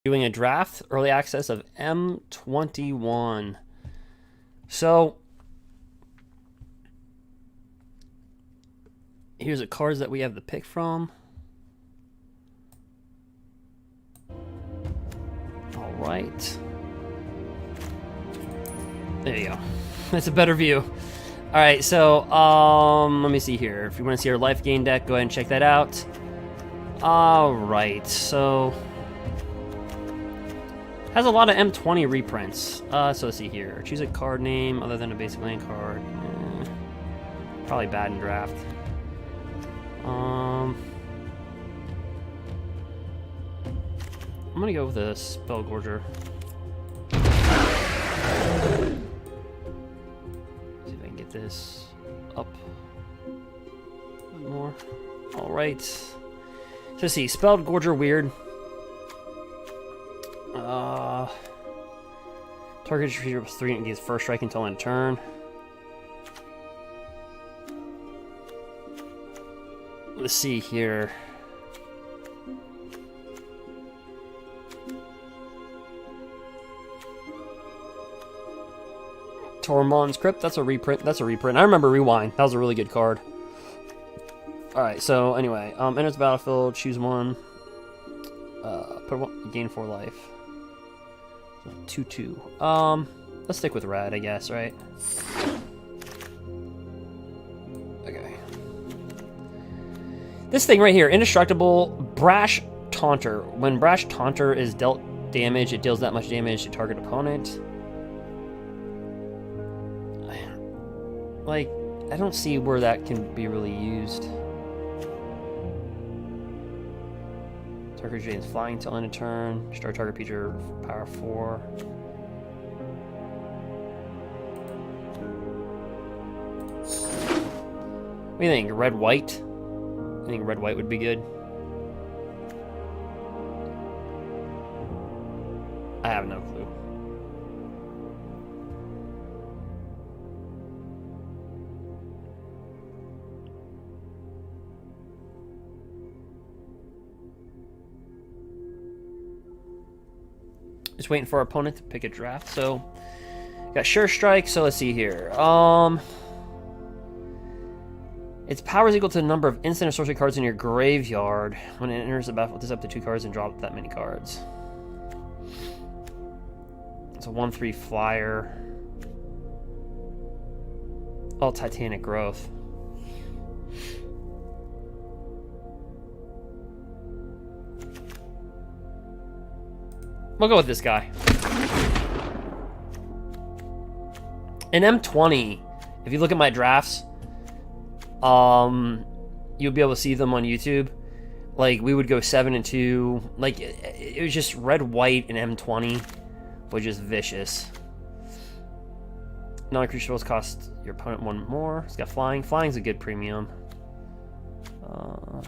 Doing a draft early access of M21. So here's the cards that we have to pick from. All right. There you go. That's a better view. All right, so let me see here. If you want to see our life gain deck, go ahead and check that out. All right, so has a lot of M20 reprints. So let's see here. Choose a card name other than a basic land card. Probably bad in draft. I'm gonna go with a Spell Gorger. See if I can get this up a bit more. All right. So let's see. Spell Gorger weird. Target creature plus 3 and gains first strike until end turn. Let's see here. Tormund's Crypt, that's a reprint. That's a reprint. I remember Rewind. That was a really good card. Alright, so anyway, enters the battlefield, choose one. Put one, gain 4 life. 2/2. Let's stick with red, I guess, right? Okay. This thing right here, indestructible, Brash Taunter. When Brash Taunter is dealt damage, it deals that much damage to target opponent. Like, I don't see where that can be really used. Target creature is flying till end of turn. Start target creature power 4. What do you think? Red white? I think red white would be good. I have no clue. Just waiting for our opponent to pick a draft. So, got Sure Strike. So let's see here. Its power is equal to the number of instant or sorcery cards in your graveyard. When it enters the battlefield, this up to 2 cards and drop that many cards. It's a 1/3 flyer. Oh, Titanic Growth. We'll go with this guy. In M20, if you look at my drafts, you'll be able to see them on YouTube. Like, we would go 7-2. Like, it was just red, white, and M20, which is vicious. Non-creature spells cost your opponent 1 more. It's got flying. Flying's a good premium. I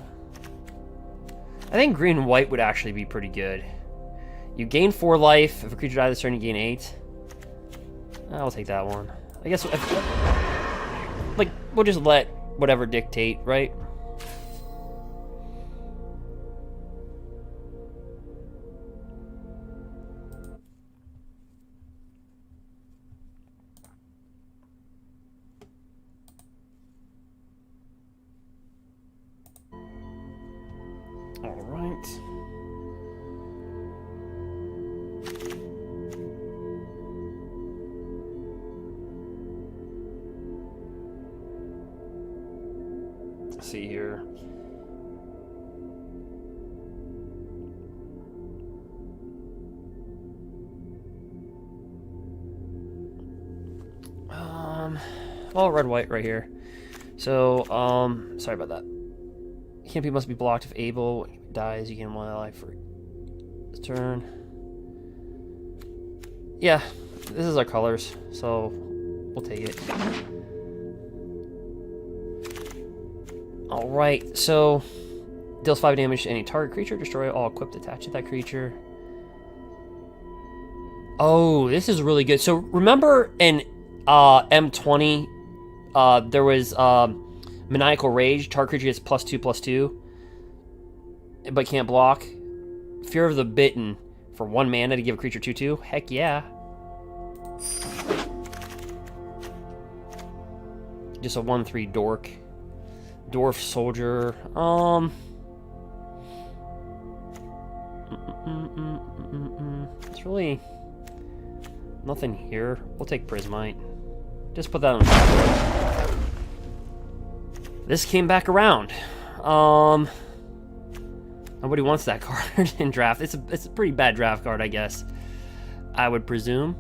think green and white would actually be pretty good. You gain 4 life. If a creature dies this turn, you gain 8. I'll take that one. I guess, like, we'll just let whatever dictate, right? All right. Let's see here. Well, red white right here. So, sorry about that. Campy must be blocked if able. When he dies, you gain 1 life for his turn. Yeah, this is our colors, so we'll take it. Alright, so deals 5 damage to any target creature. Destroy all equipped attached to that creature. Oh, this is really good. So remember in M20, there was Maniacal Rage. Target creature gets +2/+2, but can't block. Fear of the Bitten. For 1 mana to give a creature 2/2? Heck yeah. Just a 1/3 dork. Dwarf soldier. It's really nothing here. We'll take Prismite. Just put that on top. This came back around. Nobody wants that card in draft. It's a pretty bad draft card, I guess. I would presume.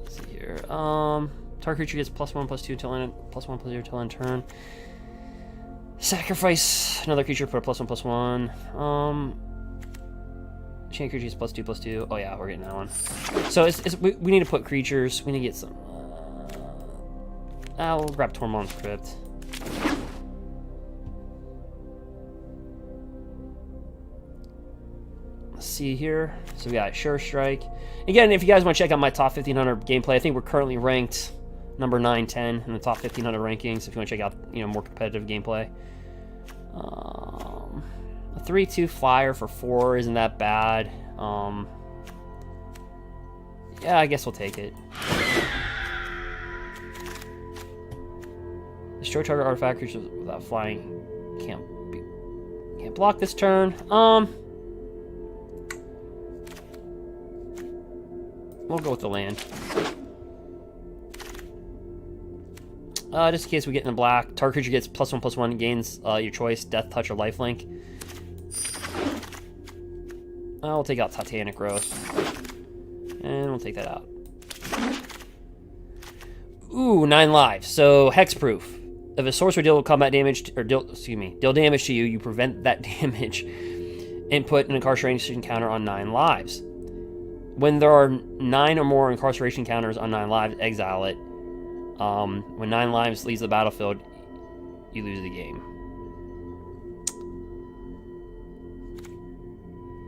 Let's see here. Target creature gets +1/+2 till end, +1/+0 till end turn. Sacrifice another creature, put a +1/+1. Chain creature gets +2/+2. Oh yeah, we're getting that one. So we need to put creatures. We need to get some. We'll grab Tormund's Crypt. Let's see here. So we got Sure Strike. Again, if you guys want to check out my top 1500 gameplay, I think we're currently ranked number 9, 10 in the top 1500 rankings. If you want to check out, more competitive gameplay. A 3/2 flyer for 4 isn't that bad. Yeah, I guess we'll take it. Destroy target artifact creatures without flying. Can't block this turn. We'll go with the land. Just in case we get in the black, target creature gets +1/+1, gains your choice, Death Touch or Lifelink. We'll take out Titanic Growth. And we'll take that out. Ooh, 9 lives. So, hexproof. If a sorcerer deal combat damage, deal damage to you, you prevent that damage and put an incarceration counter on 9 lives. When there are 9 or more incarceration counters on 9 lives, exile it. When 9 lives leaves the battlefield, you lose the game.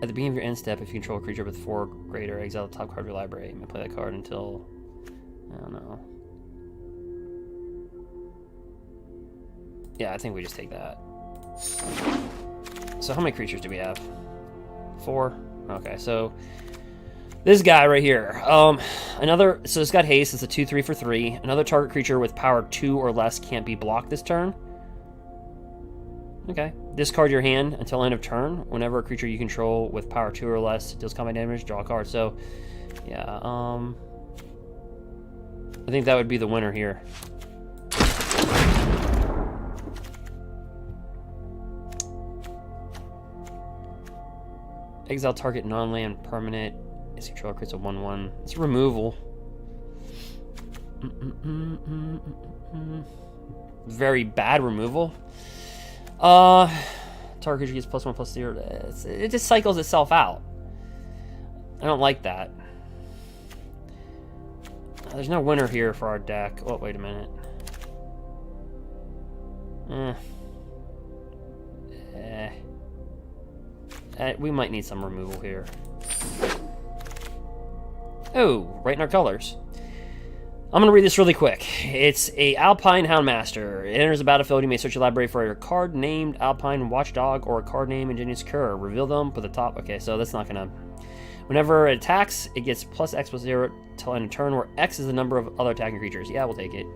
At the beginning of your end step, if you control a creature with 4 or greater, exile the top card of your library. You may play that card until... I don't know. Yeah, I think we just take that. So how many creatures do we have? 4? Okay, so... this guy right here. So it's got haste. It's a 2/3 for 3. Another target creature with power 2 or less can't be blocked this turn. Okay. Discard your hand until end of turn. Whenever a creature you control with power 2 or less deals combat damage, draw a card. So, yeah. I think that would be the winner here. Exile target non-land permanent. Its controller creates a 1/1. It's removal. Very bad removal. Target creature gets +1/+0. It just cycles itself out. I don't like that. There's no winner here for our deck. Oh, wait a minute. We might need some removal here. Oh, right in our colors. I'm going to read this really quick. It's a Alpine Houndmaster. It enters the battlefield. You may search your library for a card named Alpine Watchdog or a card named Ingenious Cur. Reveal them, put the top. Okay, so that's not going to... Whenever it attacks, it gets +X+0 till end of turn, where X is the number of other attacking creatures. Yeah, we'll take it.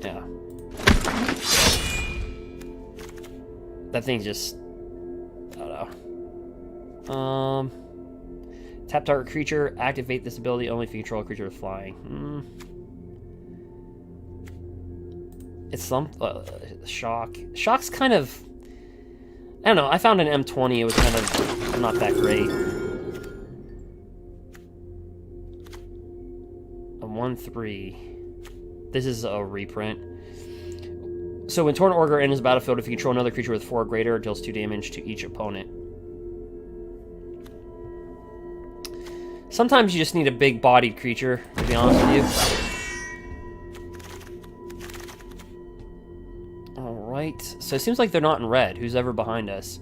Yeah. That thing's just... I don't know. Tap target creature, activate this ability only if you control a creature with flying. It's some shock. Shock's kind of... I don't know. I found an M20. It was kind of not that great. A 1/3. This is a reprint. So when Torn Ogre enters the battlefield, if you control another creature with 4 or greater, it deals 2 damage to each opponent. Sometimes you just need a big-bodied creature, to be honest with you. Alright, so it seems like they're not in red. Who's ever behind us?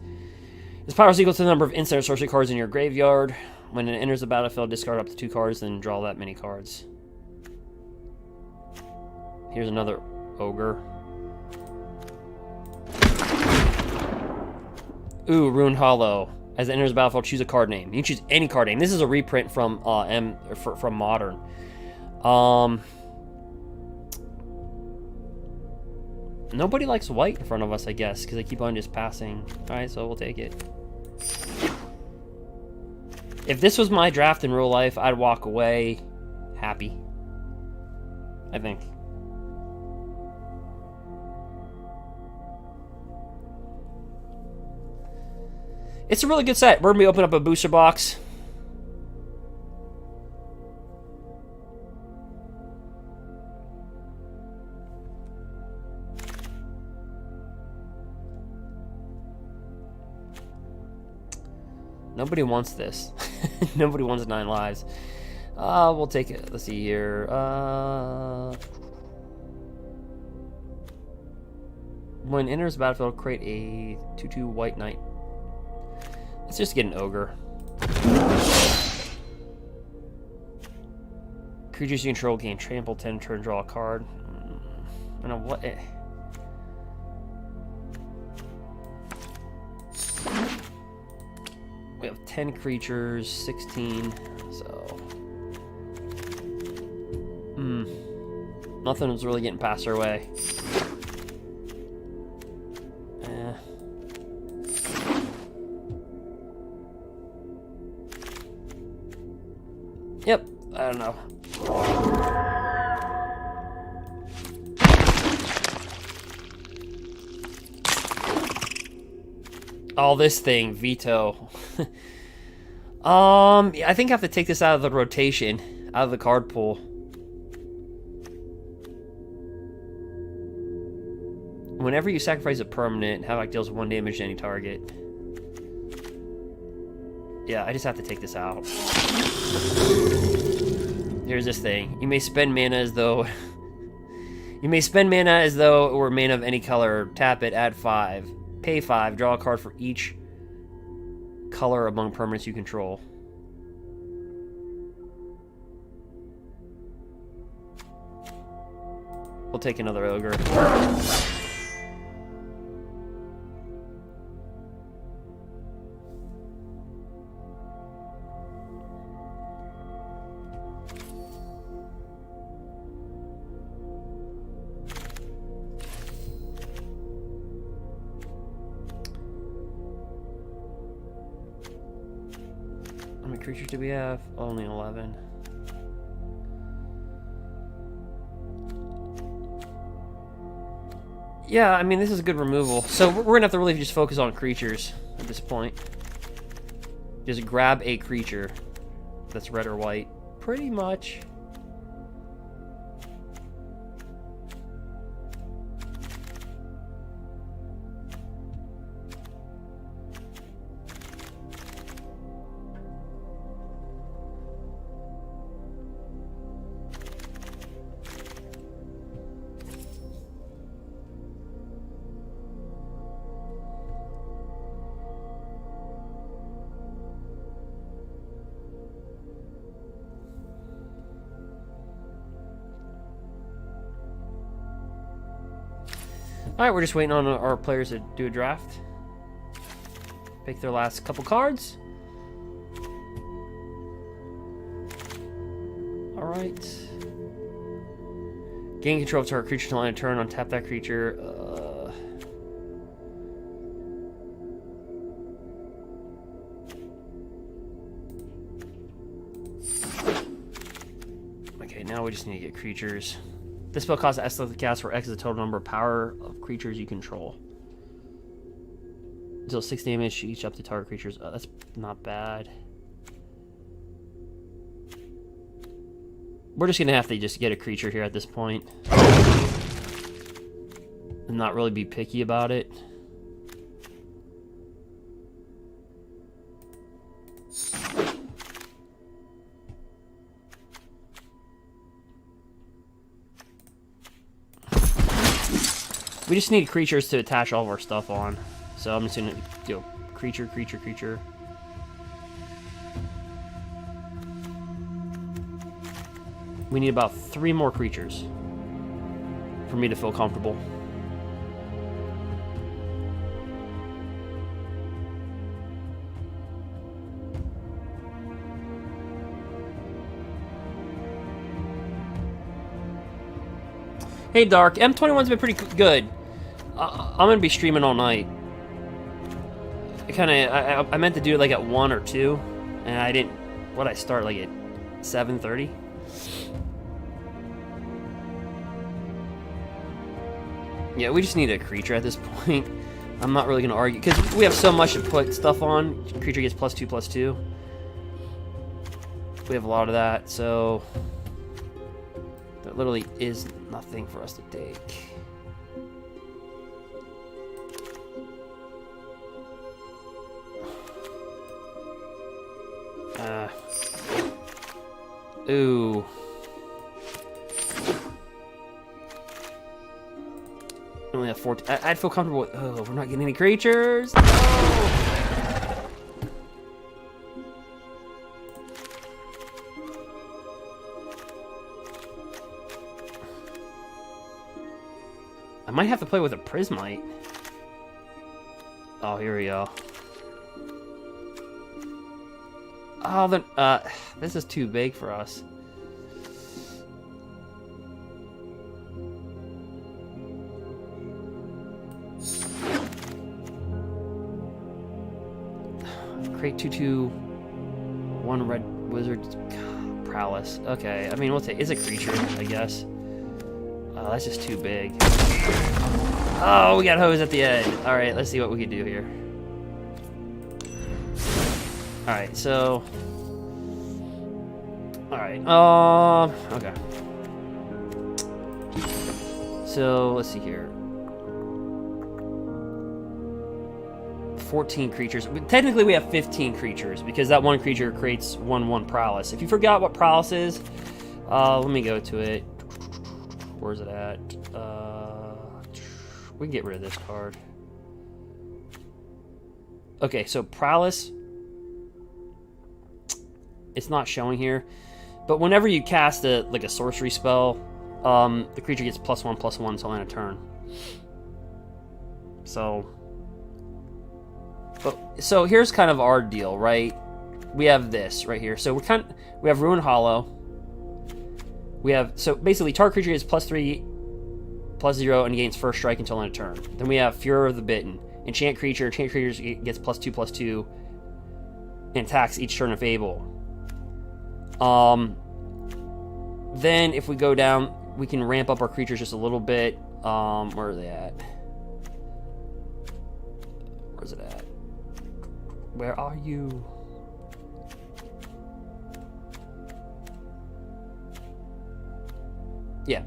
This power is equal to the number of instant or sorcery cards in your graveyard. When it enters the battlefield, discard up to 2 cards, then draw that many cards. Here's another ogre. Ooh, Ruined Hollow. As it enters the battlefield, choose a card name. You can choose any card name. This is a reprint from from Modern. Nobody likes white in front of us, I guess, because they keep on just passing. Alright, so we'll take it. If this was my draft in real life, I'd walk away happy. I think. It's a really good set. We're going to be opening up a booster box. Nobody wants this. Nobody wants 9 lives. We'll take it. Let's see here. When enters the battlefield, create a 2/2 white knight. Let's just get an ogre. Creatures you control gain trample 10 turn, draw a card. I don't know what. We have 10 creatures, 16. So. Nothing was really getting past our way. Yep, I don't know. Oh, this thing, veto. I think I have to take this out of the rotation, out of the card pool. Whenever you sacrifice a permanent, Havoc deals 1 damage to any target. Yeah, I just have to take this out. Here's this thing. You may spend mana as though... you may spend mana as though it were mana of any color. Tap it, add 5. Pay 5, draw a card for each color among permanents you control. We'll take another ogre. How many creatures do we have? Only 11. Yeah, I mean, this is a good removal. So we're going to have to really just focus on creatures at this point. Just grab a creature that's red or white. Pretty much. Alright, we're just waiting on our players to do a draft. Pick their last couple cards. Alright. Gain control of target creature until end of turn. Untap that creature. Okay, now we just need to get creatures. This spell costs S to cast for X is the total number of power of creatures you control. Deal 6 damage each up to target creatures. That's not bad. We're just gonna have to just get a creature here at this point. And not really be picky about it. We just need creatures to attach all of our stuff on. So I'm just gonna do creature, creature, creature. We need about 3 more creatures. for me to feel comfortable. Hey Dark, M21's been pretty good. I'm gonna be streaming all night. I meant to do it like at 1 or 2, and I didn't. What I start like at 7:30. Yeah, we just need a creature at this point. I'm not really gonna argue because we have so much to put stuff on. Creature gets +2/+2. We have a lot of that, so there literally is nothing for us to take. Ooh. I only have 14. I'd feel comfortable with. Oh, we're not getting any creatures. No! I might have to play with a Prismite. Oh, here we go. Oh, then, this is too big for us. Create 2/2, 1 red wizard prowess. Okay, I mean, we'll take. It's a creature, I guess. Oh, that's just too big. Oh, we got hose at the end. All right, let's see what we can do here. All right, so. All right. Okay. So let's see here. 14 creatures. Technically, we have 15 creatures because that one creature creates 1/1 prowess. If you forgot what prowess is, let me go to it. Where's it at? We can get rid of this card. Okay, so prowess. It's not showing here, but whenever you cast a sorcery spell, the creature gets +1/+1 until end of turn. So here's kind of our deal, right? We have this right here. So we have Ruined Hollow. We have so basically target creature gets +3/+0 and gains first strike until end of turn. Then we have Fury of the Bitten. Enchant creature gets +2/+2 and attacks each turn of Fable. Then if we go down, we can ramp up our creatures just a little bit. Where are they at? Where's it at? Where are you? Yeah.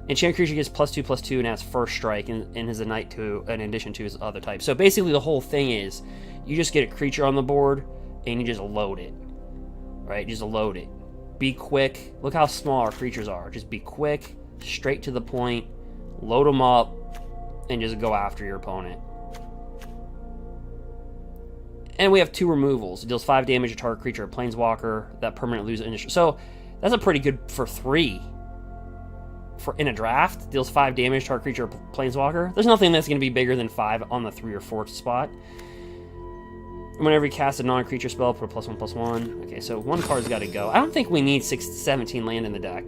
Enchant creature gets +2/+2 and has first strike and is a knight to in addition to his other type. So basically the whole thing is you just get a creature on the board and you just load it. Right? Just load it. Be quick. Look how small our creatures are. Just be quick, straight to the point, load them up, and just go after your opponent. And we have 2 removals. It deals 5 damage to target creature or planeswalker that permanently loses initiative. So that's a pretty good for 3. For in a draft, deals 5 damage to target creature or planeswalker. There's nothing that's going to be bigger than 5 on the 3 or 4 spot. Whenever you cast a non-creature spell, put a +1/+1. Okay, so one card's got to go. I don't think we need 17 land in the deck.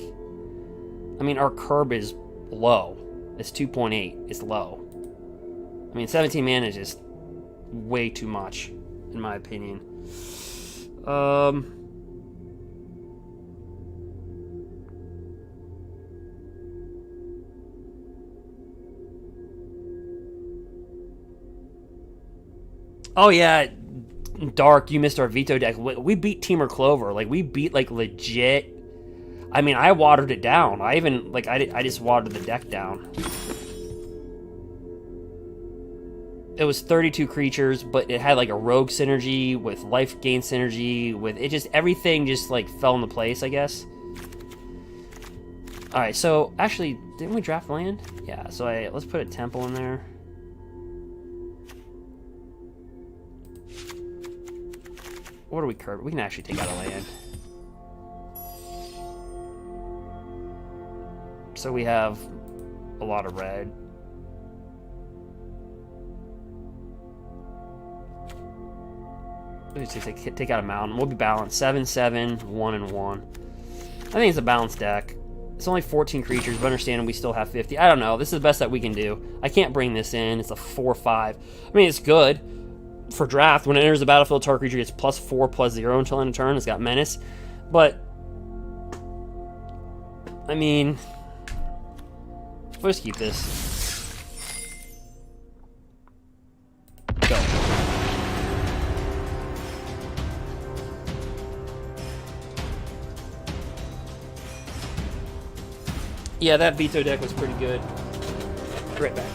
I mean, our curb is low. It's 2.8. It's low. I mean, 17 mana is just way too much, in my opinion. Oh yeah, Dark, you missed our veto deck. We beat Teamer Clover. Like, we beat, like, legit. I mean, I watered it down. I even, like, I just watered the deck down. It was 32 creatures, but it had, like, a rogue synergy with life gain synergy with it. Just everything just, like, fell into place, I guess. All right, so actually, didn't we draft land? Yeah, so let's put a temple in there. What do we curve? We can actually take out a land. So we have a lot of red. Let me see, take out a mountain. We'll be balanced. 7/7, 1/1. I think it's a balanced deck. It's only 14 creatures, but understanding we still have 50. I don't know. This is the best that we can do. I can't bring this in. It's a 4/5. I mean, it's good for draft. When it enters the battlefield, target creature gets +4/+0 until end of turn. It's got menace. But, I mean, let's keep this. Go. Yeah, that veto deck was pretty good. Right back.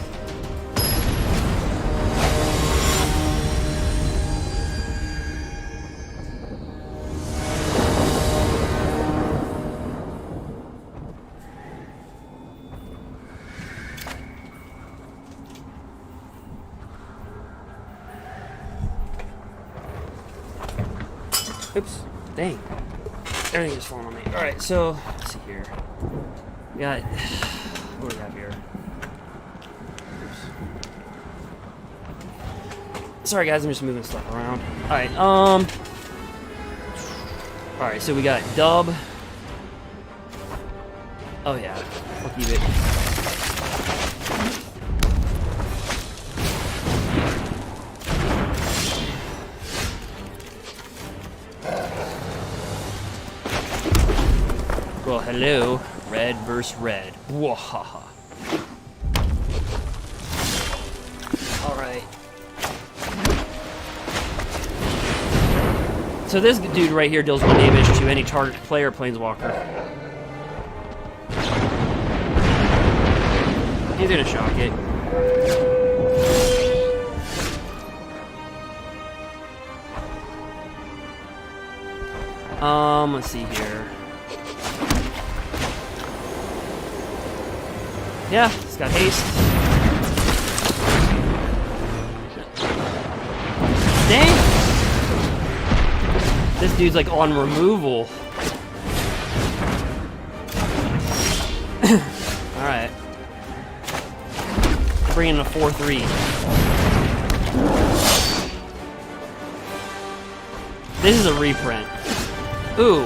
Oops. Dang. Everything is falling on me. Alright, so, let's see here. We got, what do we have here? Oops. Sorry guys, I'm just moving stuff around. Alright, so we got Dub. Oh yeah, we'll keep it. Well, hello. Red versus red. Wahaha. Alright. So this dude right here deals 1 damage to any target player planeswalker. He's gonna shock it. Let's see here. Yeah, it's got haste. Dang! This dude's like on removal. Alright. Bring in a 4/3. This is a reprint. Ooh.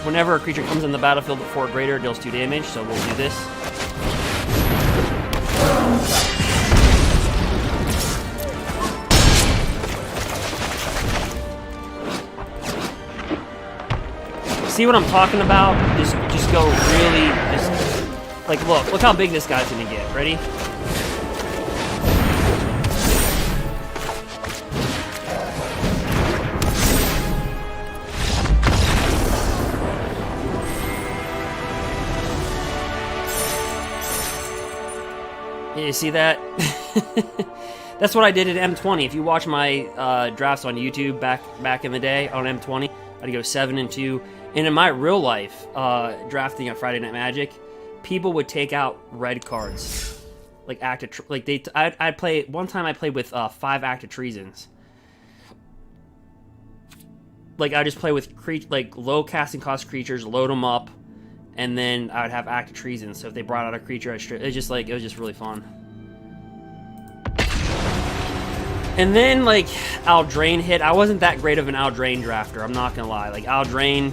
Whenever a creature comes in the battlefield at 4 or greater, it deals 2 damage, so we'll do this. See what I'm talking about? Just go really, like look how big this guy's gonna get. Ready? You see that? That's what I did at M20. If you watch my drafts on YouTube back in the day on M20, I'd go 7-2. And in my real life, drafting at Friday Night Magic, people would take out red cards, like I'd play. One time I played with 5 active treasons. Like I just play with like low casting cost creatures, load them up, and then I would have active treasons. So if they brought out a creature, it was just really fun. And then like Aldrain hit. I wasn't that great of an Aldrain drafter. I'm not gonna lie. Like Aldrain,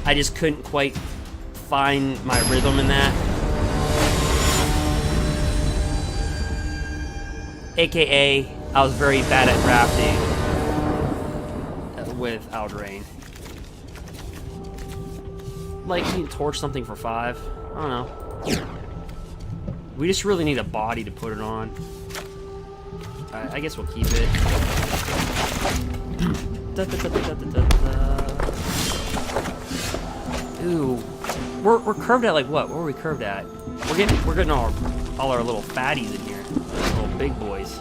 I just couldn't quite find my rhythm in that. AKA, I was very bad at drafting with Aldrain. Like, you can torch something for 5. I don't know. We just really need a body to put it on. I guess we'll keep it. Ooh, we're curved at like what? What are we curved at? We're getting all our little fatties in here, little big boys.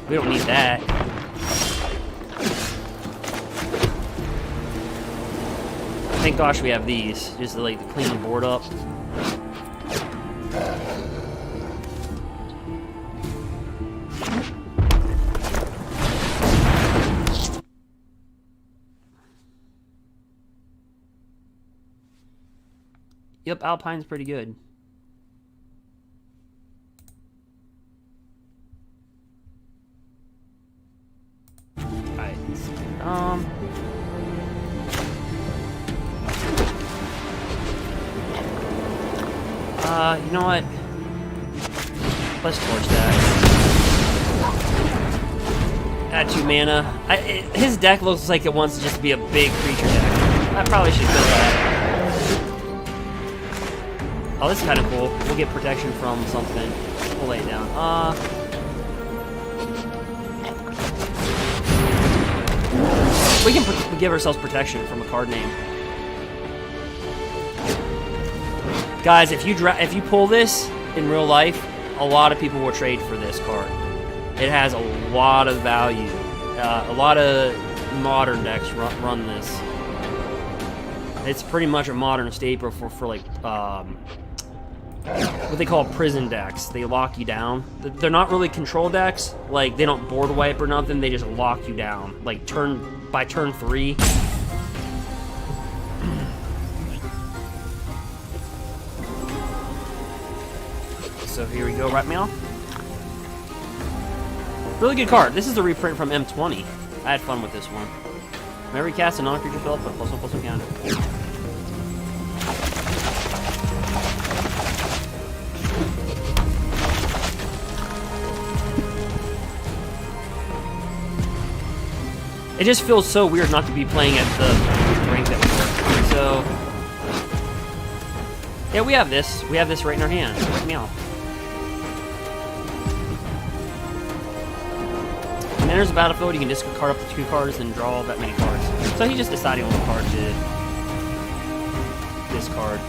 We don't need that. Thank gosh we have these, just to like clean the board up. Yep, Alpine's pretty good. You know what? Let's torch that. Add 2 mana. His deck looks like it wants to just be a big creature deck. I probably should kill that. Oh, this is kind of cool. We'll get protection from something. We'll lay it down. We can give ourselves protection from a card name. Guys, if you pull this in real life, a lot of people will trade for this card. It has a lot of value. A lot of modern decks run this. It's pretty much a modern staple for like what they call prison decks. They lock you down. They're not really control decks. Like, they don't board wipe or nothing. They just lock you down. Like, by turn 3. So here we go, right, meow. Really good card. This is the reprint from M20. I had fun with this one. Whenever you cast a non-creature spell, put a +1/+1 counter. It just feels so weird not to be playing at the rank that we were. So, yeah, we have this. We have this right in our hand. Meow. When enters the battlefield, you can discard card up to 2 cards and draw that many cards. So he's just deciding what card to discard.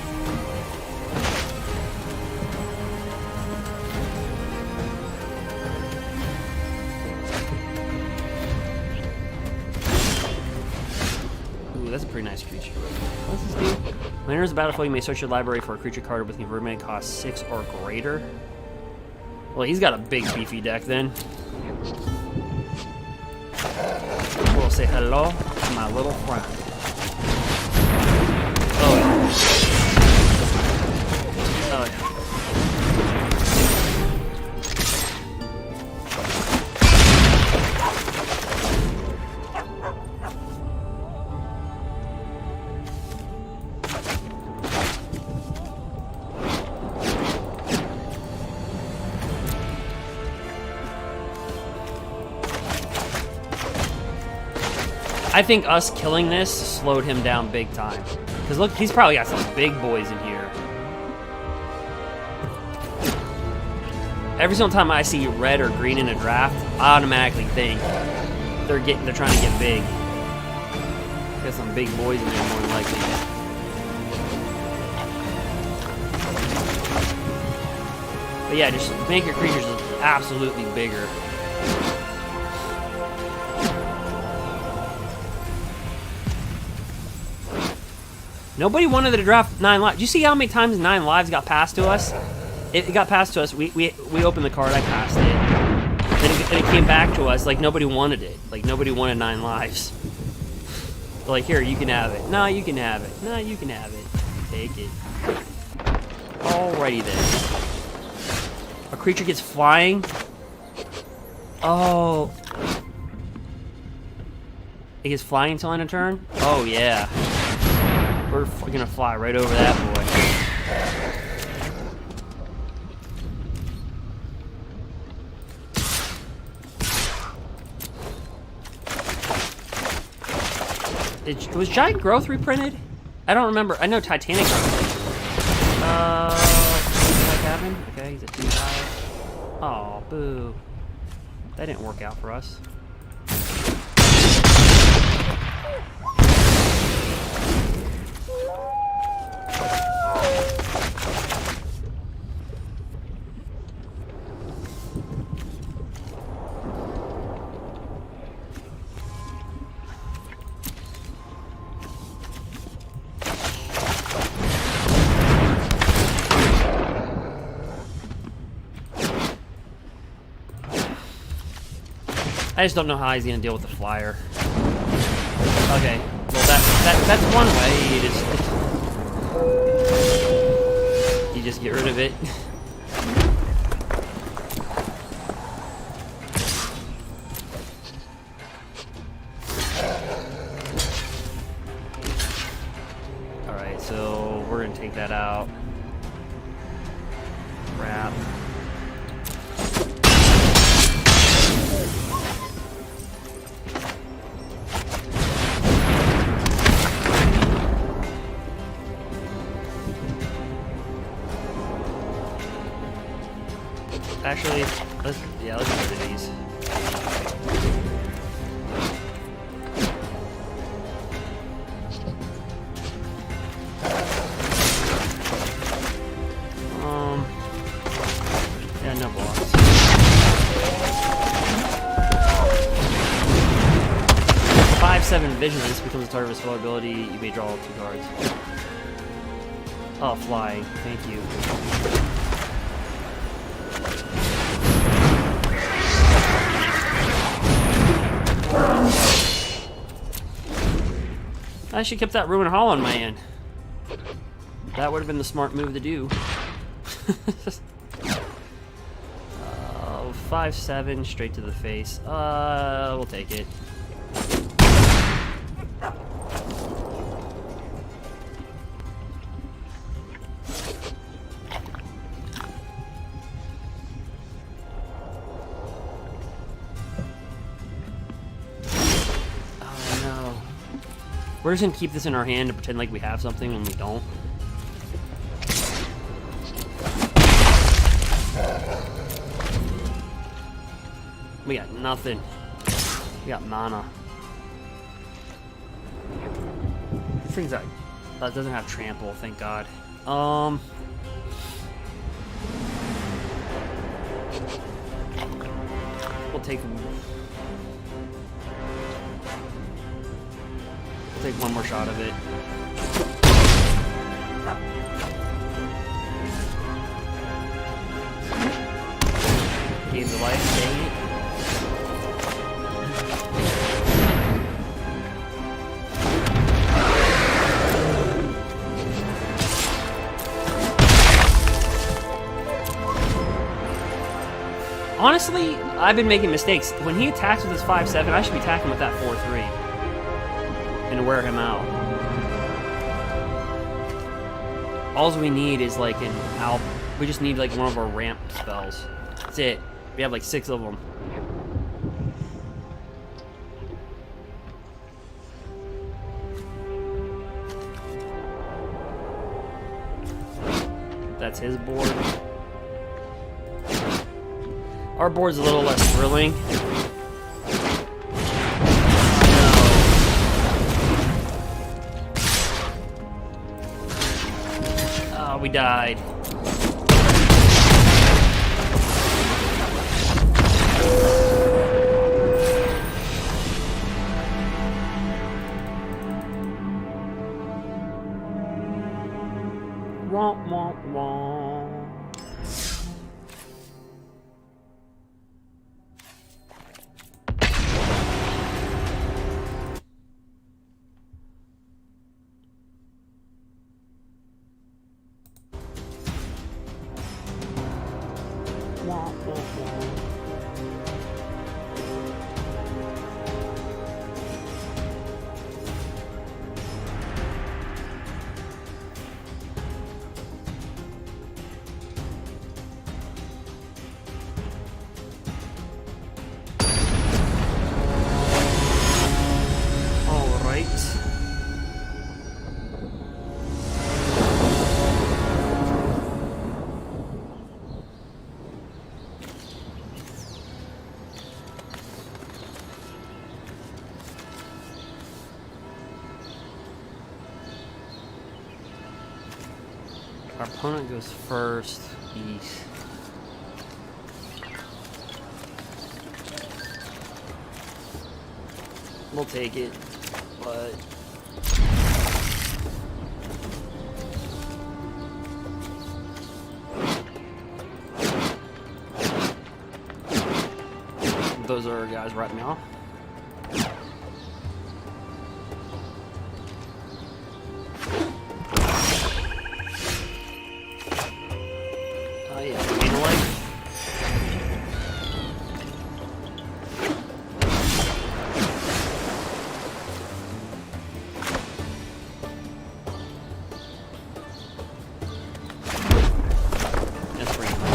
That's a pretty nice creature. What's this do? When enters the battlefield, you may search your library for a creature card with conversion cost 6 or greater. Well, he's got a big beefy deck then. We'll say hello to my little friend. Oh yeah. Oh yeah. I think us killing this slowed him down big time. Because look, he's probably got some big boys in here. Every single time I see red or green in a draft, I automatically think they're trying to get big. Got some big boys in there more than likely. But yeah, just make your creatures absolutely bigger. Nobody wanted to draft 9 lives. Do you see how many times 9 lives got passed to us? It got passed to us. We opened the card. I passed it. And it came back to us like nobody wanted it. Like nobody wanted 9 lives. They're like, here, you can have it. No, you can have it. No, you can have it. Take it. Alrighty then. A creature gets flying. Oh. It gets flying until end of turn? Oh, yeah. We're gonna fly right over that boy. Was Giant Growth reprinted? I don't remember. I know Titanic Growth. What happened? Okay, he's at 2-5. Oh, boo. That didn't work out for us. I just don't know how he's gonna deal with the flyer. Okay, well that's one way. You just get rid of it. All right, so we're gonna take that out. Crap. Actually, let's get rid of these. Yeah, no blocks. /5/7 Vigilance becomes a target of a spell ability. You may draw 2 cards. Oh, flying. Thank you. I should have kept that Ruin Hall on my end. That would have been the smart move to do. 5/7 straight to the face. We'll take it. Oh no. We're just gonna keep this in our hand and pretend like we have something when we don't. We got nothing. We got mana. This thing's like, doesn't have trample, thank God. We'll take one more shot of it. Gain the life, dang it. Honestly, I've been making mistakes. When he attacks with his 5/7, I should be attacking with that 4/3 and wear him out. All we need is like an alp. We just need like one of our ramp spells. That's it. We have like 6 of them. That's his board. Our board's a little less thrilling. Oh, we died. Womp, womp, womp. Our opponent goes first. East. We'll take it, but those are guys right now. That's pretty cool.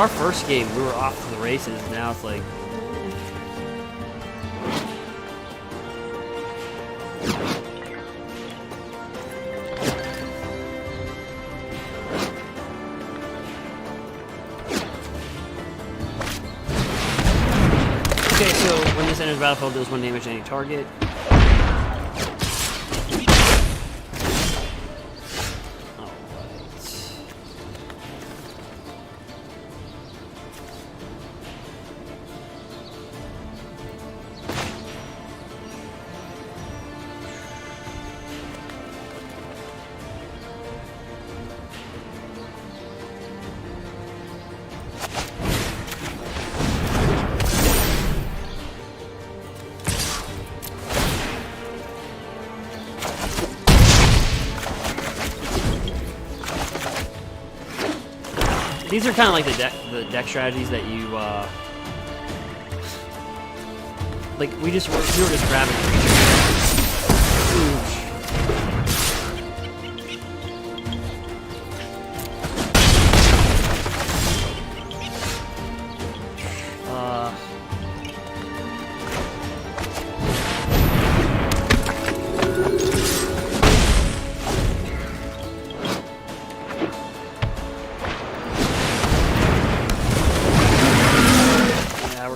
Our first game, we were off to the races. Now it's like... Okay, so when this enters the battlefield, deals 1 damage to any target. These are kind of like the deck strategies that you like. We were just grabbing creatures.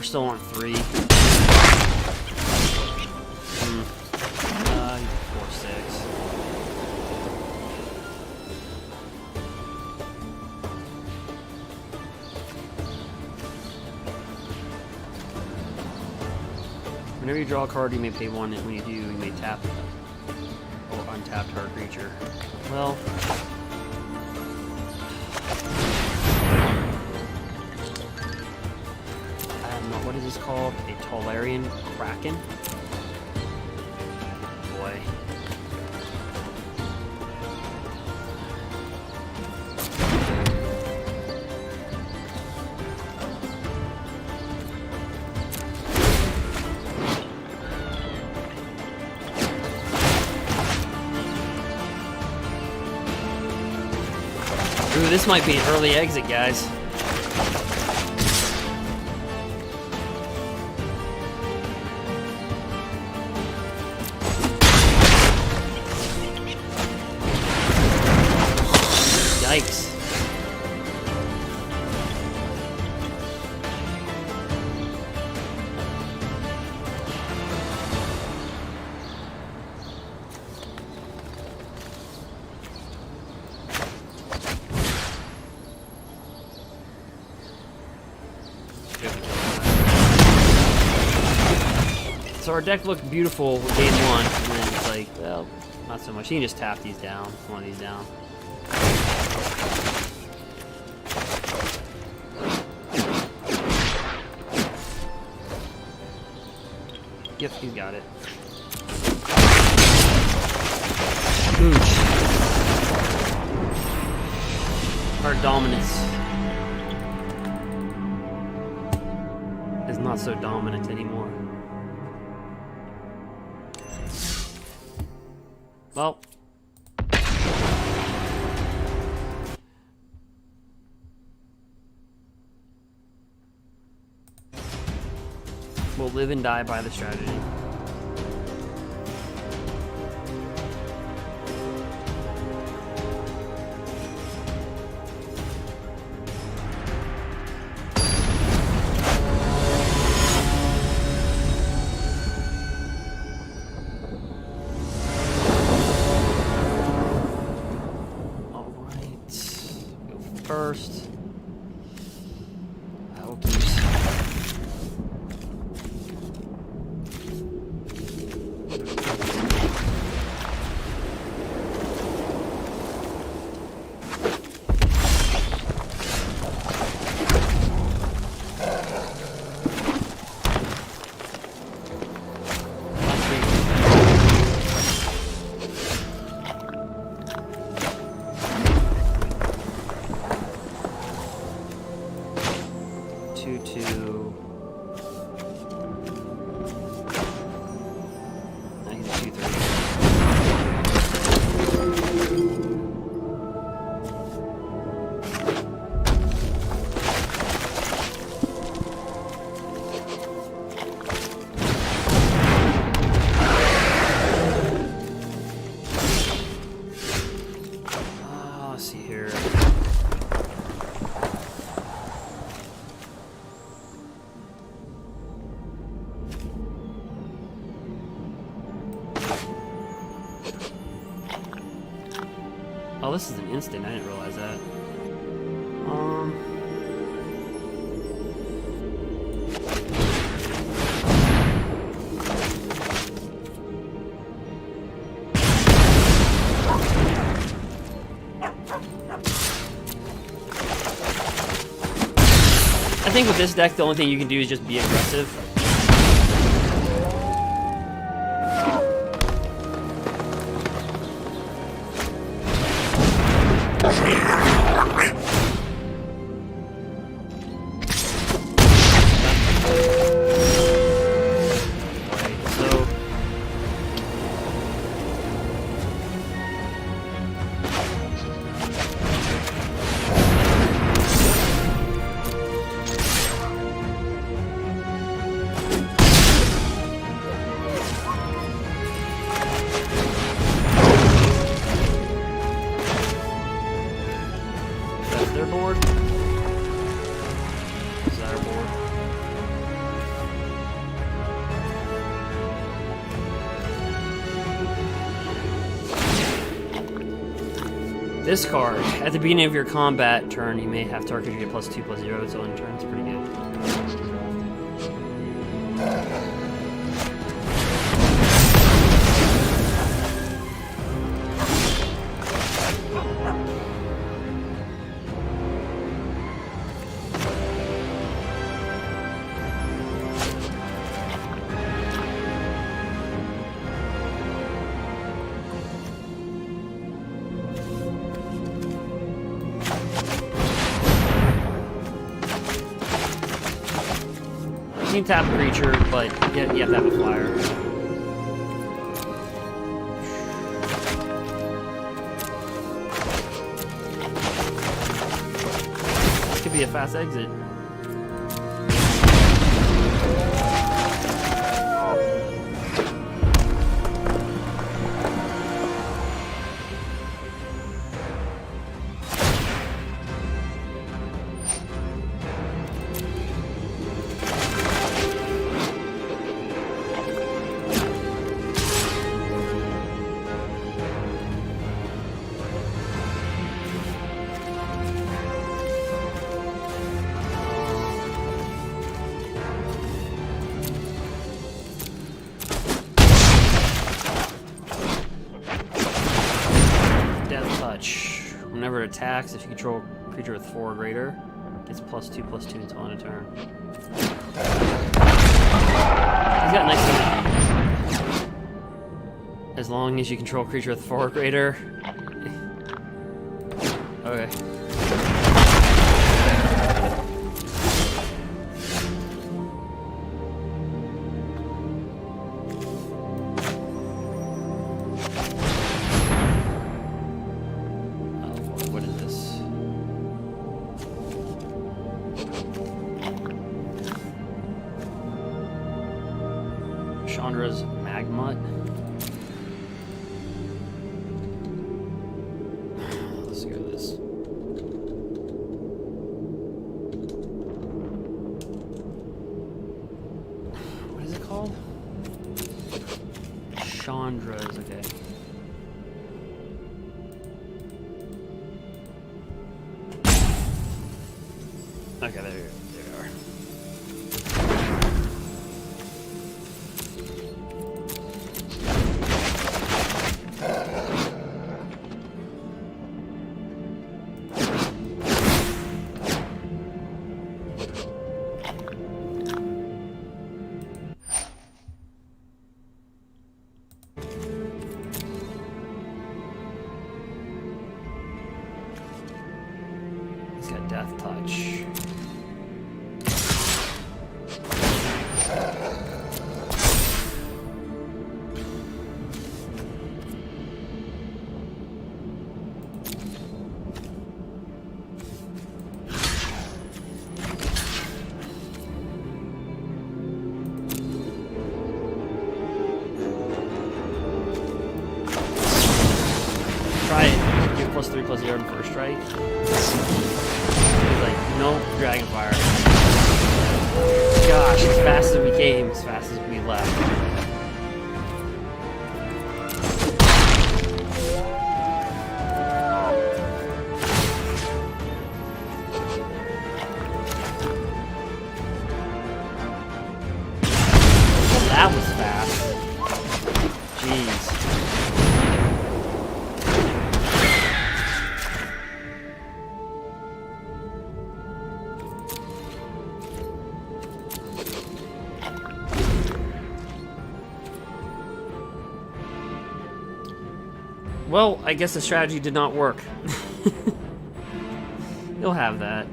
Still on 3. 4, 6. Whenever you draw a card, you may pay 1, and when you do, you may tap or untap target creature. Well. What is this called? A Tolarian Kraken? Boy. Ooh, this might be an early exit, guys. Yikes. So our deck looked beautiful with game 1, and then it's like, well, not so much. You can just tap these down, one of these down. Yep, he's got it. Ooch. Our dominance is not so dominant anymore. Well. We'll live and die by the strategy. All right. Go first. We'll keep. this is an instant. I didn't realize that. I think with this deck, the only thing you can do is just be aggressive. This card, at the beginning of your combat turn, you may have target you get +2/+0, so in turn it's pretty good. You can tap a creature, but you have to have a flyer. This could be a fast exit. Whenever it attacks, if you control a creature with 4 or greater, it gets +2/+2 until end of turn. He's got nice synergy. As long as you control a creature with 4 or greater. Okay. Chandra's Magmut. Let's go with this. What is it called? Chandra's, okay. Okay, there we are. He's got Death Touch. Try it. Give +3/+0 to first strike. He's like, nope, Dragonfire. Gosh, as fast as we came, as fast as we left. Well, I guess the strategy did not work. You'll have that.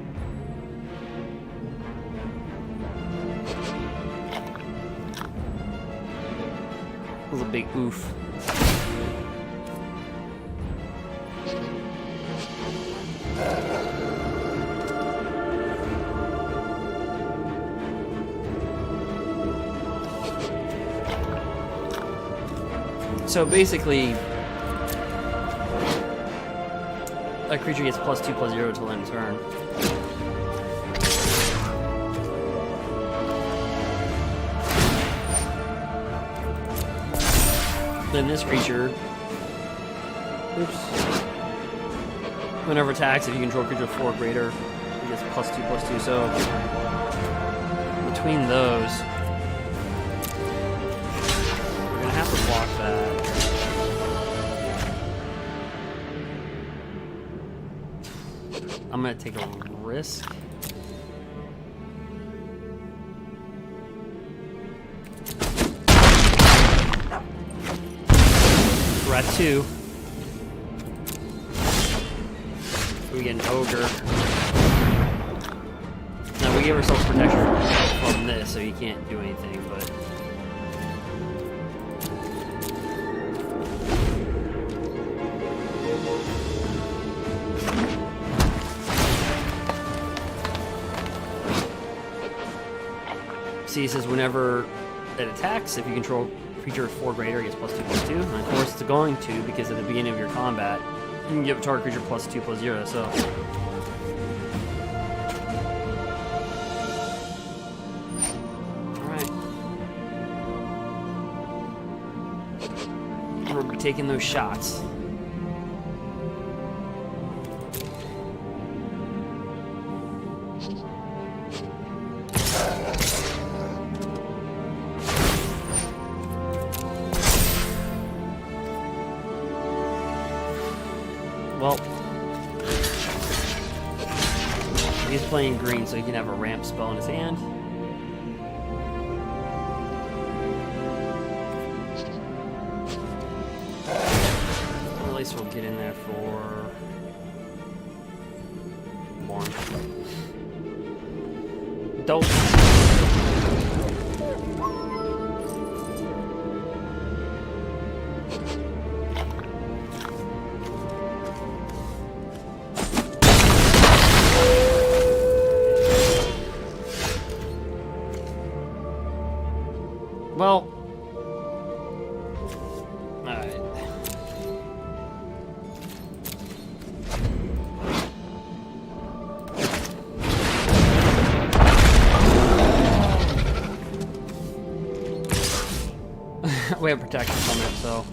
That was a big oof. So basically, a creature gets +2/+0 until end of turn. Then this creature, oops, whenever attacks, if you control a creature of 4 or greater, it gets +2/+2. So between those, we're gonna have to block that. I'm gonna take a risk. We're at 2. We get an ogre. Now we give ourselves protection from this, so you can't do anything, but see, it says whenever it attacks, if you control a creature of 4 or greater, it gets +2/+2. And of course, it's going to, because at the beginning of your combat, you can give a target creature +2/+0. So, all right, we'll be taking those shots. Well, he's playing green, so he can have a ramp spell in his hand. Or at least we'll get in there for 1. Dope. Well, alright. We have protection from it, so.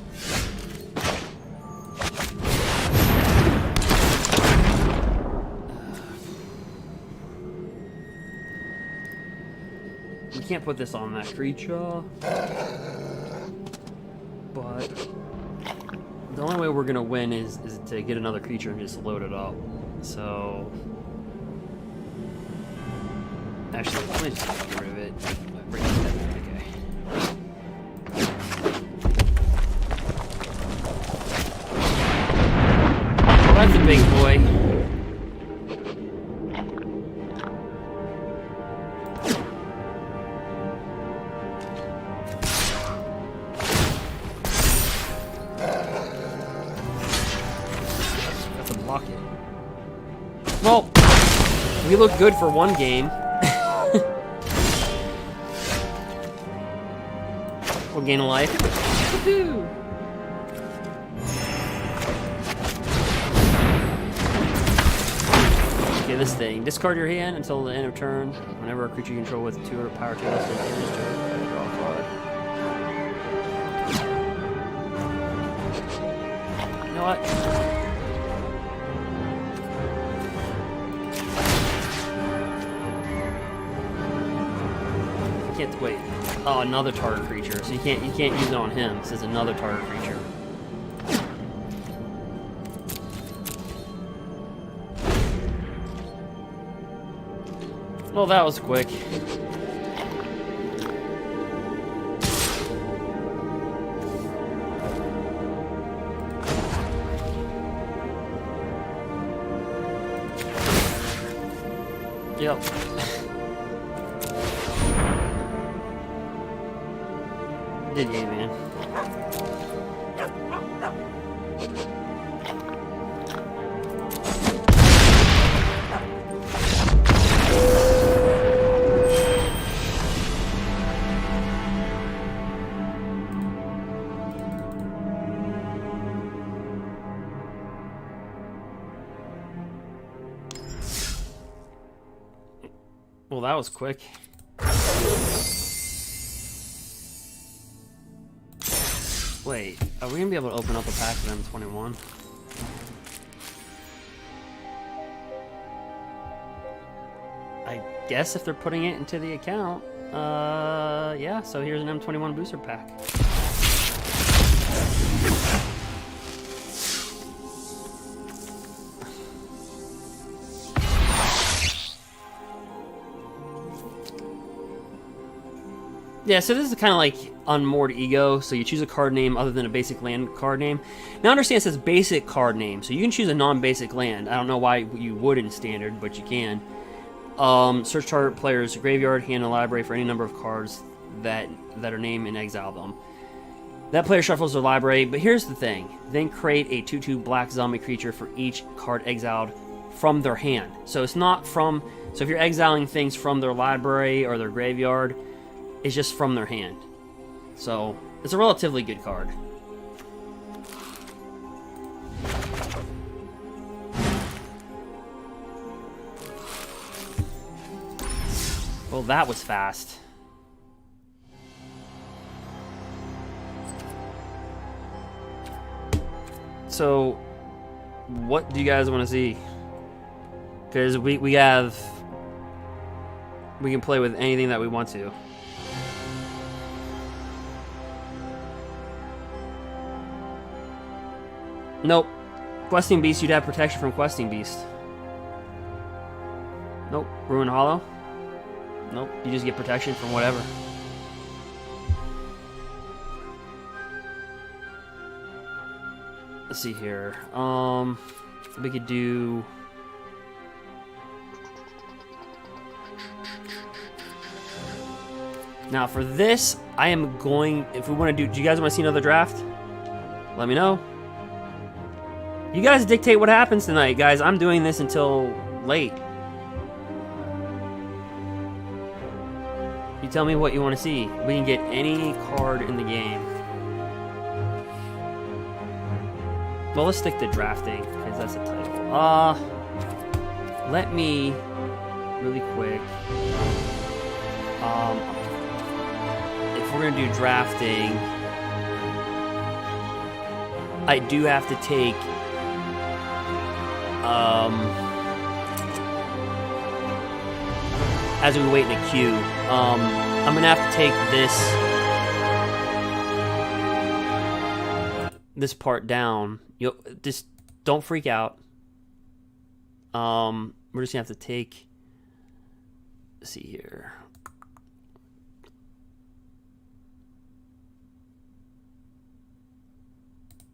We can't put this on that creature, but the only way we're gonna win is to get another creature and just load it up. So actually, let me just get rid of it. Bring it back. Okay. Well, that's a big boy. Well, we look good for one game. We'll gain a life. Woohoo! Okay, this thing. Discard your hand until the end of turn. Whenever a creature you control with 2 or power 2 less than damage to it, draw a card. You know what? Wait. Oh, another target creature. So you can't use it on him. This is another target creature. Well, that was quick. Yep. Did you, man? Well, that was quick. Wait, are we gonna be able to open up a pack of M21? I guess if they're putting it into the account, yeah, so here's an M21 booster pack. Yeah, so this is kind of like Unmoored Ego, so you choose a card name other than a basic land card name. Now understand it says basic card name, so you can choose a non-basic land. I don't know why you would in Standard, but you can. Search target player's graveyard, hand, and library for any number of cards that are named and exile them. That player shuffles their library, but here's the thing. Then create a 2/2 black zombie creature for each card exiled from their hand. So it's not from... So if you're exiling things from their library or their graveyard, it's just from their hand. So it's a relatively good card. Well, that was fast. So, what do you guys want to see? Because we can play with anything that we want to. Nope. Questing Beast, you'd have protection from Questing Beast. Nope. Ruin Hollow? Nope. You just get protection from whatever. Let's see here. We could do... Now for this, I am going... If we want to do... Do you guys want to see another draft? Let me know. You guys dictate what happens tonight, guys. I'm doing this until late. You tell me what you want to see. We can get any card in the game. Well, let's stick to drafting, because that's the title. Let me, really quick, if we're going to do drafting, I do have to take... as we wait in a queue, I'm gonna have to take this part down. You'll just don't freak out. We're just gonna have to take. Let's see here.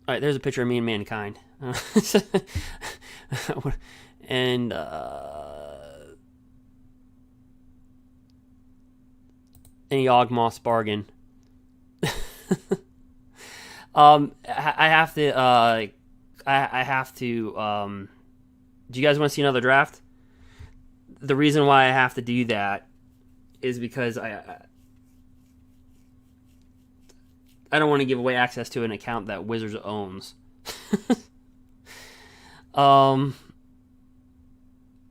All right, there's a picture of me and Mankind. And Yawgmoth's bargain. I have to. I have to. Do you guys want to see another draft? The reason why I have to do that is because I don't want to give away access to an account that Wizards owns.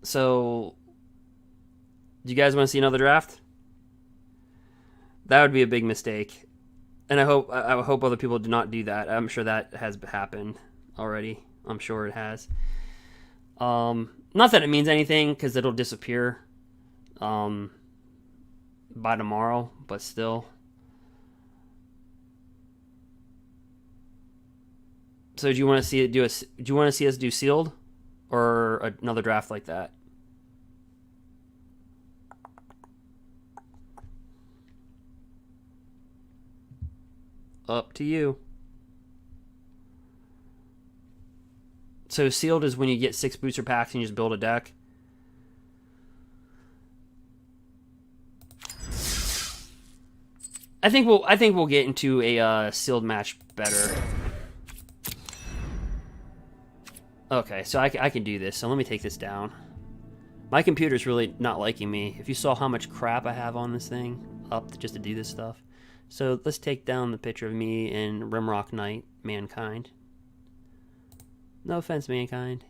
So, do you guys want to see another draft? That would be a big mistake, and I hope other people do not do that. I'm sure that has happened already. I'm sure it has. Not that it means anything, because it'll disappear by tomorrow, but still. So do you want to see it do you want to see us do sealed or another draft like that? Up to you. So sealed is when you get 6 booster packs and you just build a deck. I think we'll get into a sealed match better. Okay, so I can do this. So let me take this down. My computer's really not liking me. If you saw how much crap I have on this thing up just to do this stuff. So let's take down the picture of me in Rimrock Knight, Mankind. No offense, Mankind.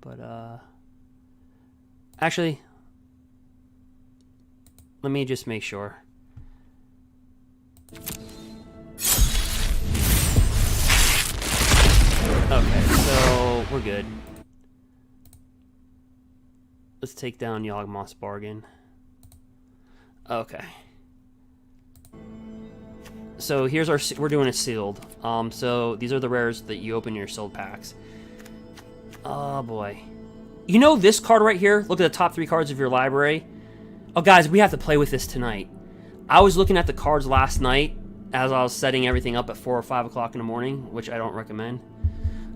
But, actually, let me just make sure. Okay, so we're good. Let's take down Yawgmoth's Bargain. Okay. So here's our, we're doing a sealed. So these are the rares that you open in your sealed packs. Oh boy. You know this card right here? Look at the top 3 cards of your library. Oh guys, we have to play with this tonight. I was looking at the cards last night as I was setting everything up at 4 or 5 o'clock in the morning, which I don't recommend.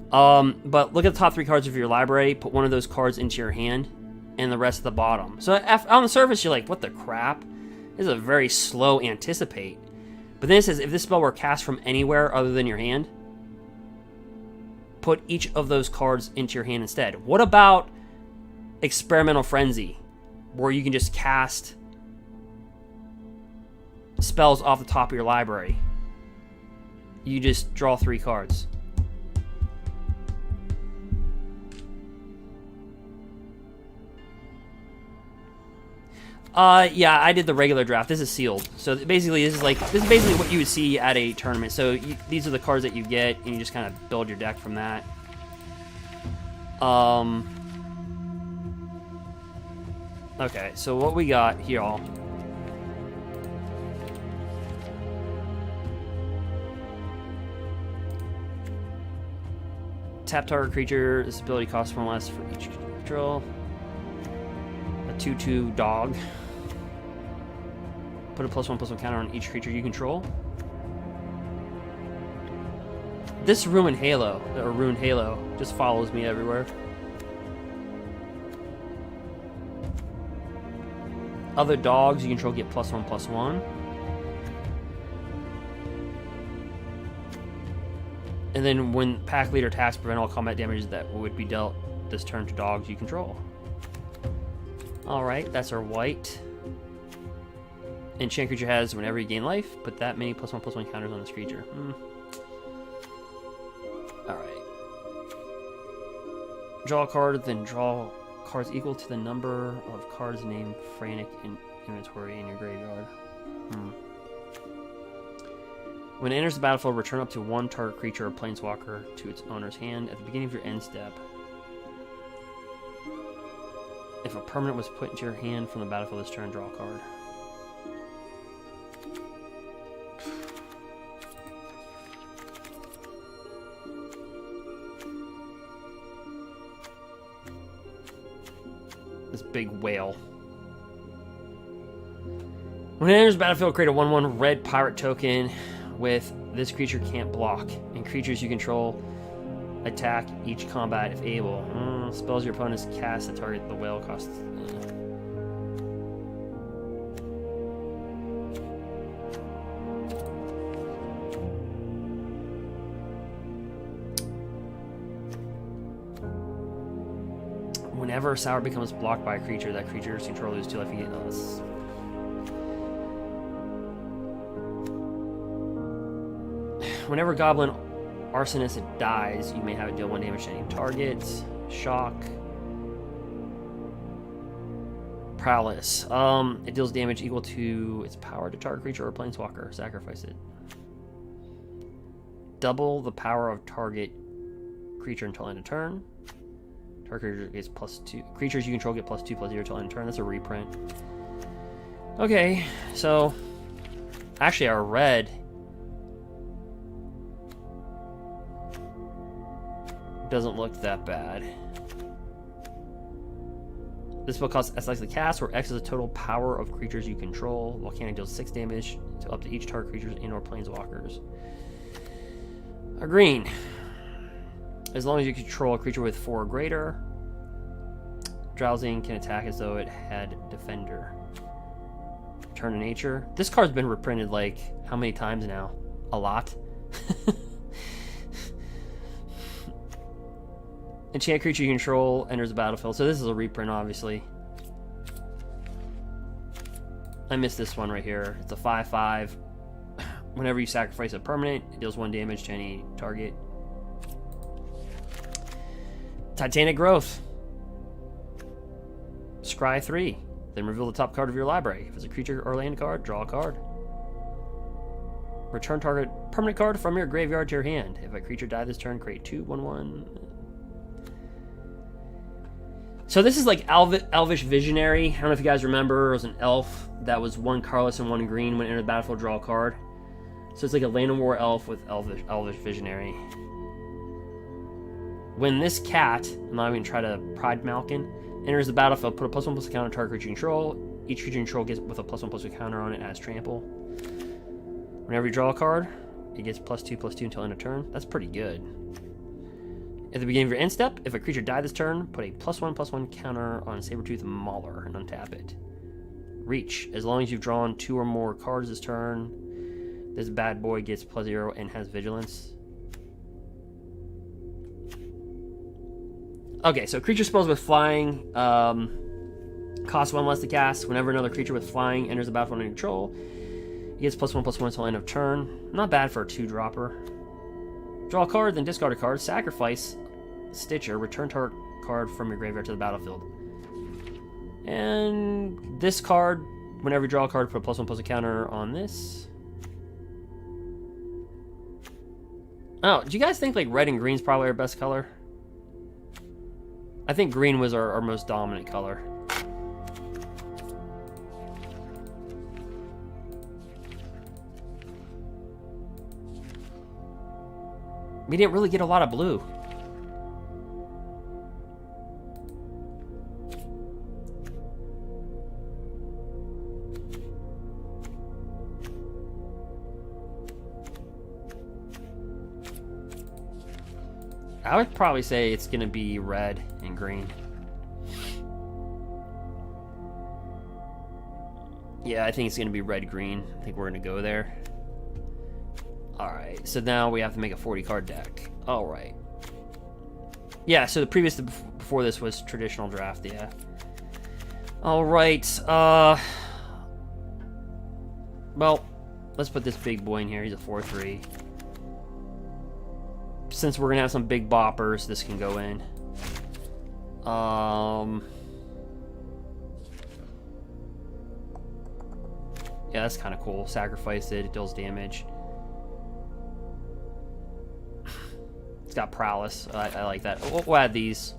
But look at the top 3 cards of your library, put one of those cards into your hand, and the rest at the bottom. So on the surface, you're like, what the crap? This is a very slow anticipate. But then it says, if this spell were cast from anywhere other than your hand, put each of those cards into your hand instead. What about Experimental Frenzy, where you can just cast spells off the top of your library? You just draw 3 cards. Yeah, I did the regular draft. This is sealed. So basically, this is basically what you would see at a tournament. So these are the cards that you get, and you just kind of build your deck from that. Okay, so what we got here, all. Tap target creature. This ability costs 1 less for each control. A 2/2 dog. Put a +1/+1 counter on each creature you control. This Ruined Halo, just follows me everywhere. Other dogs you control get +1/+1. And then when pack leader attacks, prevent all combat damage that would be dealt this turn to dogs you control. Alright, that's our white. Enchant creature has, whenever you gain life, put that many +1/+1 counters on this creature. Alright. Draw a card, then draw cards equal to the number of cards named Frantic in inventory in your graveyard. When it enters the battlefield, return up to 1 target creature or planeswalker to its owner's hand at the beginning of your end step. If a permanent was put into your hand from the battlefield this turn, draw a card. This big whale. When it enters the battlefield, create a 1/1 red pirate token with this creature can't block, and creatures you control attack each combat if able. Spells your opponents cast that target the whale costs. Whenever Sour becomes blocked by a creature, that creature's control loses 2 life. You get us. Whenever Goblin Arsonist dies, you may have it deal 1 damage to any target. Shock. Prowess. It deals damage equal to its power to target creature or planeswalker. Sacrifice it. Double the power of target creature until end of turn. Target creature gets +2. Creatures you control get +2/+0 until end of turn. That's a reprint. Okay, so actually our red doesn't look that bad. This spell costs S likes the cast, where X is the total power of creatures you control. Volcanic deals 6 damage to up to each target creatures and/or planeswalkers. A green. As long as you control a creature with 4 or greater, Drowsing can attack as though it had Defender. Turn to nature. This card's been reprinted like how many times now? A lot. Enchant creature you control enters the battlefield. So this is a reprint, obviously. I missed this one right here. It's a 5/5. Whenever you sacrifice a permanent, it deals 1 damage to any target. Titanic Growth. Scry 3. Then reveal the top card of your library. If it's a creature or land card, draw a card. Return target permanent card from your graveyard to your hand. If a creature died this turn, create 2/1/1. So this is like Elvish Visionary. I don't know if you guys remember. It was an elf that was 1 colorless and 1 green. When it entered the battlefield, draw a card. So it's like a Land and War elf with Elvish Visionary. When this cat, I'm not even try to Pride Malkin, enters the battlefield, put a +1/+1 counter on target creature you control. Each creature you control gets with a +1/+1 counter on it as trample. Whenever you draw a card, it gets +2/+2 until end of turn. That's pretty good. At the beginning of your end step, if a creature died this turn, put a +1/+1 counter on Sabertooth Mauler and untap it. Reach. As long as you've drawn 2 or more cards this turn, this bad boy gets +0 and has vigilance. Okay, so creature spells with flying cost 1 less to cast. Whenever another creature with flying enters the battlefield under control, it gets +1/+1 until end of turn. Not bad for a 2-dropper. Draw a card, then discard a card. Sacrifice Stitcher. Return target card from your graveyard to the battlefield. And this card, whenever you draw a card, put a +1/+1 counter on this. Oh, do you guys think like red and green's probably our best color? I think green was our most dominant color. We didn't really get a lot of blue. I would probably say it's going to be red and green. Yeah, I think it's going to be red-green. I think we're going to go there. Alright, so now we have to make a 40-card deck. Alright. Yeah, so the previous, before this was traditional draft, yeah. Alright, well, let's put this big boy in here. He's a 4/3. Since we're going to have some big boppers, this can go in. Yeah, that's kind of cool. Sacrifice it, it deals damage. It's got prowess. I like that. We'll add these.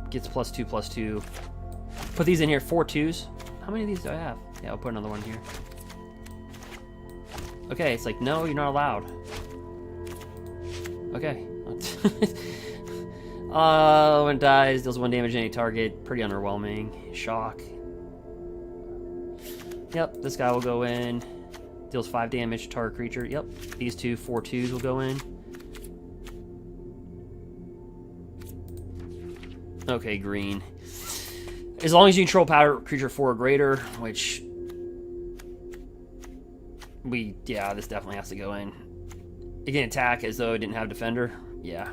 Gets +2/+2. Put these in here. 4 2s. How many of these do I have? Yeah, I'll put another one here. Okay, it's like, no, you're not allowed. Okay. When it dies, deals 1 damage to any target. Pretty underwhelming. Shock. Yep, this guy will go in. Deals 5 damage to target creature. Yep, these 2 4 2s will go in. Okay, green. As long as you control power creature 4 or greater, which yeah, this definitely has to go in. It can attack as though it didn't have defender. Yeah.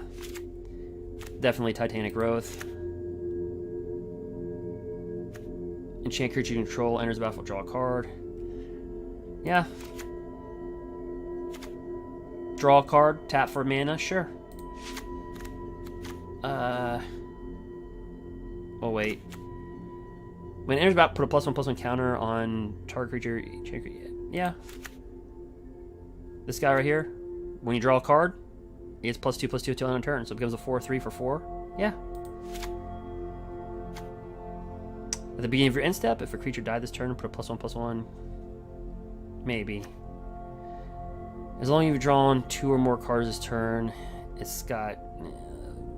Definitely Titanic Growth. Enchant creature you control enters the battlefield, draw a card. Yeah. Draw a card, tap for mana, sure. Oh wait. When it enters about, put a +1/+1 counter on target creature. Yeah. This guy right here. When you draw a card, it gets +2/+2 until end of turn, so it becomes a 4/3 for 4. Yeah. At the beginning of your end step, if a creature died this turn, put a +1/+1. Maybe. As long as you've drawn 2 or more cards this turn, it's got.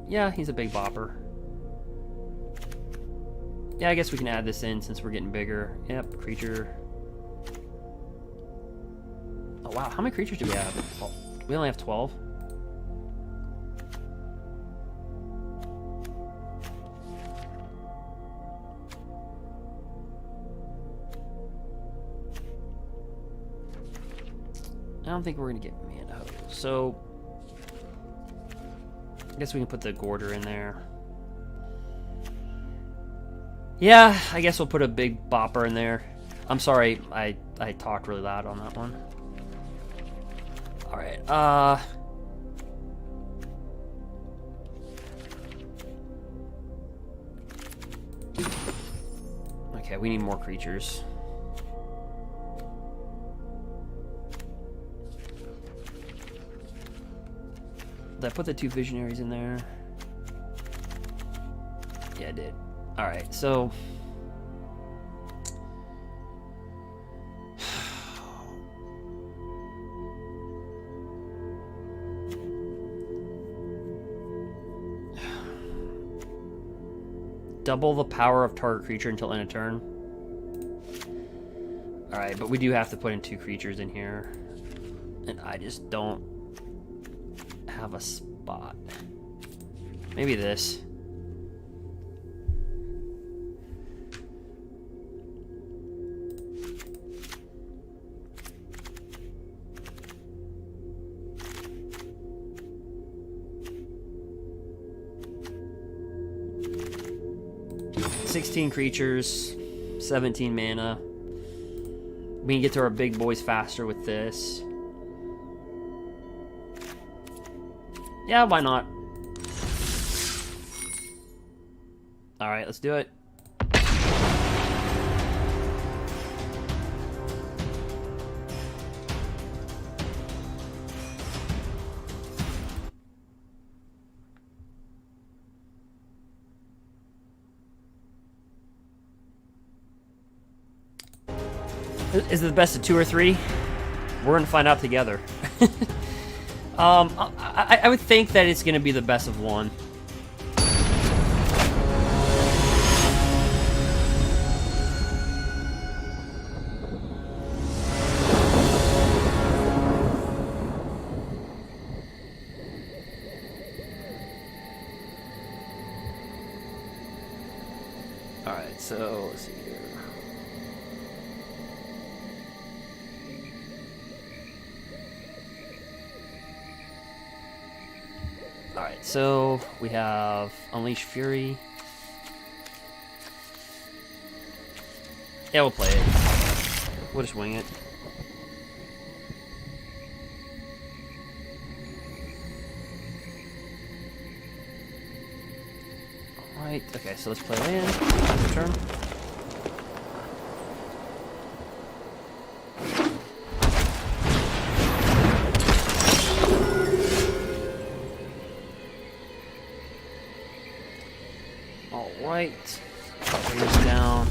Yeah, he's a big bopper. Yeah, I guess we can add this in since we're getting bigger. Yep, creature. Oh wow, how many creatures do we have? We only have 12. don't think we're gonna get mana hose. So I guess we can put the Gorder in there. Yeah, I guess we'll put a big bopper in there. I'm sorry, I talked really loud on that one. Alright, okay, we need more creatures. Did I put the 2 visionaries in there? Yeah, I did. Alright, so double the power of target creature until end of turn. Alright, but we do have to put in 2 creatures in here. And I just don't have a spot. Maybe this. $16 creatures, 17 mana. We can get to our big boys faster with this. Yeah, why not? Alright, let's do it. Is it the best of 2 or 3? We're gonna find out together. I would think that it's gonna be the best of 1. Alright, so let's see here. Alright, so we have Unleash Fury. Yeah, we'll play it. We'll just wing it. Alright, okay, so let's play land. Turn. Alright. Bring this down.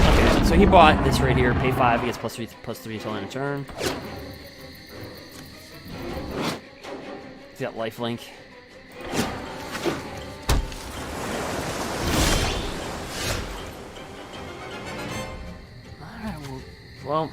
Okay, so he bought this right here. Pay 5, he gets +3 till end of turn. He's got lifelink. Well,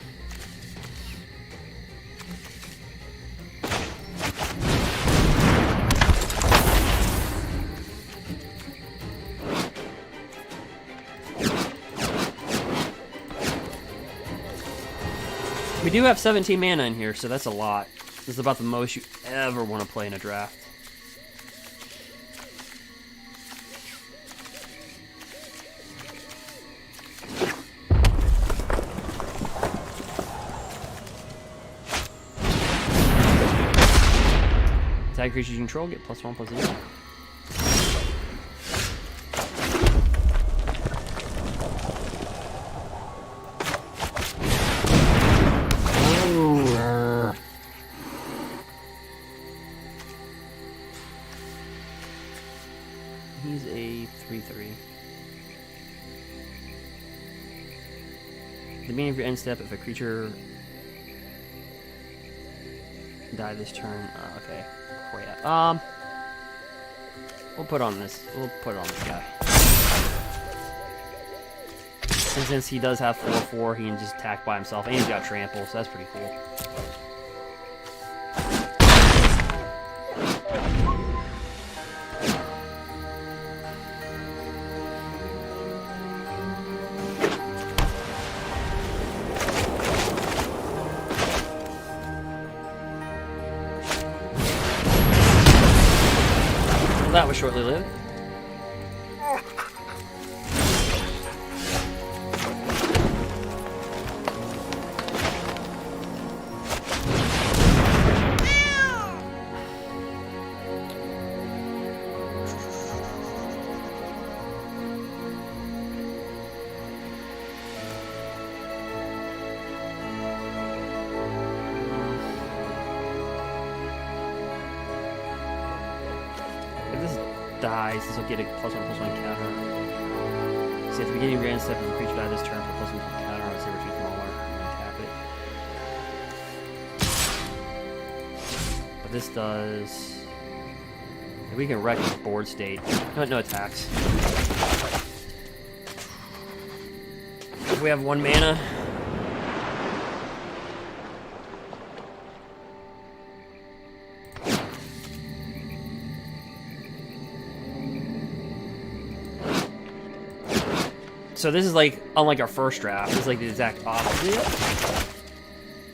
we do have 17 mana in here, so that's a lot. This is about the most you ever want to play in a draft. Tag creatures you control get +1/+0. He's a 3/3. At the beginning of your end step, if a creature die this turn, okay. Crap. We'll put on this. We'll put it on this guy. And since he does have 4/4, he can just attack by himself, and he's got trample, so that's pretty cool. Well, that was shortly lived. Dies, this will get a +1/+1 counter. See, at the beginning of grand step, if a creature died this turn for +1/+1 counter on Saber Tooth Mauler, and tap it. But this does. We can wreck his board state. No attacks. We have 1 mana. So this is like, unlike our first draft, this is like the exact opposite.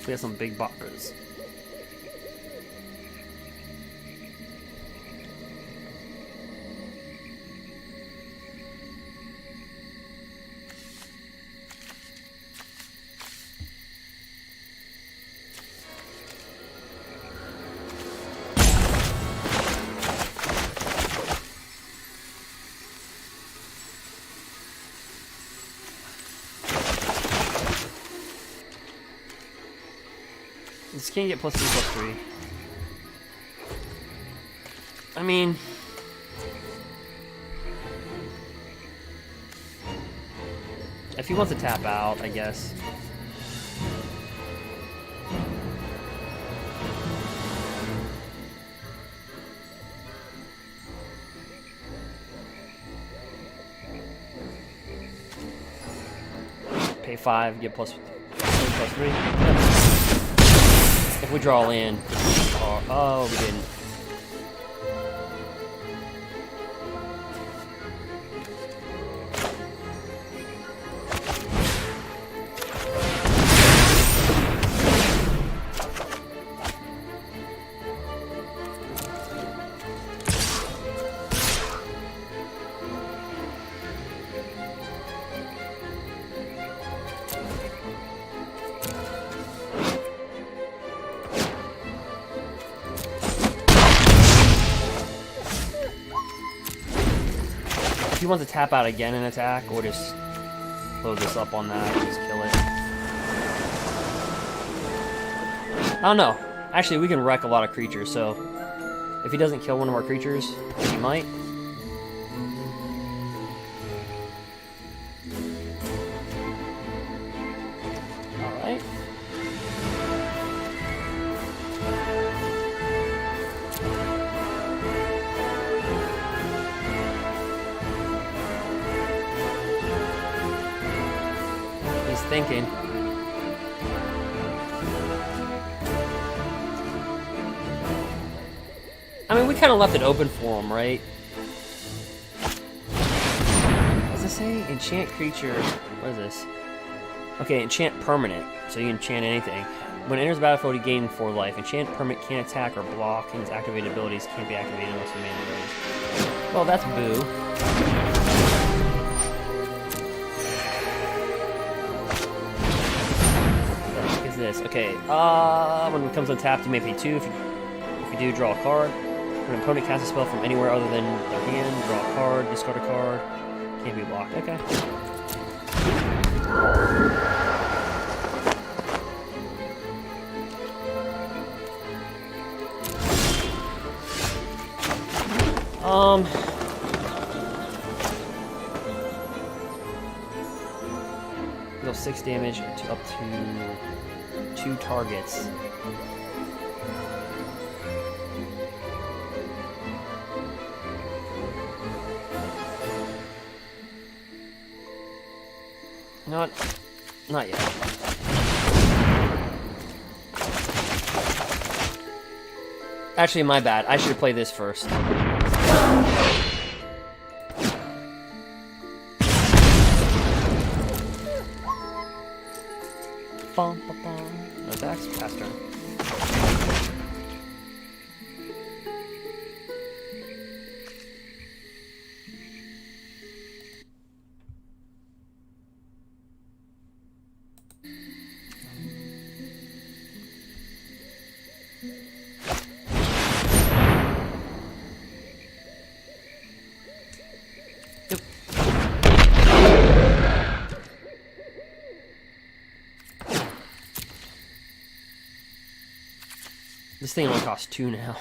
We have some big boppers. This can't get +2/+3. I mean, if he wants to tap out, I guess. Pay 5, get +3. If we draw in, oh, we didn't. If he wants to tap out again and attack, we'll just load this up on that and just kill it. I don't know. Actually, we can wreck a lot of creatures, so if he doesn't kill one of our creatures, he might. Alright. Thinking. I mean, we kind of left it open for him, right? What does it say? Enchant creature. What is this? Okay, enchant permanent. So you can enchant anything. When it enters the battlefield, you gain 4 life. Enchant permanent can't attack or block, and its activated abilities can't be activated unless you mana abilities. Well, that's boo. This. Okay, when it comes untapped, you may pay 2. If you do, draw a card. When an opponent casts a spell from anywhere other than their hand, draw a card, discard a card. Can't be blocked. Okay. Deal 6 damage to up to 2 targets. Not yet. Actually, my bad. I should play this first. Bum, bum, bum. No attacks, pass turn. This thing only costs 2 now.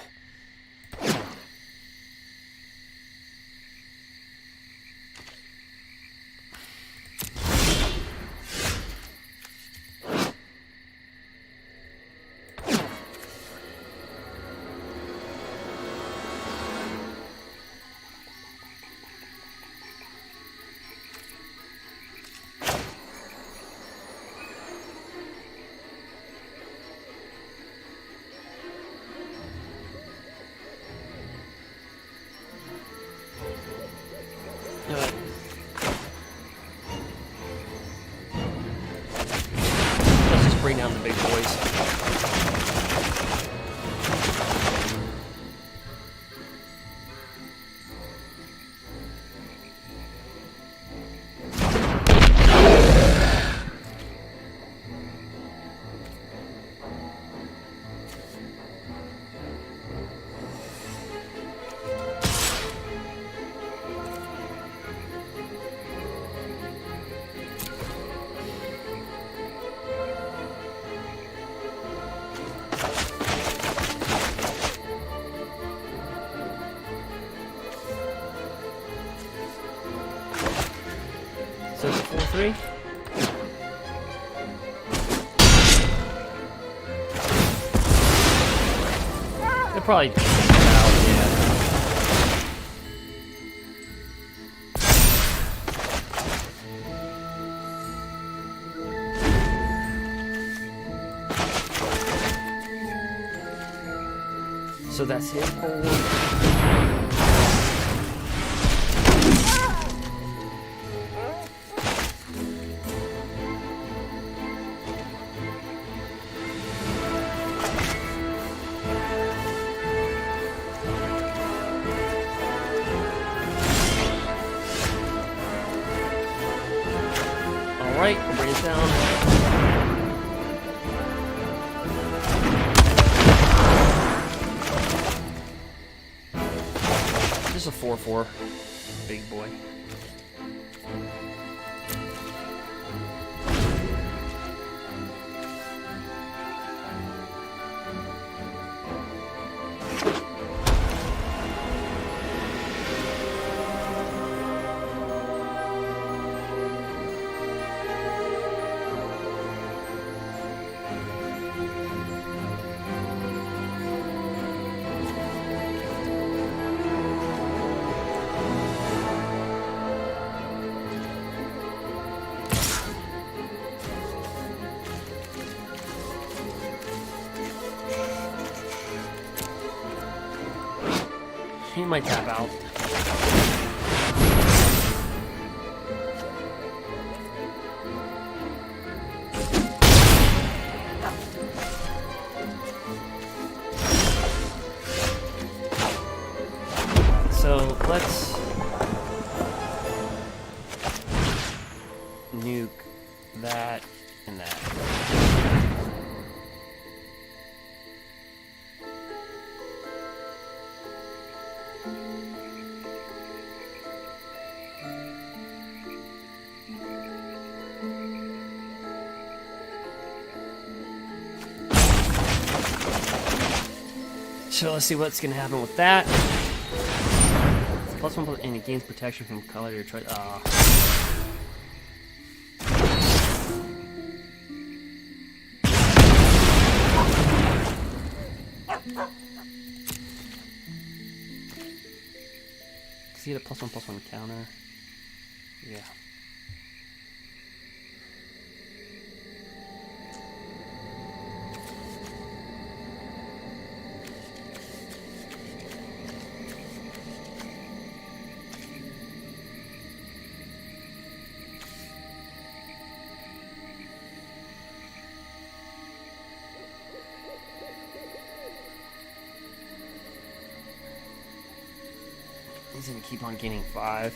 Let's just bring down the big boys. So it's a 4-3. They'll probably take that out, yeah. So that's his board. Alright, we'll bring it down. Just a 4-4, big boy. He might tap out. So let's nuke that and that. So let's see what's gonna happen with that. +1 and it gains protection from color or choice. See the +1/+1 counter. Yeah. He's gonna keep on gaining 5.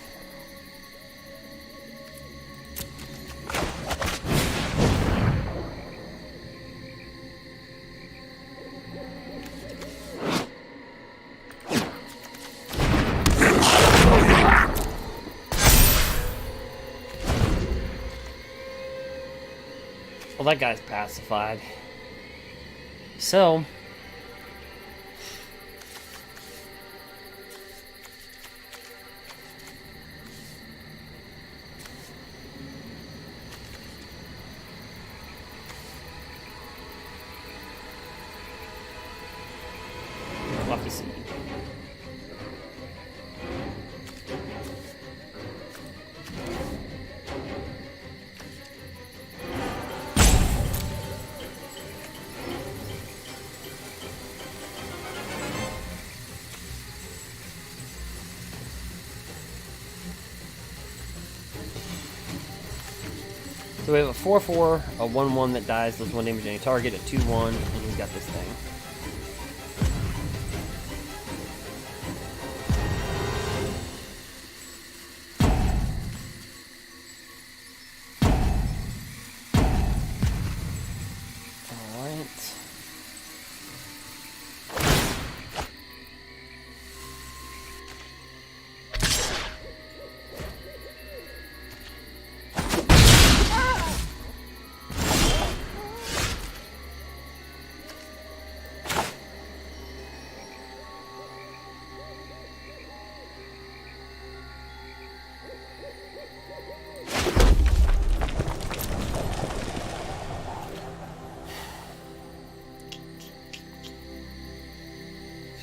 Well, that guy's pacified. So we'll have to see. So we have a 4/4, a 1/1 that dies, does 1 damage to any target, a 2/1, and he's got this thing. Alright.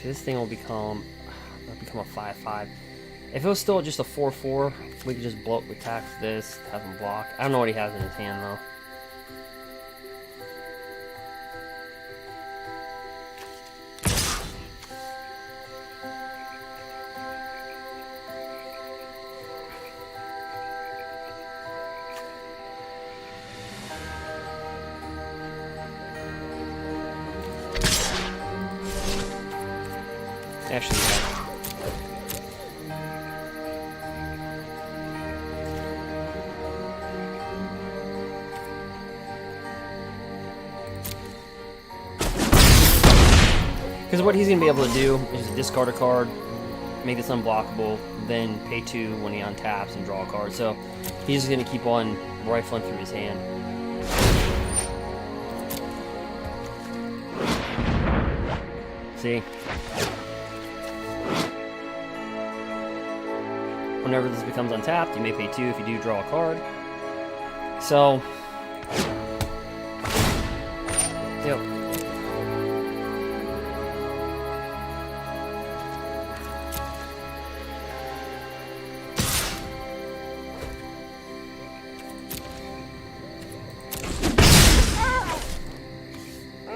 This thing will become a 5/5. If it was still just a 4/4, we could just blow up with tax this, have him block. I don't know what he has in his hand though. Actually, because what he's going to be able to do is just discard a card, make this unblockable, then pay 2 when he untaps and draw a card. So he's just going to keep on rifling through his hand. See? Whenever this becomes untapped, you may pay 2 if you do draw a card. So, yep.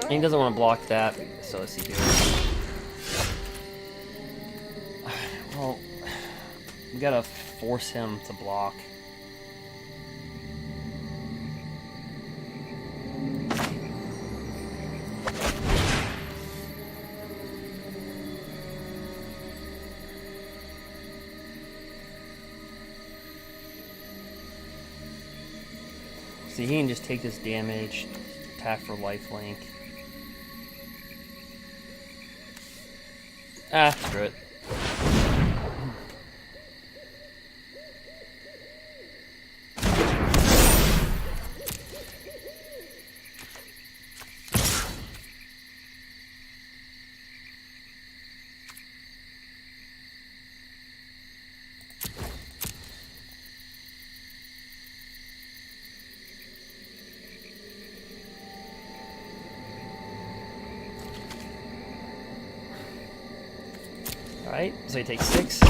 And he doesn't want to block that, so let's see here. Well, we gotta force him to block. See, he can just take this damage, attack for lifelink. Ah, screw it. Alright, so he takes 6.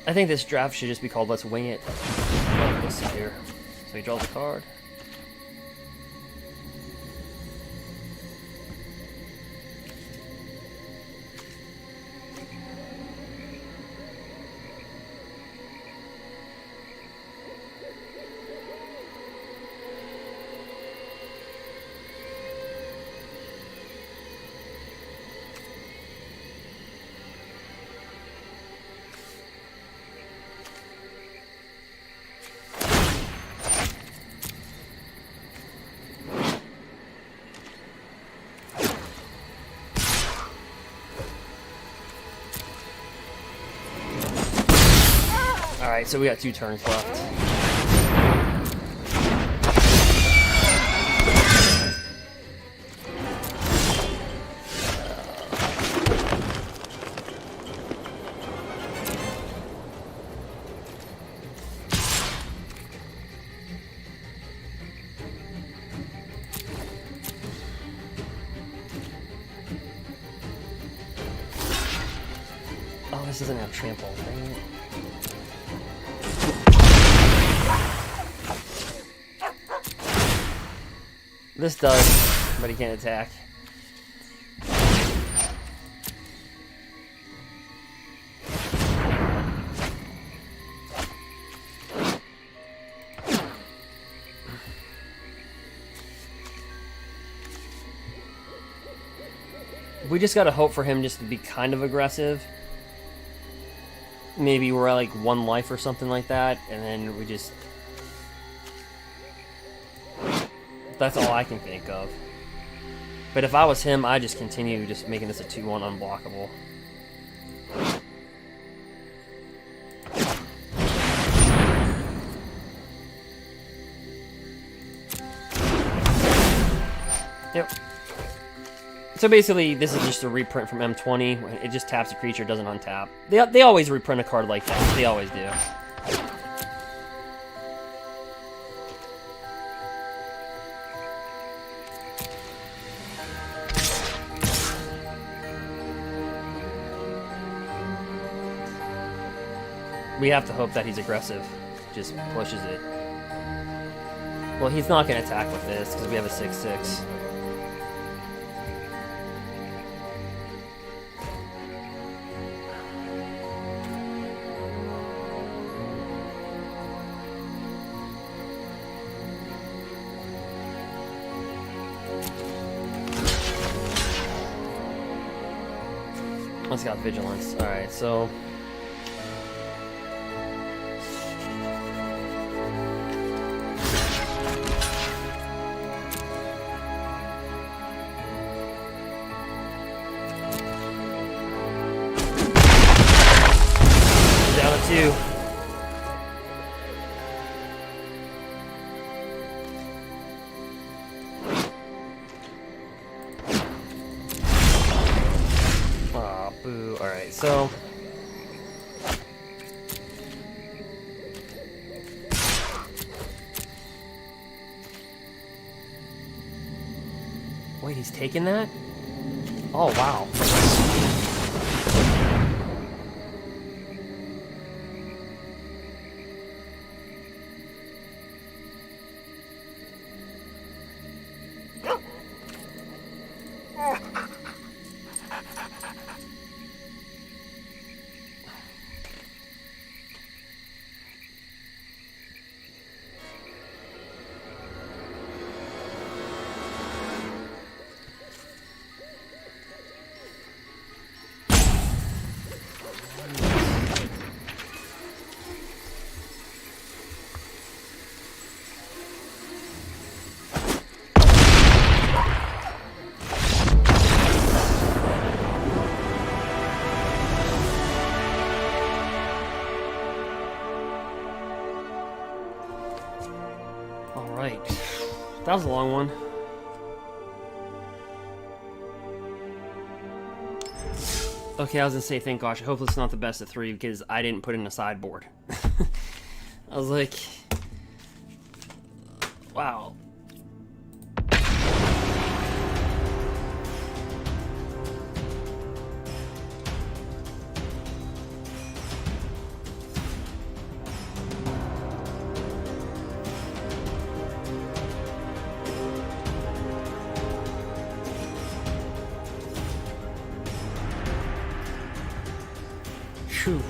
I think this draft should just be called Let's Wing It. Let's see here. So he draws a card. Alright, so we got 2 turns left. Oh, this doesn't have trample, dang it. This does, but he can't attack. We just gotta hope for him just to be kind of aggressive. Maybe we're at like 1 life or something like that, and then we just... That's all I can think of. But if I was him, I'd just continue just making this a 2-1 unblockable. Yep. So basically, this is just a reprint from M20. It just taps a creature, doesn't untap. They always reprint a card like that. They always do. We have to hope that he's aggressive. Just pushes it. Well, he's not going to attack with this because we have a 6/6. Let's got vigilance. Alright, so... down to 2. Boo. Alright, so... Wait, he's taking that? Oh, wow. Alright. That was a long one. Okay, I was gonna say, thank gosh, I hope it's not the best of 3 because I didn't put in a sideboard. I was like... Wow. Phew.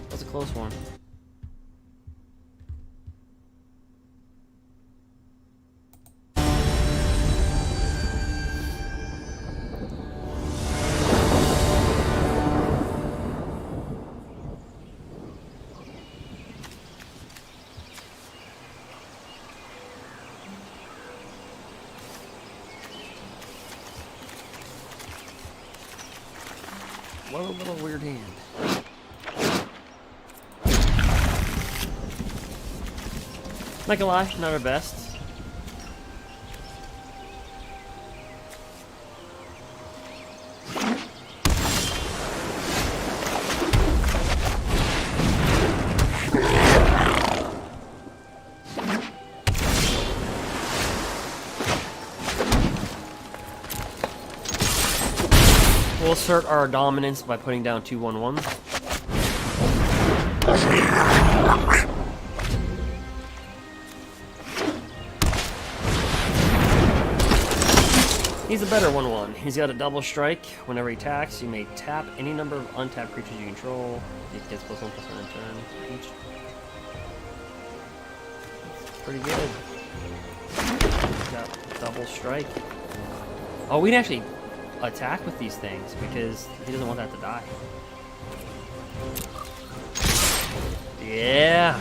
That was a close one. what a little weird hand. Not gonna lie, not our best. We'll assert our dominance by putting down 2/1/1s. He's a better 1/1. He's got a double strike. Whenever he attacks, you may tap any number of untapped creatures you control. It gets +1/+1 in turn each. That's pretty good. He's got double strike. Oh, we can actually attack with these things because he doesn't want that to die. Yeah.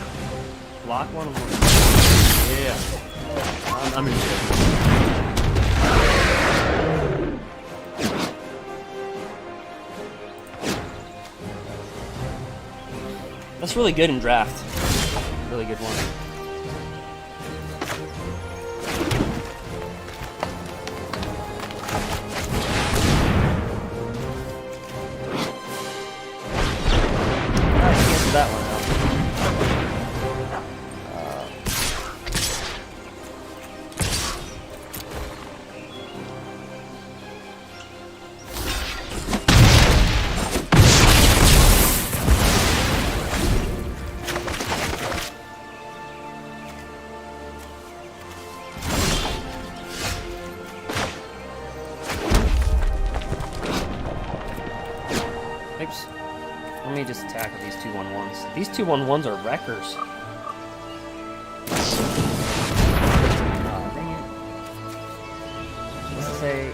Block 1/1. Yeah. I'm in shit. That's really good in draft. Really good one. That one out. Oops. Let me just attack with these 2/1/1s. These 2/1/1s are wreckers. Oh, dang it. Let's say...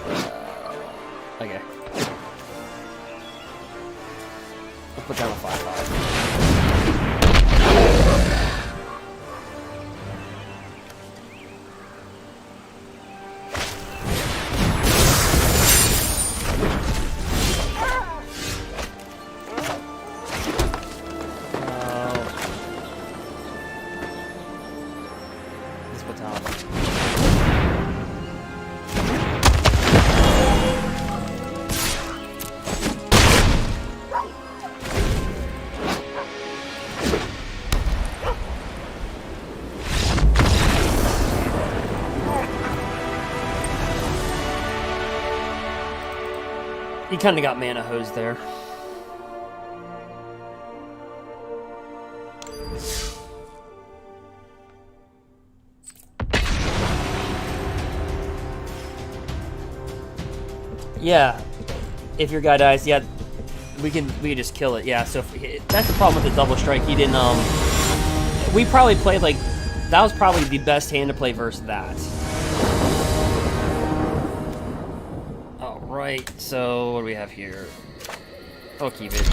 okay. Let's put down a 5/5. He kind of got mana hosed there. Yeah, if your guy dies, yeah, we can just kill it. Yeah, so that's the problem with the double strike. He didn't. We probably played like that was probably the best hand to play versus that. Right, so what do we have here? I'll keep it.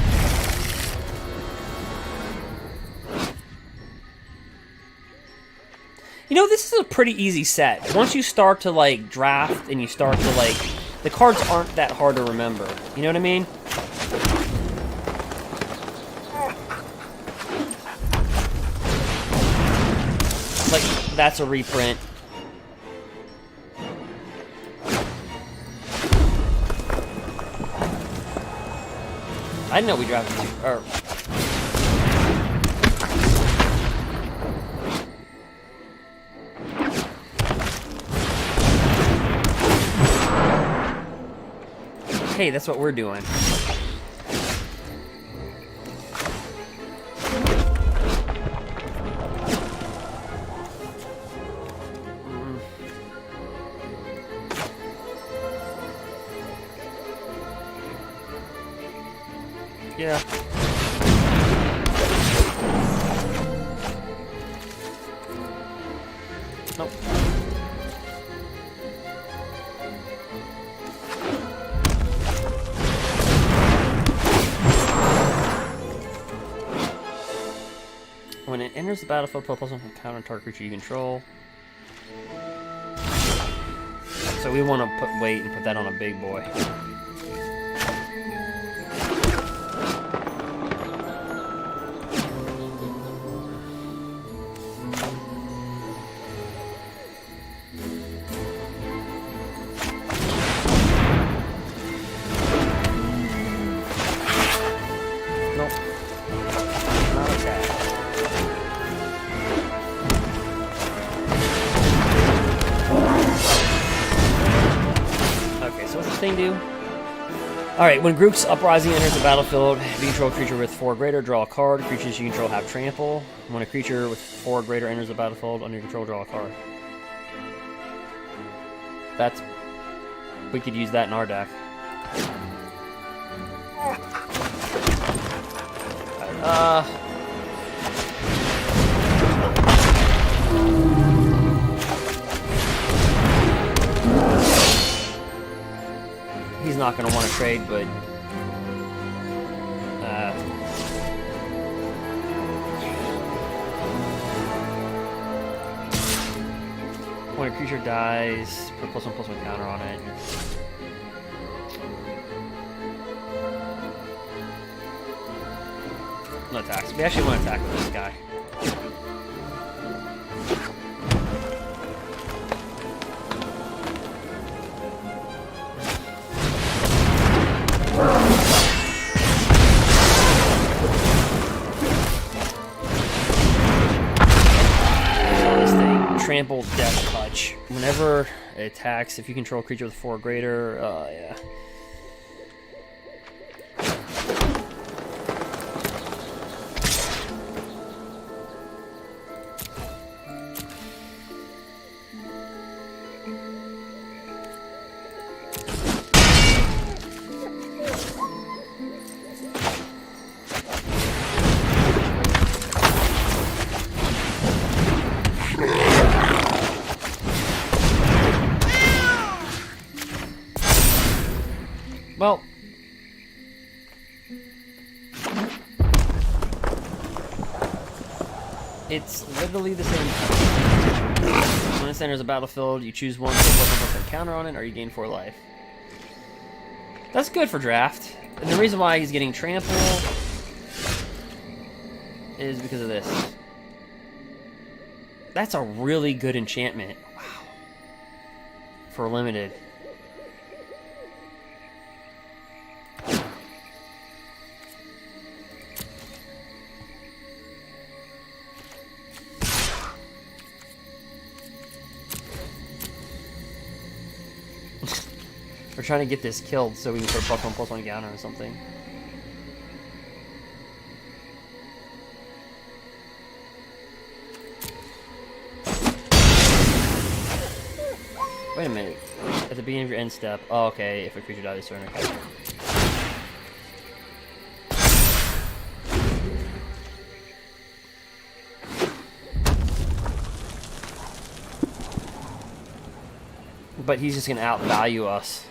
You know, this is a pretty easy set. Once you start to, like, draft and you start to, like... The cards aren't that hard to remember. You know what I mean? Like, that's a reprint. I didn't know we drafted two. Or... Hey, that's what we're doing. Yeah. Nope. When it enters the battlefield, put +1 from counter target creature you control. So we want to wait and put that on a big boy. thing do? Alright, when Grook's Uprising enters the battlefield, if you control a creature with 4 or greater, draw a card. Creatures you control have trample. When a creature with 4 or greater enters the battlefield, under your control, draw a card. That's... We could use that in our deck. He's not going to want to trade, but... when a creature dies, put +1/+1 counter on it. No attacks. We actually want to attack with this guy. Trample, Death Touch. Whenever it attacks, if you control a creature with 4 or greater, yeah. Well, it's literally the same. When it enters a battlefield, you choose one, put counter on it, or you gain 4 life. That's good for draft. And the reason why he's getting trample is because of this. That's a really good enchantment. Wow. For limited. We're trying to get this killed so we can put +1/+1 counter or something. Wait a minute. At the beginning of your end step. Oh, okay. If a creature dies, turn. Okay. But he's just gonna outvalue us.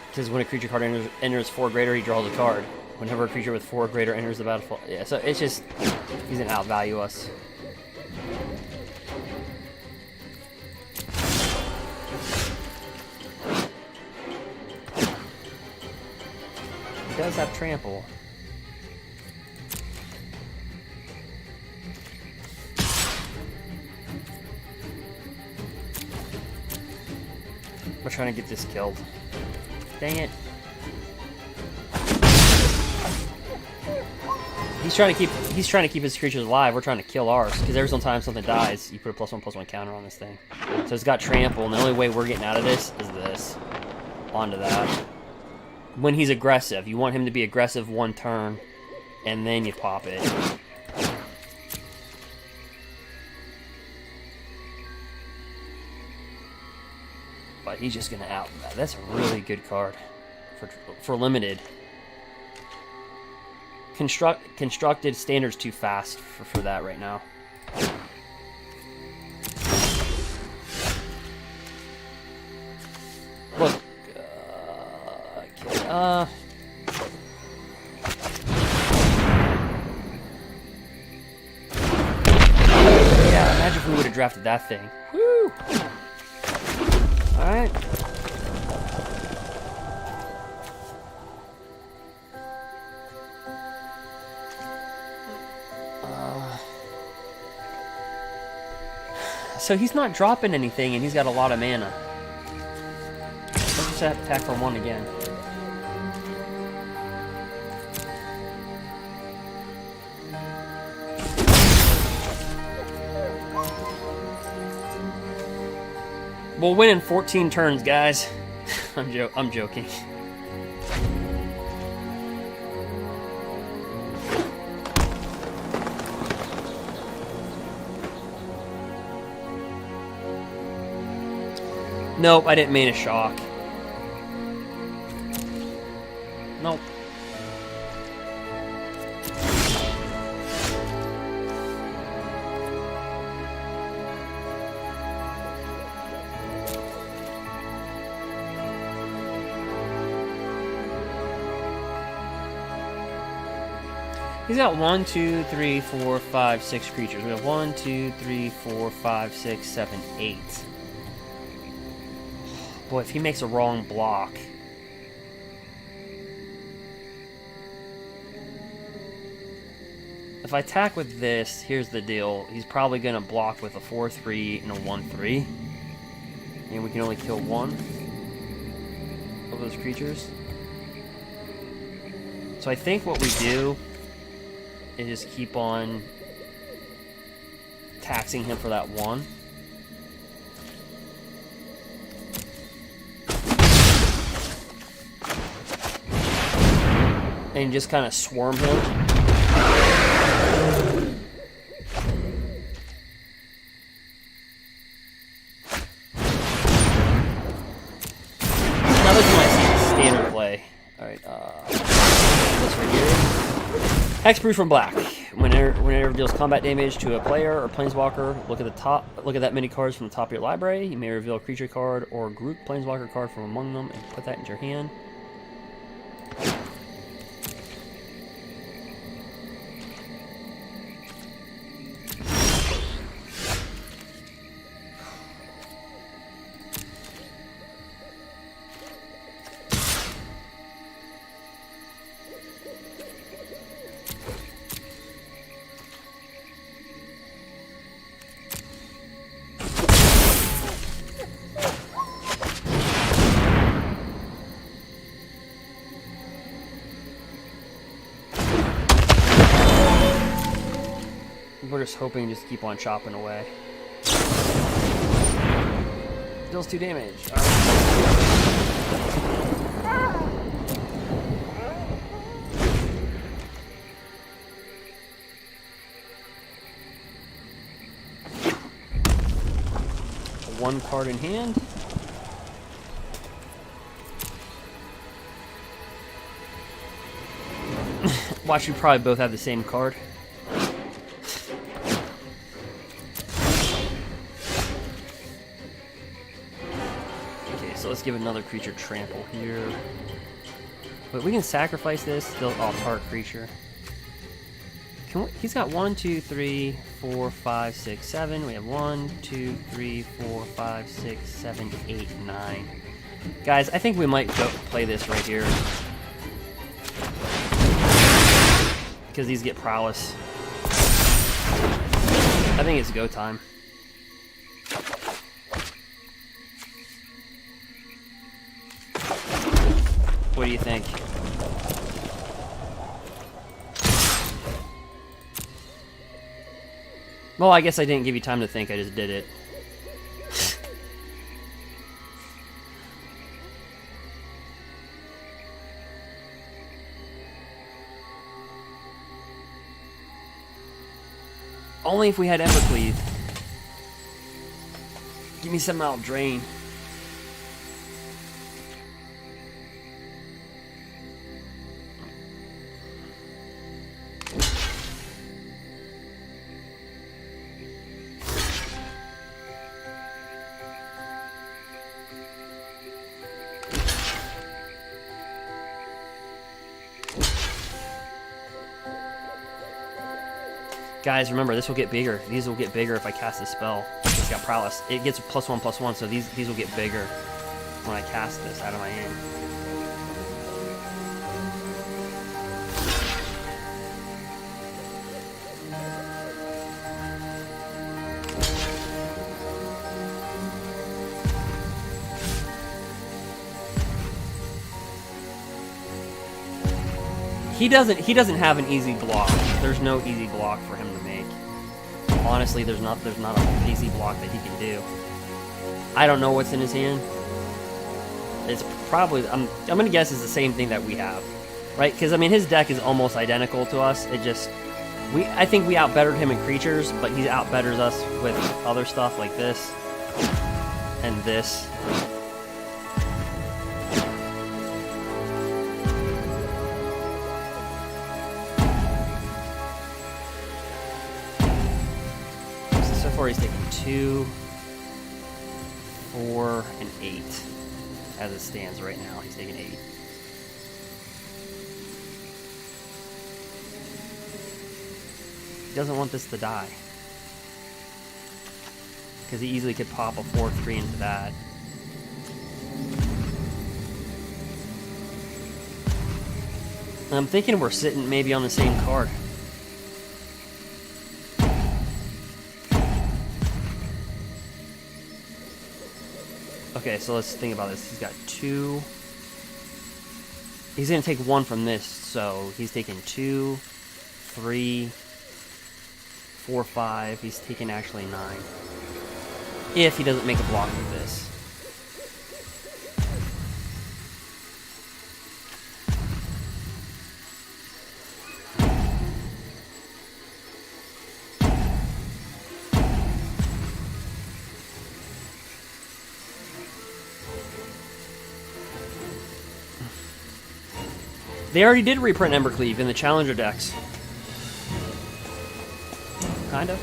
Because when a creature card enters 4 or greater, he draws a card. Whenever a creature with 4 or greater enters the battlefield. Yeah, so it's just... He's gonna outvalue us. He does have trample. We're trying to get this killed. Dang it. He's trying to keep his creatures alive. We're trying to kill ours. Because every single time something dies, you put a +1/+1 counter on this thing. So it's got trample, and the only way we're getting out of this is this. Onto that. When he's aggressive, you want him to be aggressive 1 turn, and then you pop it. But he's just gonna out. That's a really good card for limited. Constructed standard's too fast for that right now. Look. Okay. Yeah. Imagine if we would have drafted that thing. Woo. Alright. So he's not dropping anything and he's got a lot of mana. Let's just attack for 1 again. We'll win in 14 turns, guys. I'm joking. Nope, I didn't mean a shock. Nope. He's got 1, 2, 3, 4, 5, 6 creatures. We have 1, 2, 3, 4, 5, 6, 7, 8. Boy, if he makes a wrong block. If I attack with this, here's the deal. He's probably going to block with a 4-3 and a 1-3. And we can only kill one of those creatures. So I think what we do is just keep on taxing him for that one. And just kind of swarm him. Now this is my standard play. Alright, this right here. Hexproof from black. Whenever it deals combat damage to a player or planeswalker, look at that many cards from the top of your library. You may reveal a creature card or group planeswalker card from among them and put that into your hand. We're just hoping to just keep on chopping away. Deals 2 damage. One card in hand. Watch, you probably both have the same card. So let's give another creature trample here. But we can sacrifice this. Still, target creature. He's got 1, 2, 3, 4, 5, 6, 7. We have 1, 2, 3, 4, 5, 6, 7, 8, 9. Guys, I think we might go play this right here. Because these get prowess. I think it's go time. What do you think? Well, I guess I didn't give you time to think, I just did it. Only if we had embercleave. Give me something I'll drain. Guys, remember, this will get bigger. These will get bigger if I cast a spell. It's got prowess. It gets +1/+1, so these will get bigger when I cast this out of my hand. He doesn't have an easy block. There's no easy block for him to make. Honestly, there's not a easy block that he can do. I don't know what's in his hand. It's probably, I'm gonna guess it's the same thing that we have, right? Because I mean, his deck is almost identical to us. It just, I think we outbettered him in creatures, but he outbetters us with other stuff like this and this. So far, he's taken 2, 4, and 8. As it stands right now, he's taking 8. He doesn't want this to die. Because he easily could pop a 4/3 into that. And I'm thinking we're sitting maybe on the same card. Okay, so let's think about this. He's got 2. He's going to take 1 from this, so he's taking 2, 3, 4, 5. He's taking actually 9. If he doesn't make a block with this. They already did reprint Embercleave in the Challenger decks. Kind of.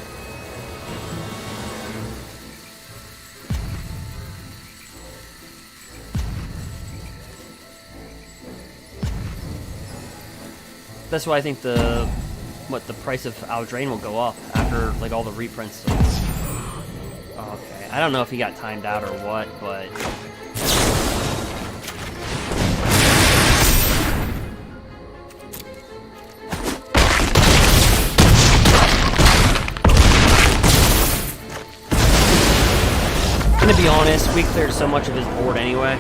That's why I think the price of Aldrain will go up after like all the reprints. Okay, I don't know if he got timed out or what, but. To be honest, we cleared so much of his board anyway.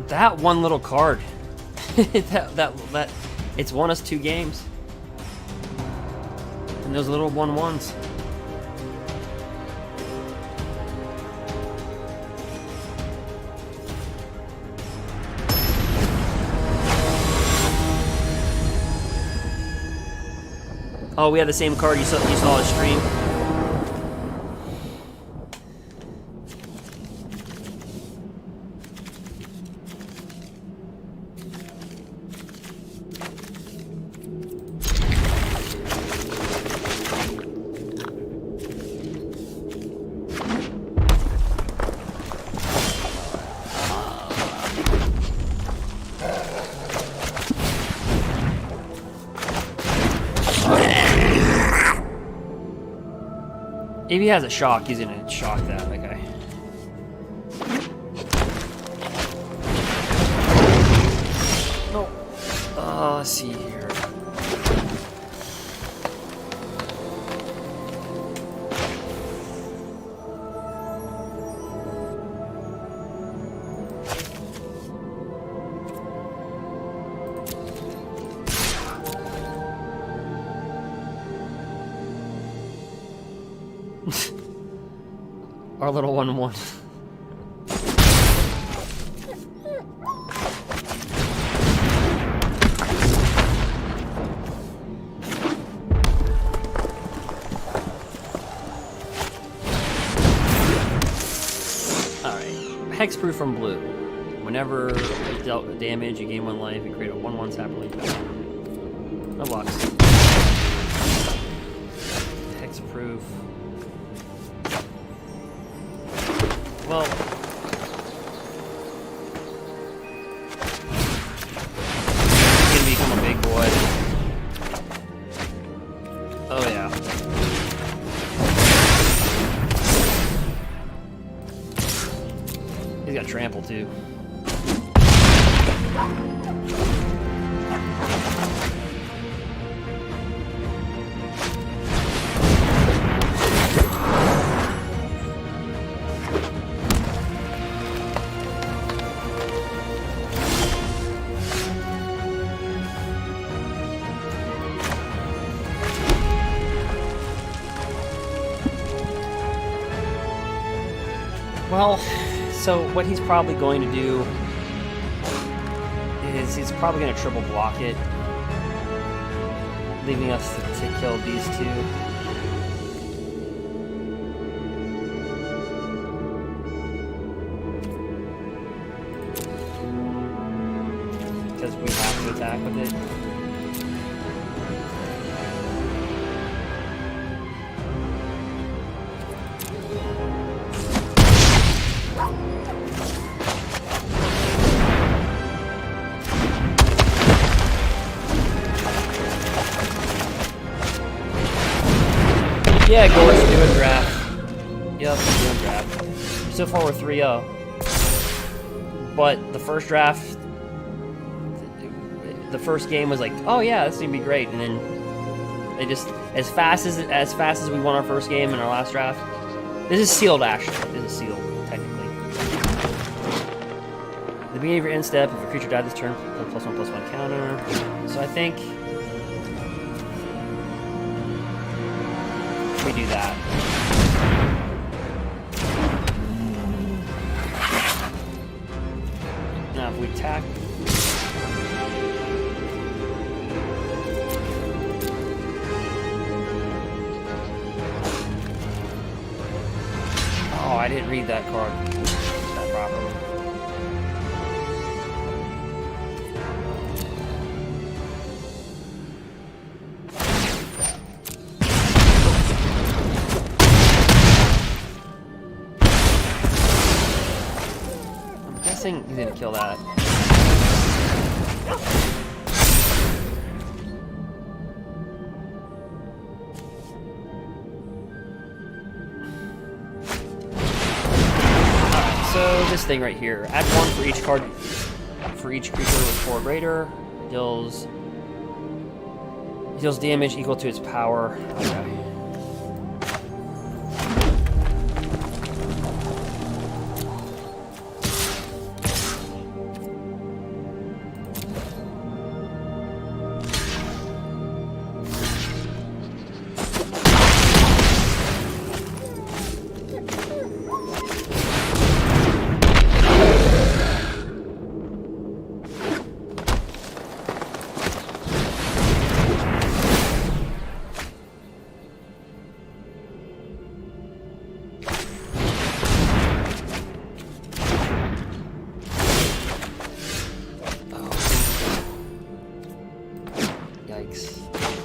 That one little card. that it's won us 2 games. And those little 1/1s. Oh, we had the same card you saw a stream. If he has a shock, he's gonna shock that, okay. Oh, let's see here. Our little 1/1. Alright. Hexproof from blue. Whenever you dealt damage, you gain 1 life, you create a 1/1 sapling. No blocks. Hexproof. Well, he's gonna become a big boy. Oh yeah. He's got trample too. Well, so what he's probably going to do is he's probably going to triple block it, leaving us to kill these two. Because we have to attack with it. Yeah, Gore's doing draft. Yep, doing draft. So far we're 3-0. But the first draft, the first game was like, oh yeah, this is gonna be great, and then they just as fast as we won our first game in our last draft. This is sealed actually. This is sealed technically. The beginning of your end step, if a creature died this turn, put +1/+1 counter. So I think we do that. Now if we attack. Oh, I didn't read that card that properly. I'm guessing he's gonna kill that. So this thing right here, add 1 for each card, for each creature with 4 greater, deals damage equal to its power. Okay.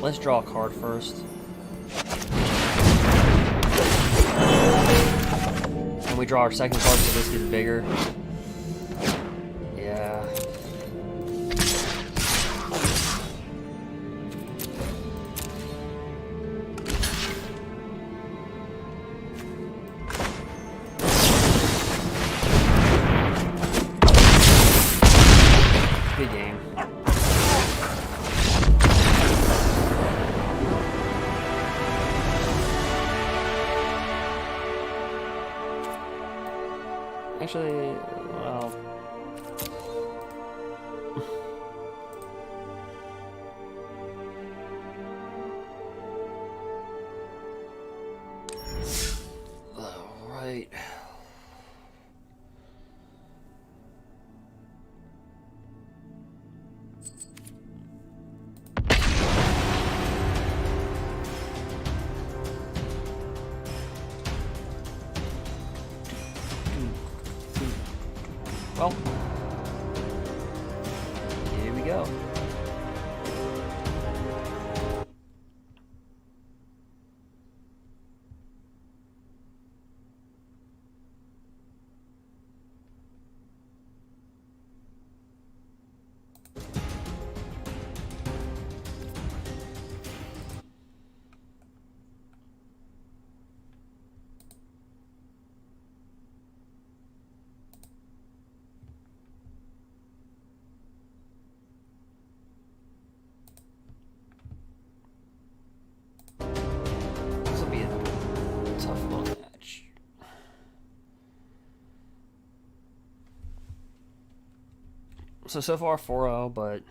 Let's draw a card first. And we draw our second card so this gets bigger. Yeah. Good game. Actually, well... Alright. Well, here we go. So far 4-0, but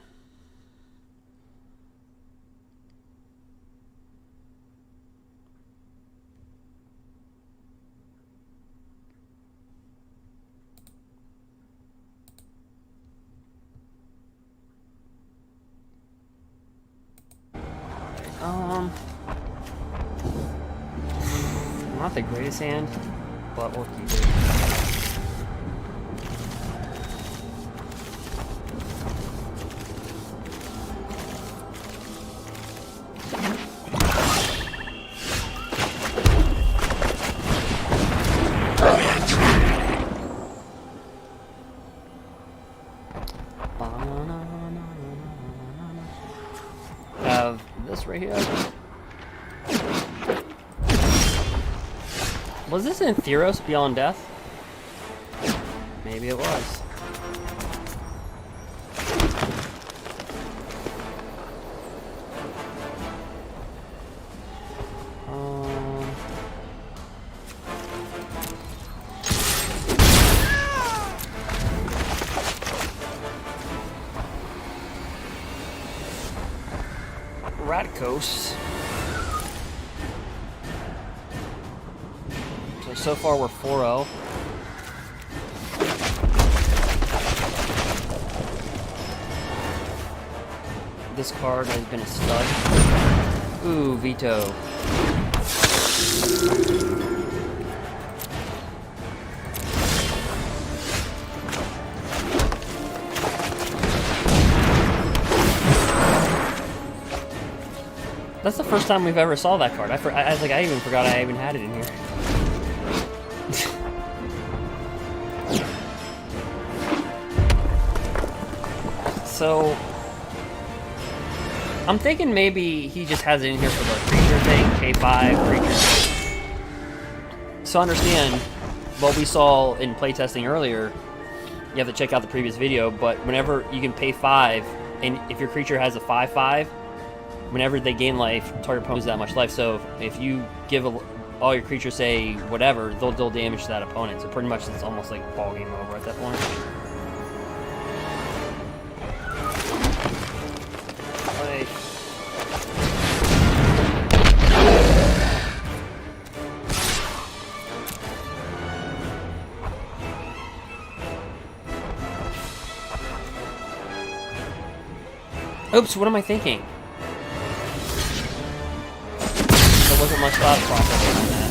Not the greatest hand, but we'll keep it. Have this right here. Was this in Theros Beyond Death? Maybe it was. Ratcos. So far we're 4-0. This card has been a stud. Ooh, veto. That's the first time we've ever saw that card. I even forgot I even had it in here. So, I'm thinking maybe he just has it in here for the creature thing, K5, creatures. So understand, what we saw in playtesting earlier, you have to check out the previous video, but whenever you can pay 5, and if your creature has a 5/5, whenever they gain life, target opponent loses that much life. So if you give all your creatures, say, whatever, they'll deal damage to that opponent. So pretty much it's almost like ball game over at that point. Oops, what am I thinking? There wasn't much thought process on that.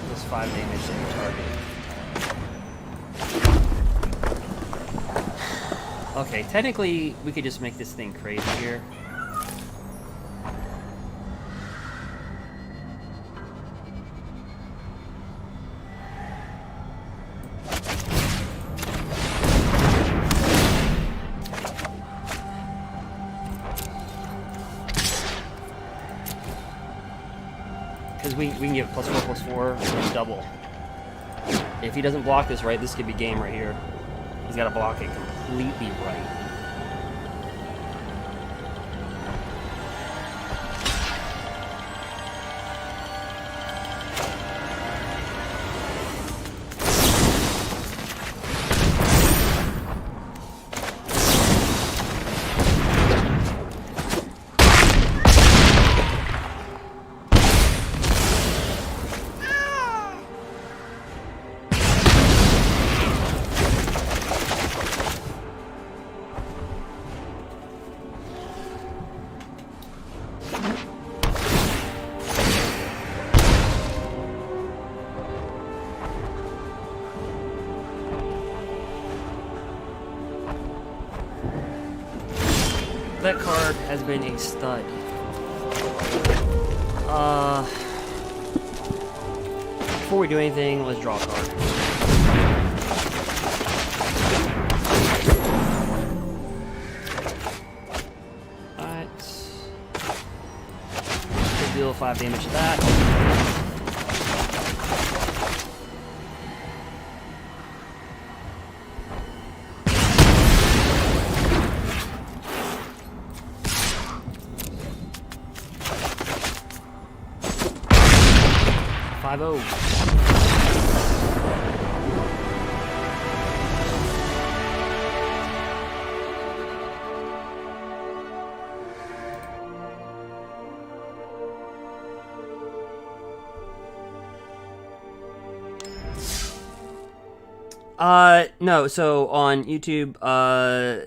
That's 5 damage to the target. Okay, technically, we could just make this thing crazy here. Because we can give +4/+4 and double. If he doesn't block this right, this could be game right here. He's got to block it completely right. That card has been a stud. Before we do anything, let's draw a card. Alright. Deal 5 damage to that. No. So on YouTube,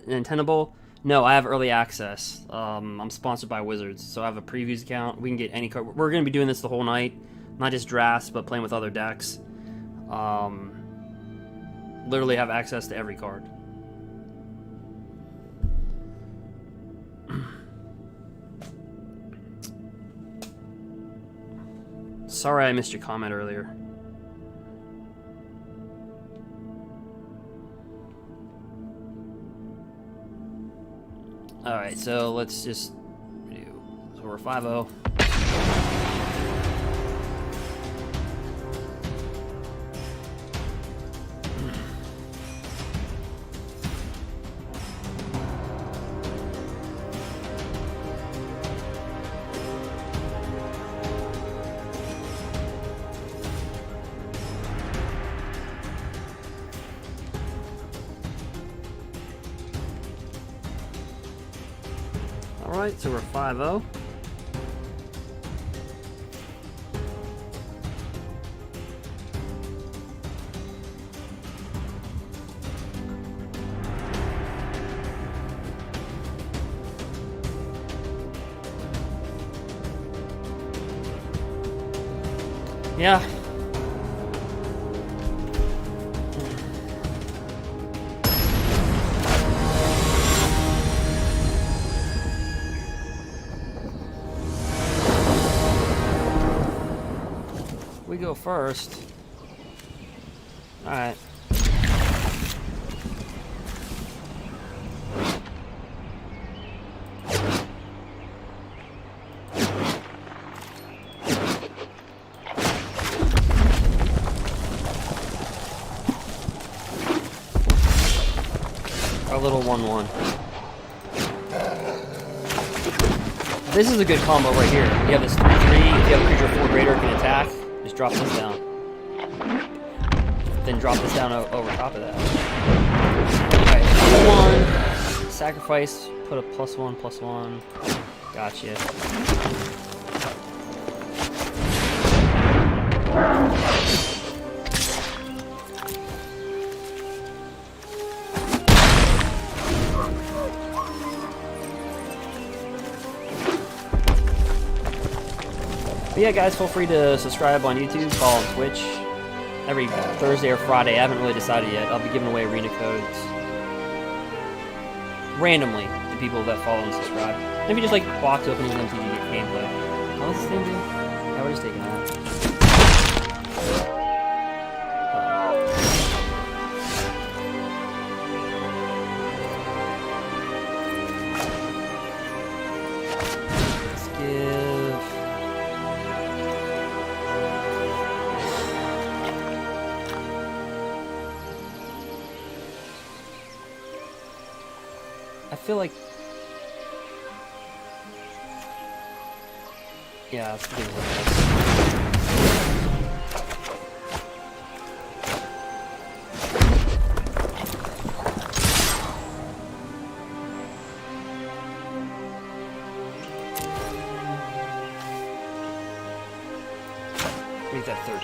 Nintendo. No, I have early access. I'm sponsored by Wizards, so I have a previews account. We can get any card. We're gonna be doing this the whole night, not just drafts, but playing with other decks. Literally have access to every card. Sorry I missed your comment earlier. Alright, so let's just do... So we're 5-0. Alright, so we're 5-0. Yeah. We go first. All right. Our little 1/1. This is a good combo right here. You have this 3/3. If you have a creature 4 greater, it can attack. Just drop this down. Then drop this down over top of that. Alright, 1. Sacrifice. Put a +1/+1. Gotcha. But yeah, guys, feel free to subscribe on YouTube, follow on Twitch. Every Thursday or Friday, I haven't really decided yet. I'll be giving away arena codes randomly to people that follow and subscribe. Maybe just like box opening and MTG gameplay. Oh, what's this thing do? Yeah, we're just taking that. Let's give... I feel like... Yeah, let's give it a Make that 13.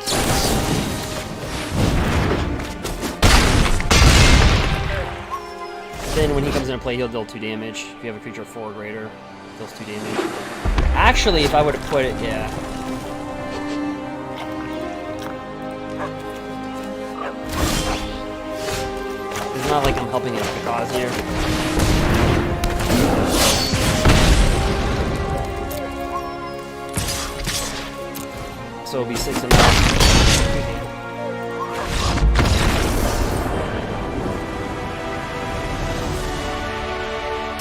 Then when he comes into play, he'll deal 2 damage. If you have a creature 4 or greater, deals 2 damage. Actually, if I would have put it, yeah. It's not like I'm helping out the cause here. So it'll be 6 and 0.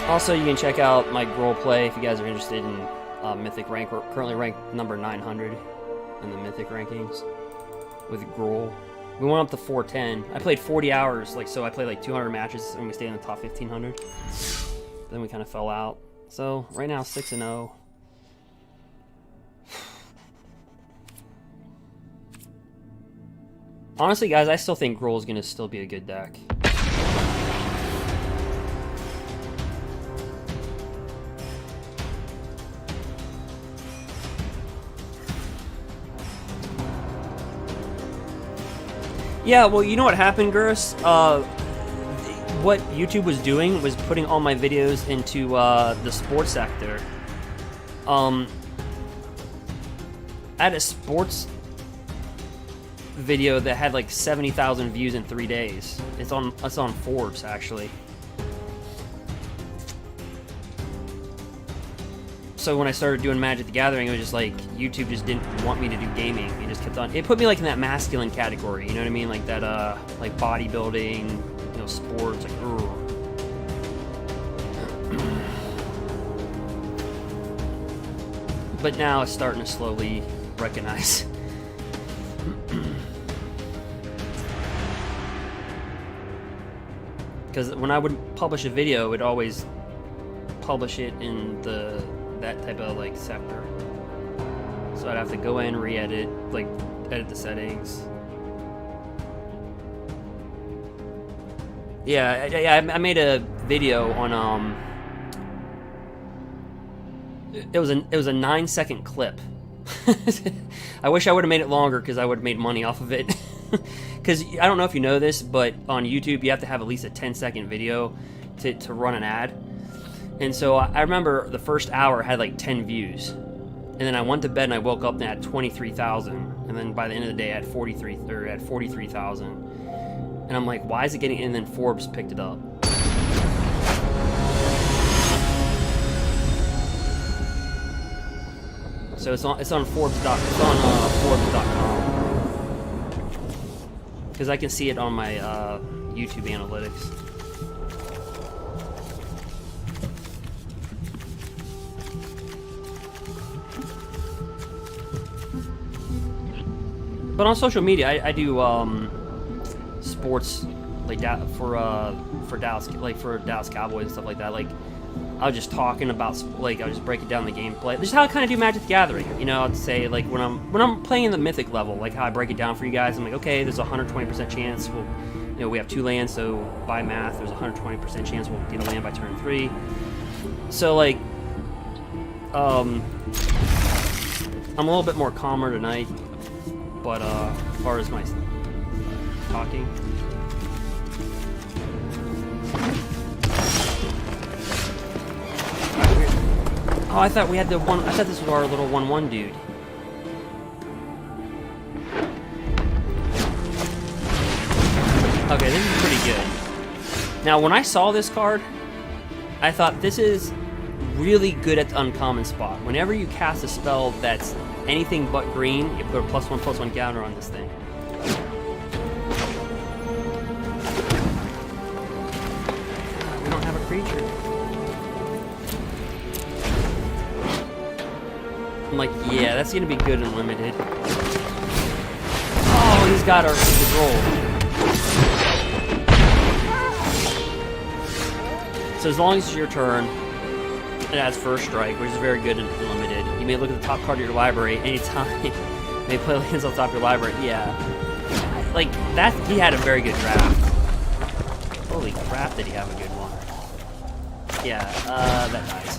Also, you can check out my gruul play if you guys are interested in mythic rank. We're currently ranked number 900 in the mythic rankings with gruul. We went up to 410. I played 40 hours, so I played like 200 matches and we stayed in the top 1500. Then we kind of fell out. So right now 6 and 0. Honestly, guys, I still think gruul is going to still be a good deck. Yeah, well, you know what happened, Gurus? What YouTube was doing was putting all my videos into the sports sector. I had a sports video that had like 70,000 views in 3 days. It's on Forbes, actually. So when I started doing Magic the Gathering, it was just like YouTube just didn't want me to do gaming. It just kept on. It put me like in that masculine category. You know what I mean? Like that, like bodybuilding, you know, sports. Like, ugh. But now it's starting to slowly recognize. Because when I would publish a video, it would always publish it in that type of like sector. So I'd have to go in, re-edit, like edit the settings. Yeah, I made a video on it was a 9-second clip. I wish I would have made it longer because I would have made money off of it. Because I don't know if you know this, but on YouTube you have to have at least a 10-second video to run an ad. And so I remember the first hour had like 10 views. And then I went to bed and I woke up and I had 23,000. And then by the end of the day I had 43,000. And I'm like, why is it getting in? And then Forbes picked it up. So it's on Forbes.com. Because I can see it on my YouTube analytics. But on social media, I do sports like for Dallas Cowboys and stuff like that. Like I was just talking about, like I was just breaking down the gameplay. This is how I kind of do Magic the Gathering. You know, I'd say like when I'm playing in the mythic level, like how I break it down for you guys. I'm like, okay, there's a 120% chance we have 2 lands, so by math, there's a 120% chance we'll get a land by turn 3. So like, I'm a little bit more calmer tonight. But as far as my talking, oh, I thought we had the one. I thought this was our little 1/1 dude. Okay, this is pretty good. Now, when I saw this card, I thought this is really good at the uncommon spot. Whenever you cast a spell that's anything but green, you put a +1/+1 counter on this thing. We don't have a creature. I'm like, yeah, that's gonna be good and limited. Oh, he's got our roll. So as long as it's your turn, it adds first strike, which is very good and limited. You may look at the top card of your library anytime. You may play lands on top of your library. Yeah. Like, that, he had a very good draft. Holy crap, did he have a good one. Yeah, that dies.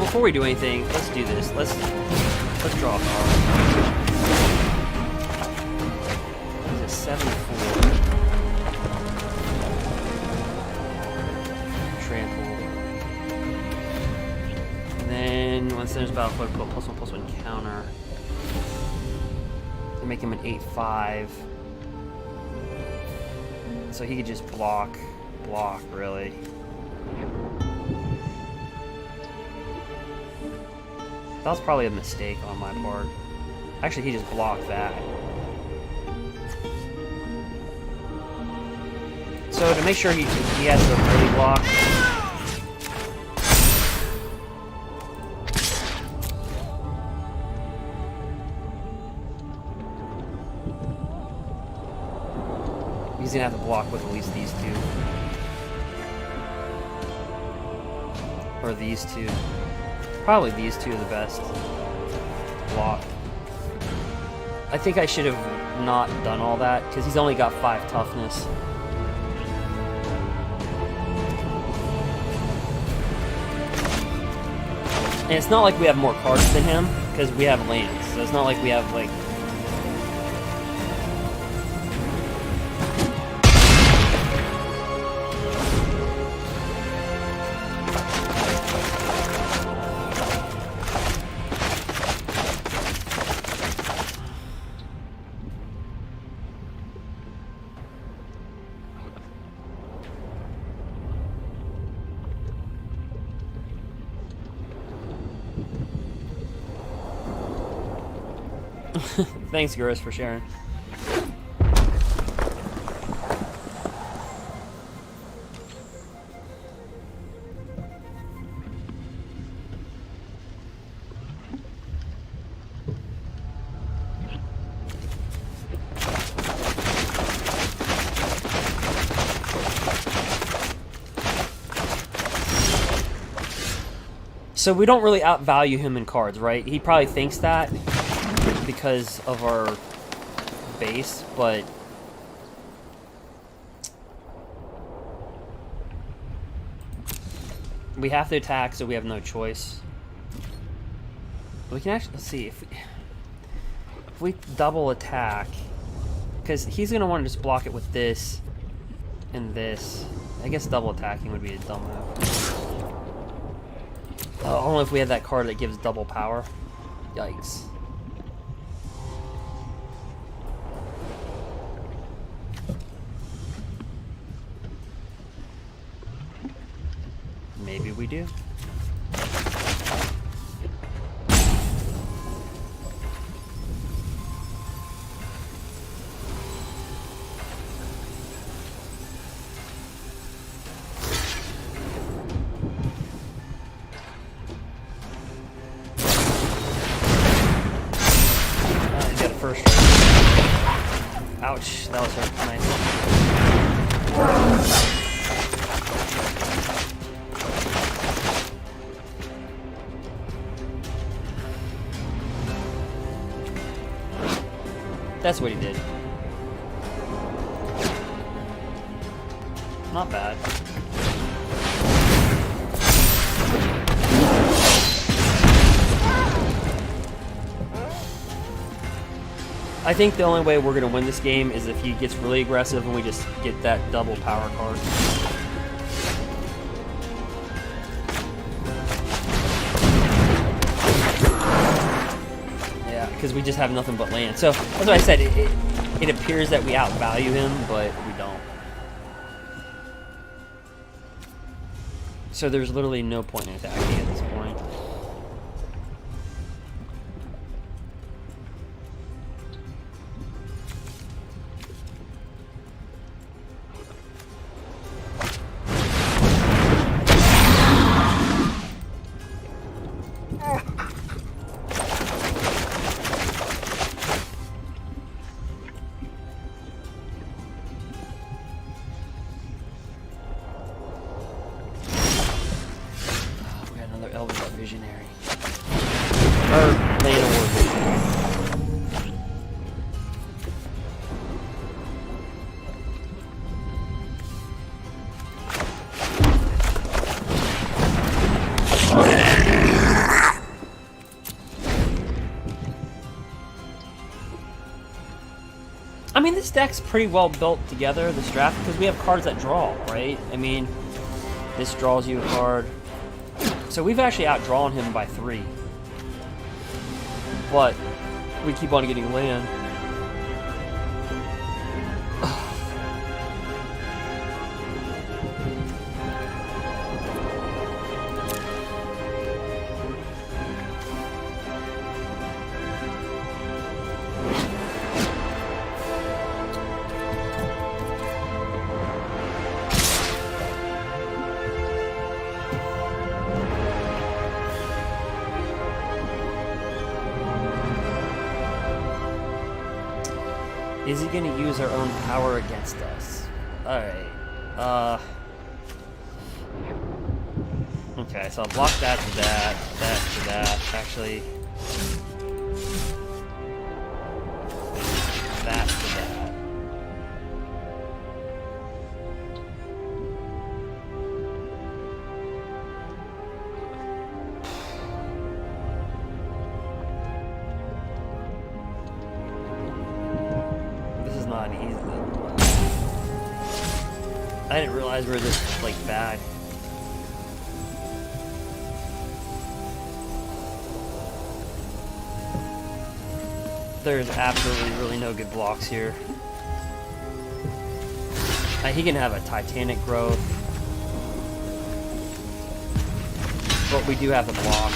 Before we do anything, let's do this. Let's draw a card. It's a 7/4. Trample. And then once there's about put a +1/+1 counter. And make him an 8/5. So he could just block really. That was probably a mistake on my part. Actually, he just blocked that. So to make sure he has to really block. He's gonna have to block with at least these two. Or these two. Probably these two are the best block. I think I should have not done all that, because he's only got 5 toughness. And it's not like we have more cards than him, because we have lands. So it's not like we have, like... Thanks, Gurus, for sharing. So we don't really outvalue him in cards, right? He probably thinks that because of our base, but we have to attack, so we have no choice. We can actually, let's see, if we double attack, because he's going to want to just block it with this and this. I guess double attacking would be a dumb move. Only if we had that card that gives double power. Yikes. Maybe we do. Ouch, that was nice. That's what he did. Not bad. I think the only way we're going to win this game is if he gets really aggressive and we just get that double power card. Yeah, because we just have nothing but land. So, that's what I said. It appears that we outvalue him, but we don't. So there's literally no point in attacking at this point. Visionary. Or Lane Award Visionary. I mean, this deck's pretty well built together, this draft, because we have cards that draw, right? I mean, this draws you a card. So we've actually outdrawn him by 3. But we keep on getting land. Is he gonna use our own power against us? Alright. Okay, so I'll block that to that, that to that. Actually, that to that. This is not easy. I didn't realize we were this, like, bad. There's absolutely really no good blocks here. He can have a Titanic growth, but we do have a block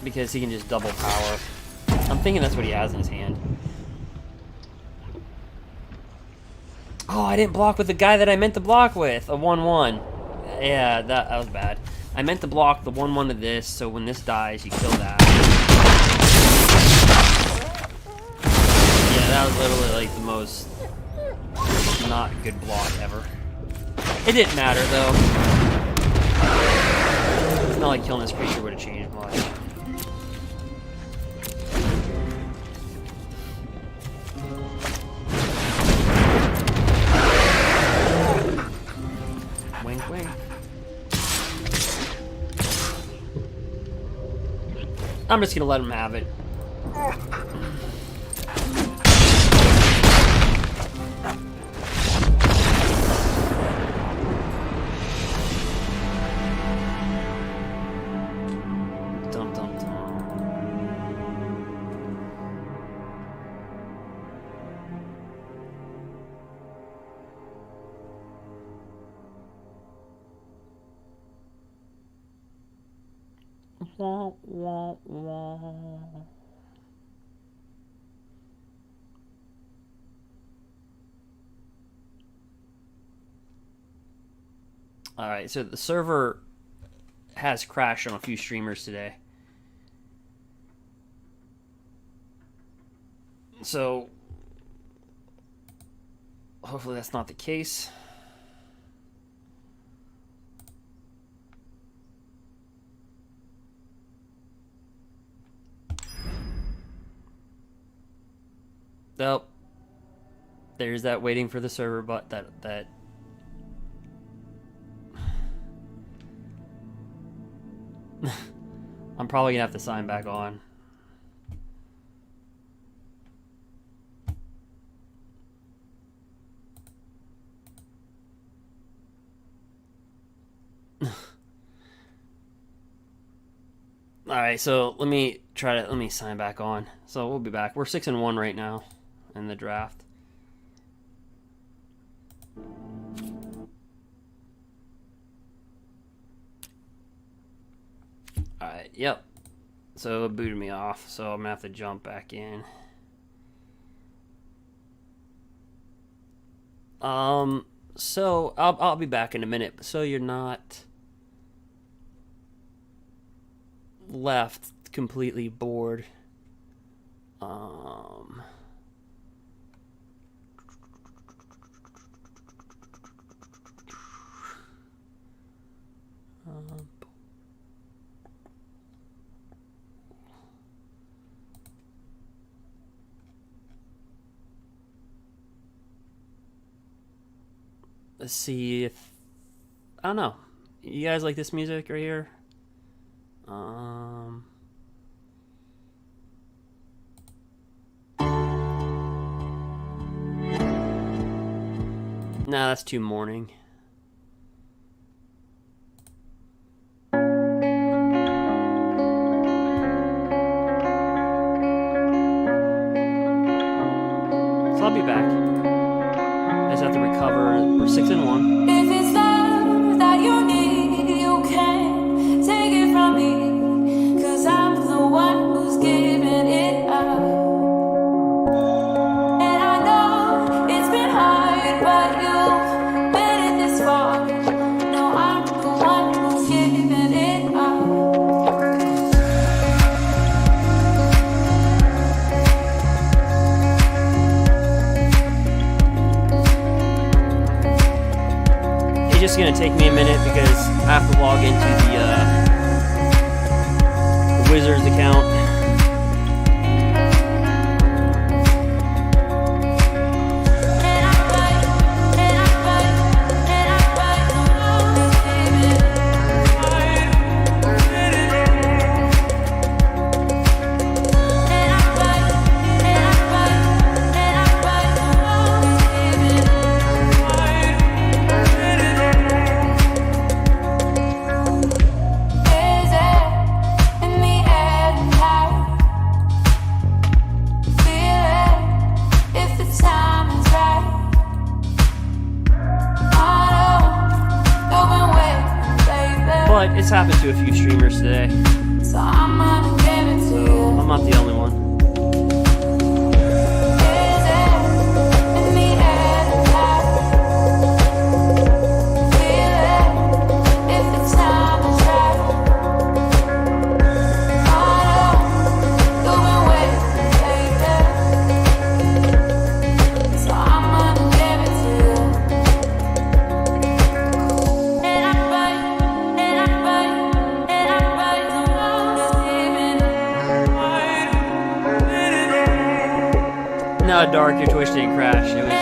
because he can just double power. I'm thinking that's what he has in his hand. Oh, I didn't block with the guy that I meant to block with. A 1/1. Yeah, that was bad. I meant to block the 1/1 of this, so when this dies, you kill that. Yeah, that was literally like the most not good block ever. It didn't matter though. It's not like killing this creature would have changed much. Wink, wink. I'm just gonna let him have it. Dum dum dum. Wah, wah, wah. Alright, so the server has crashed on a few streamers today. So hopefully that's not the case. Nope. There's that waiting for the server, but that I'm probably gonna have to sign back on. Alright, so let me sign back on. So we'll be back. We're 6-1 right now in the draft. Alright, yep. So it booted me off, so I'm gonna have to jump back in. So I'll be back in a minute, so you're not left completely bored. Let's see if I don't know. You guys like this music right here? Nah, that's too morning. So I'll be back. I just have to recover. We're 6-1. If it's love that you need, you can take it from me, 'cause I'm the one who's giving it up. And I know it's been hard, but you've made it this far. No, I'm the one who's giving it up. is going to take me a minute because I have to log into the Wizards account. But it's happened to a few streamers today, so I'm not the only one. No, Dark, your Twitch didn't crash. It was,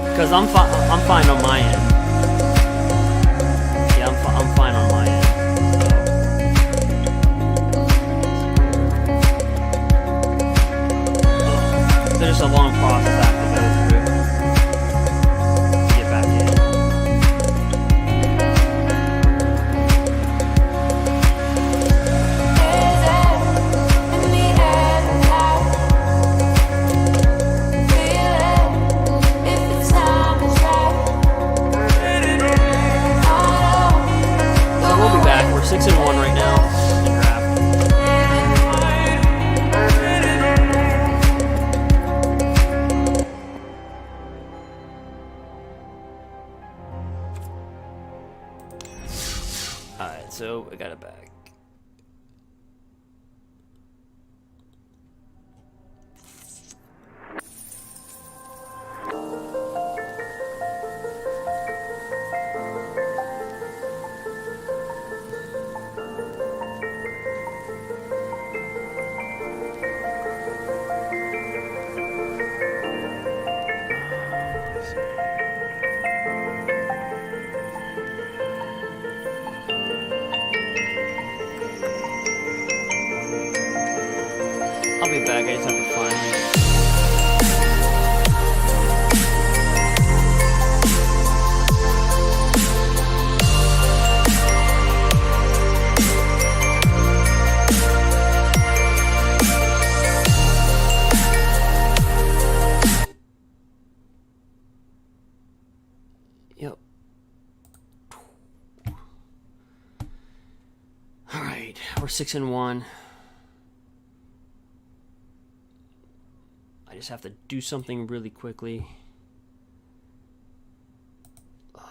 because I'm fine on my end. Yeah, I'm fine on my end. There's a long process I have to go through to get back in. We're 6-1 right now in draft. Alright, so I got it back. I'll be back, I just have to find it. Yep. Alright, we're 6-1. I just have to do something really quickly. I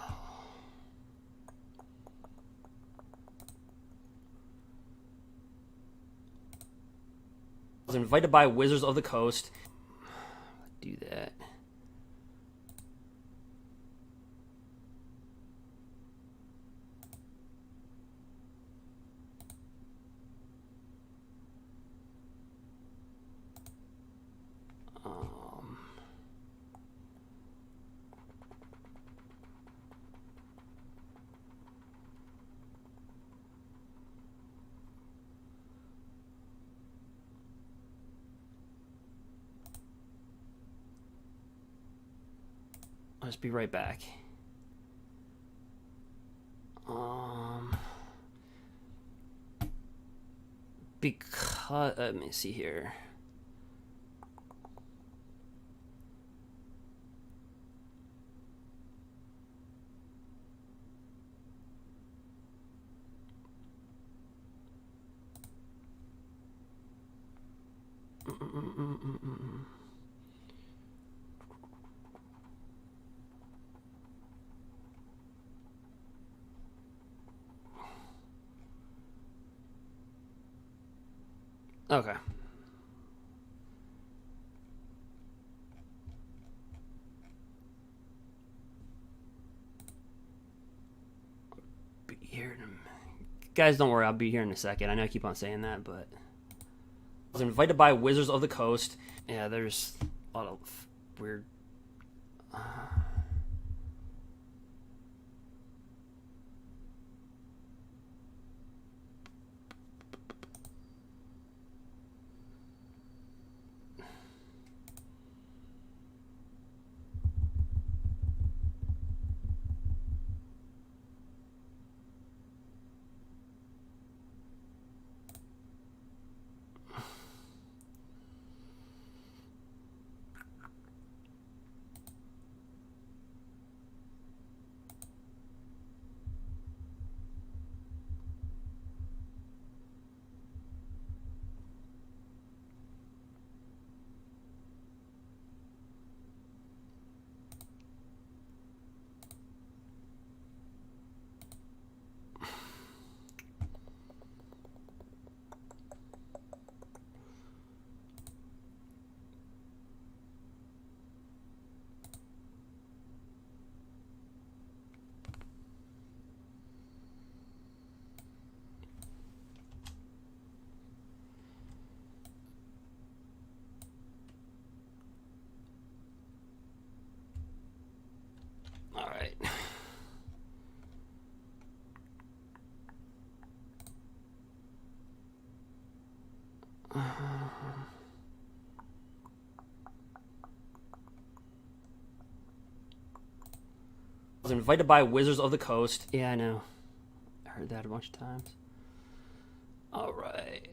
was invited by Wizards of the Coast. Do that. I'll just be right back. Because let me see here. Okay. Be here in a... Guys, don't worry. I'll be here in a second. I know I keep on saying that, but... I was invited by Wizards of the Coast. Yeah, there's a lot of weird... All right. I was invited by Wizards of the Coast. Yeah, I know. I heard that a bunch of times. All right.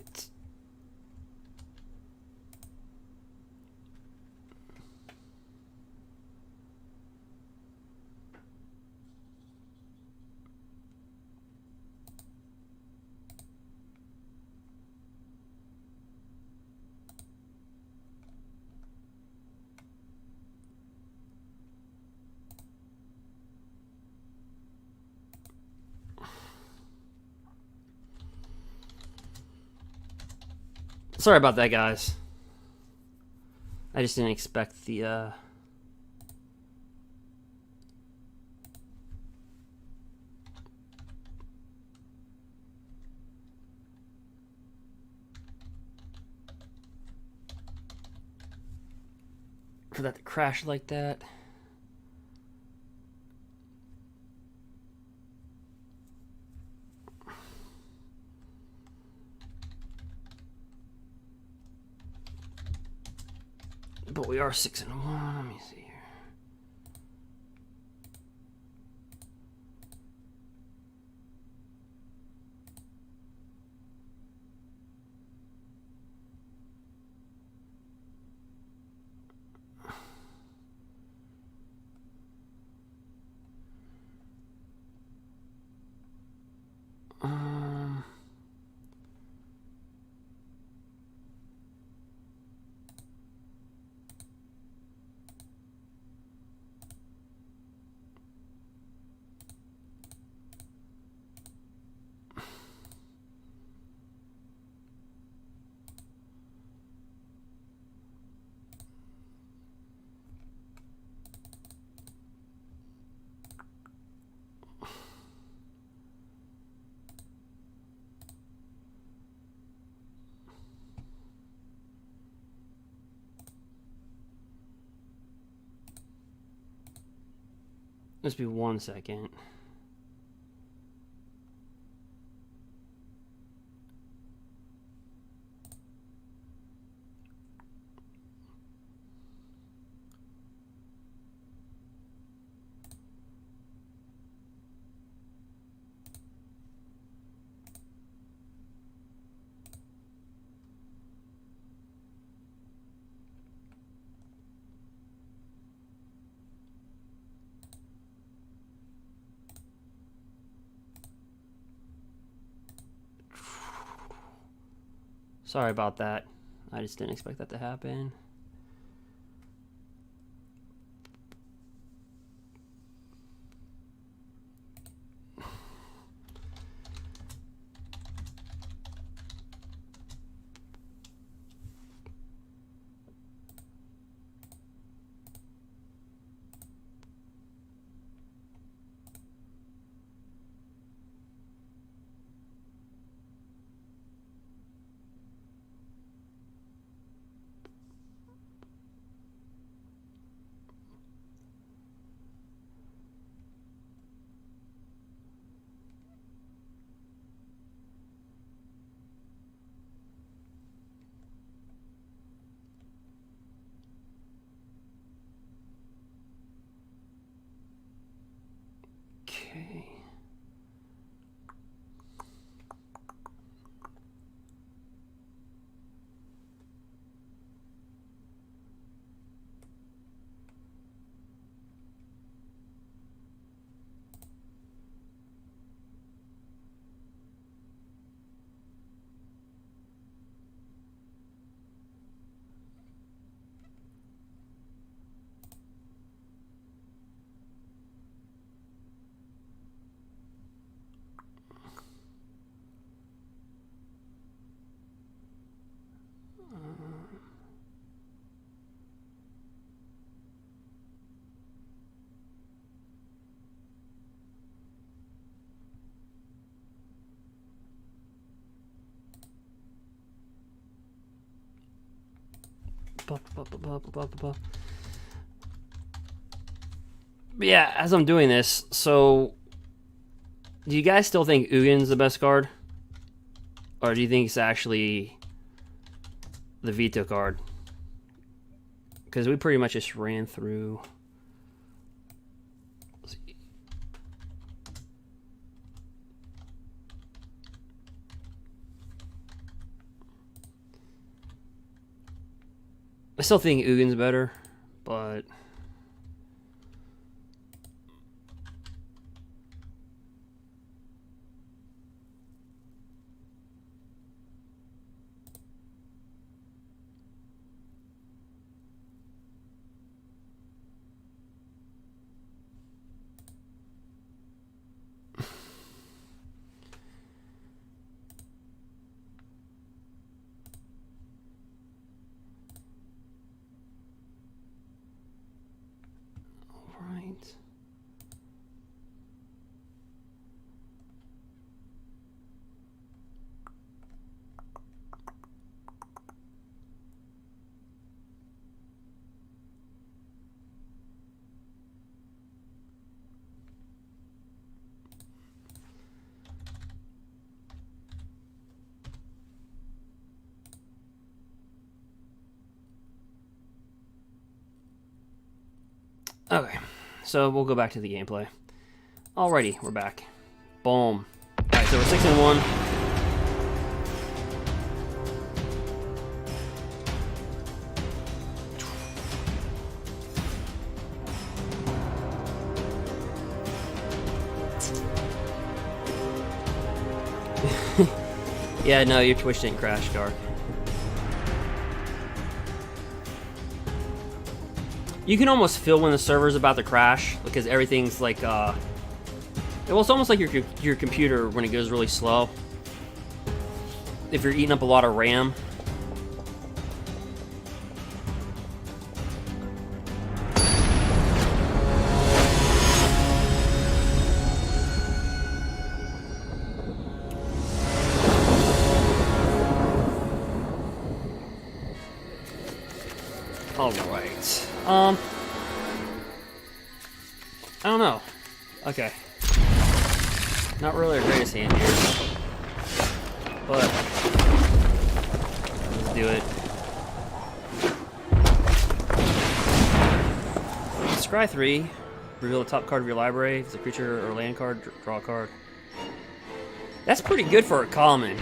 Sorry about that, guys. I just didn't expect the, for that to crash like that. But we are 6-1. Let me see here. Just be 1 second. Sorry about that. I just didn't expect that to happen. But yeah, as I'm doing this, so do you guys still think Ugin's the best card? Or do you think it's actually the veto card? Because we pretty much just ran through. Let's see. I still think Ugin's better, but right. Okay, so we'll go back to the gameplay. Alrighty, we're back. Boom. Alright, so we're 6-1. Yeah, no, your Twitch didn't crash, Dark. You can almost feel when the server's about to crash because everything's like, well, it's almost like your computer when it goes really slow. If you're eating up a lot of RAM. All right. I don't know. Okay. Not really our greatest hand here. But let's do it. Scry 3. Reveal the top card of your library. If it's a creature or land card, draw a card. That's pretty good for a common.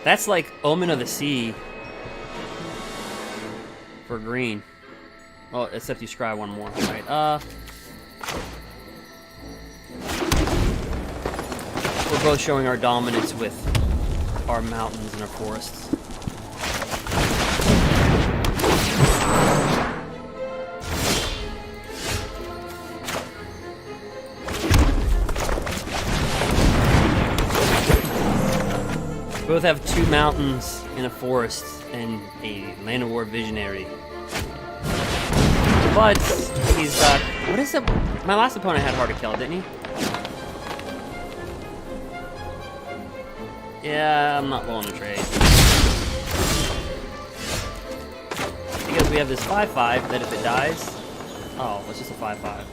That's like Omen of the Sea for green. Oh, except you scry one more. Alright, we're both showing our dominance with our mountains and our forests. We both have 2 mountains and a forest and a Land of War Visionary. But he's got, what is it? My last opponent had Hard to Kill, didn't he? Yeah, I'm not willing to trade. Because we have this 5/5 that if it dies, oh, it's just a 5/5.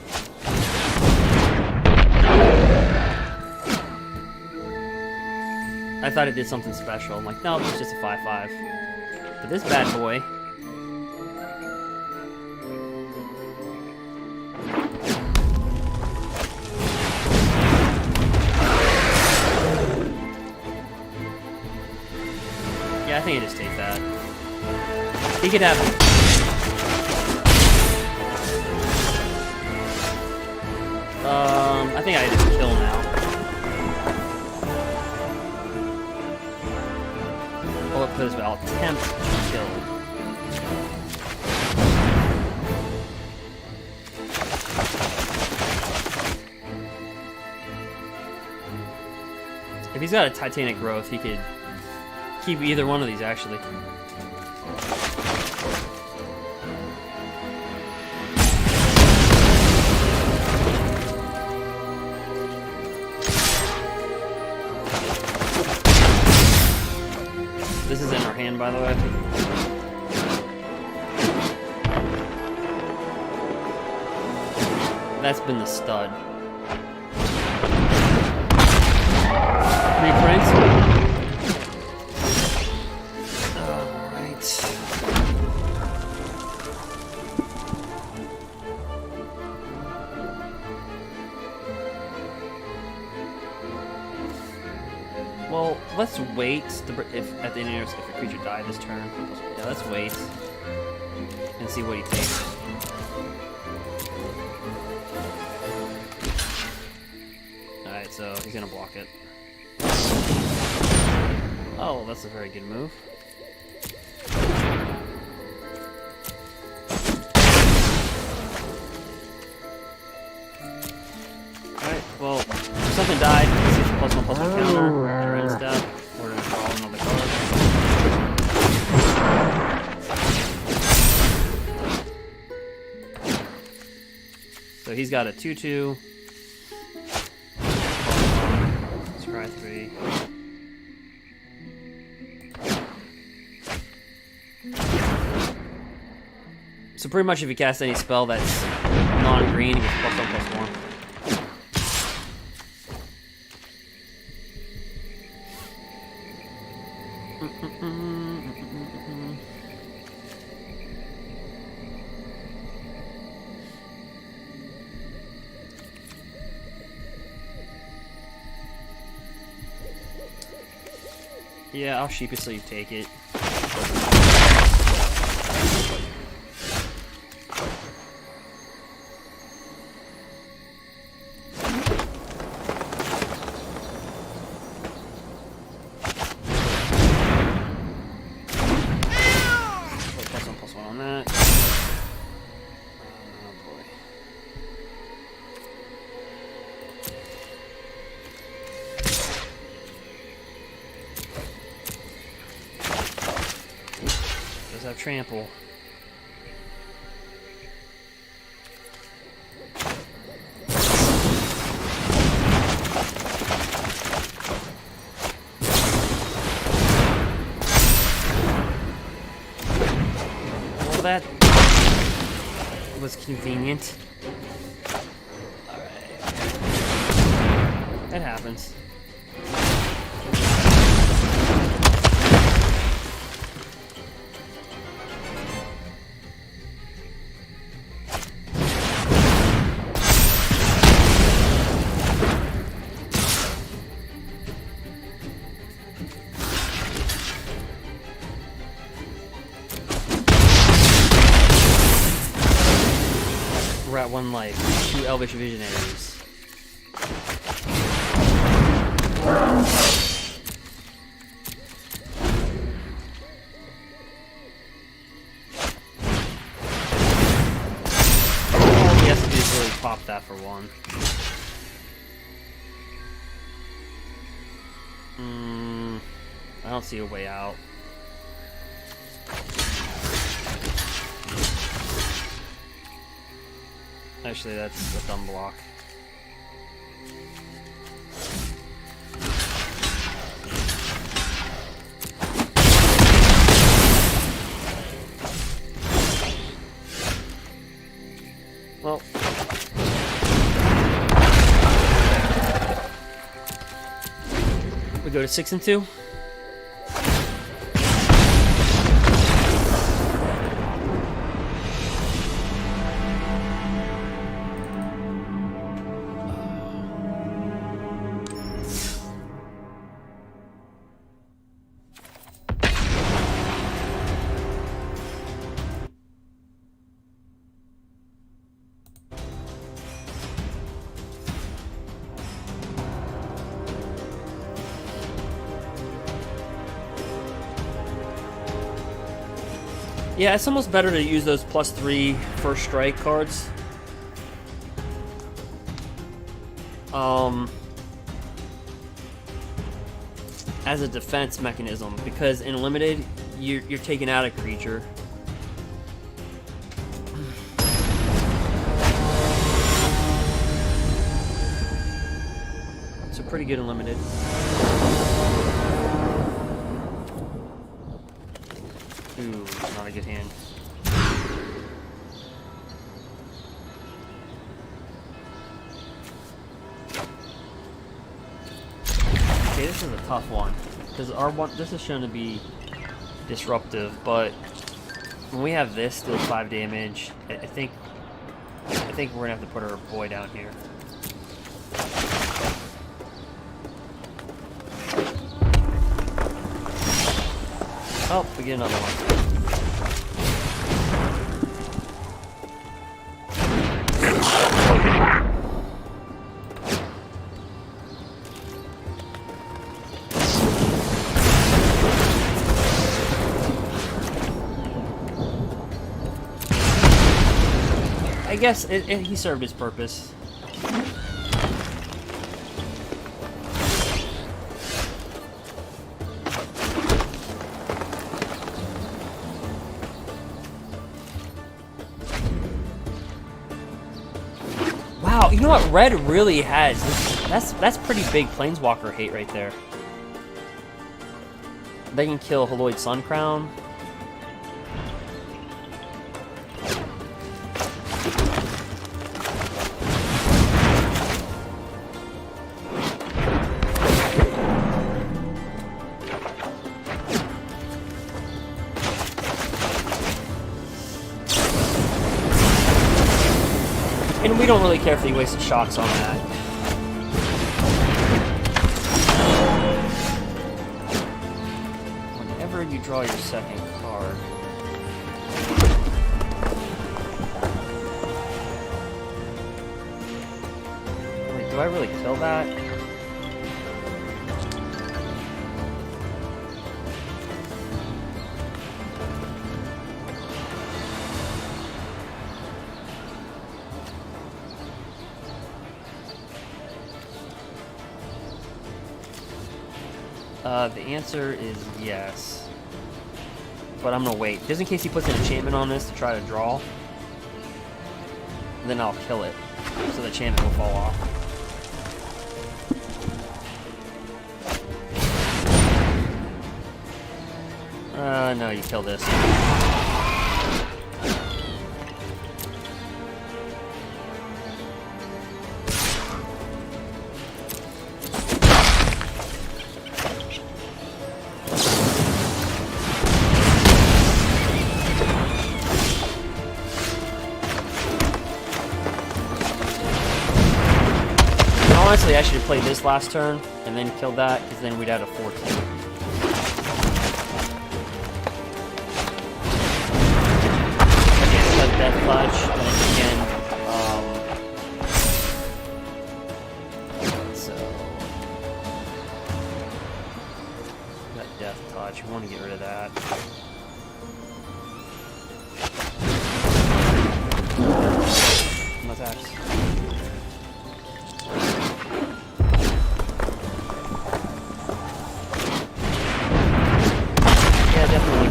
I thought it did something special. I'm like, no, it's just a 5/5. But this bad boy. Yeah, I think I just take that. He could have. I think I just kill now. Well, it puts I'll attempt to kill. If he's got a Titanic Growth, he could keep either one of these, actually. This is in our hand, by the way. That's been the stud. Reprints. Alright. Well, let's wait if at the end of if a creature died this turn. Yeah, let's wait and see what he takes. Alright, so he's gonna block it. Oh, that's a very good move. Alright, well, if something died, let's see if +1/+1 counter. Or end step. We're gonna draw another card. So he's got a 2/2. Scry 3. So pretty much if you cast any spell that's non-green, you get +1/+1. Yeah, I'll sheepishly take it. +1/+1 on that. Oh boy. Does have trample. Well, that was convenient. Alright. It happens. We're at 1 life. 2 Elvish Visionaries. All he has to do is really pop that for 1. I don't see a way out. Actually, that's a dumb block. Well, we go to 6 and 2. Yeah, it's almost better to use those +3 first strike cards. As a defense mechanism, because in limited, you're taking out a creature. So pretty good in limited. Ooh, not a good hand. This is a tough one because this is shown to be disruptive, but when we have this deals 5 damage, I think we're gonna have to put our boy down here. Oh, we get another one. I guess he served his purpose. Wow, you know what? Red really has. That's pretty big planeswalker hate right there. They can kill Haloid Suncrown. And we don't really care if they wasted shocks on that. Whenever you draw your second card. Wait, do I really kill that? The answer is yes. But I'm gonna wait. Just in case he puts an enchantment on this to try to draw. Then I'll kill it. So the enchantment will fall off. No, you kill this. Honestly, I should have played this last turn and then killed that, because then we'd have a 14. Again, cut Death Touch, and then again, so got Death Touch. We want to get rid of that. Attacks.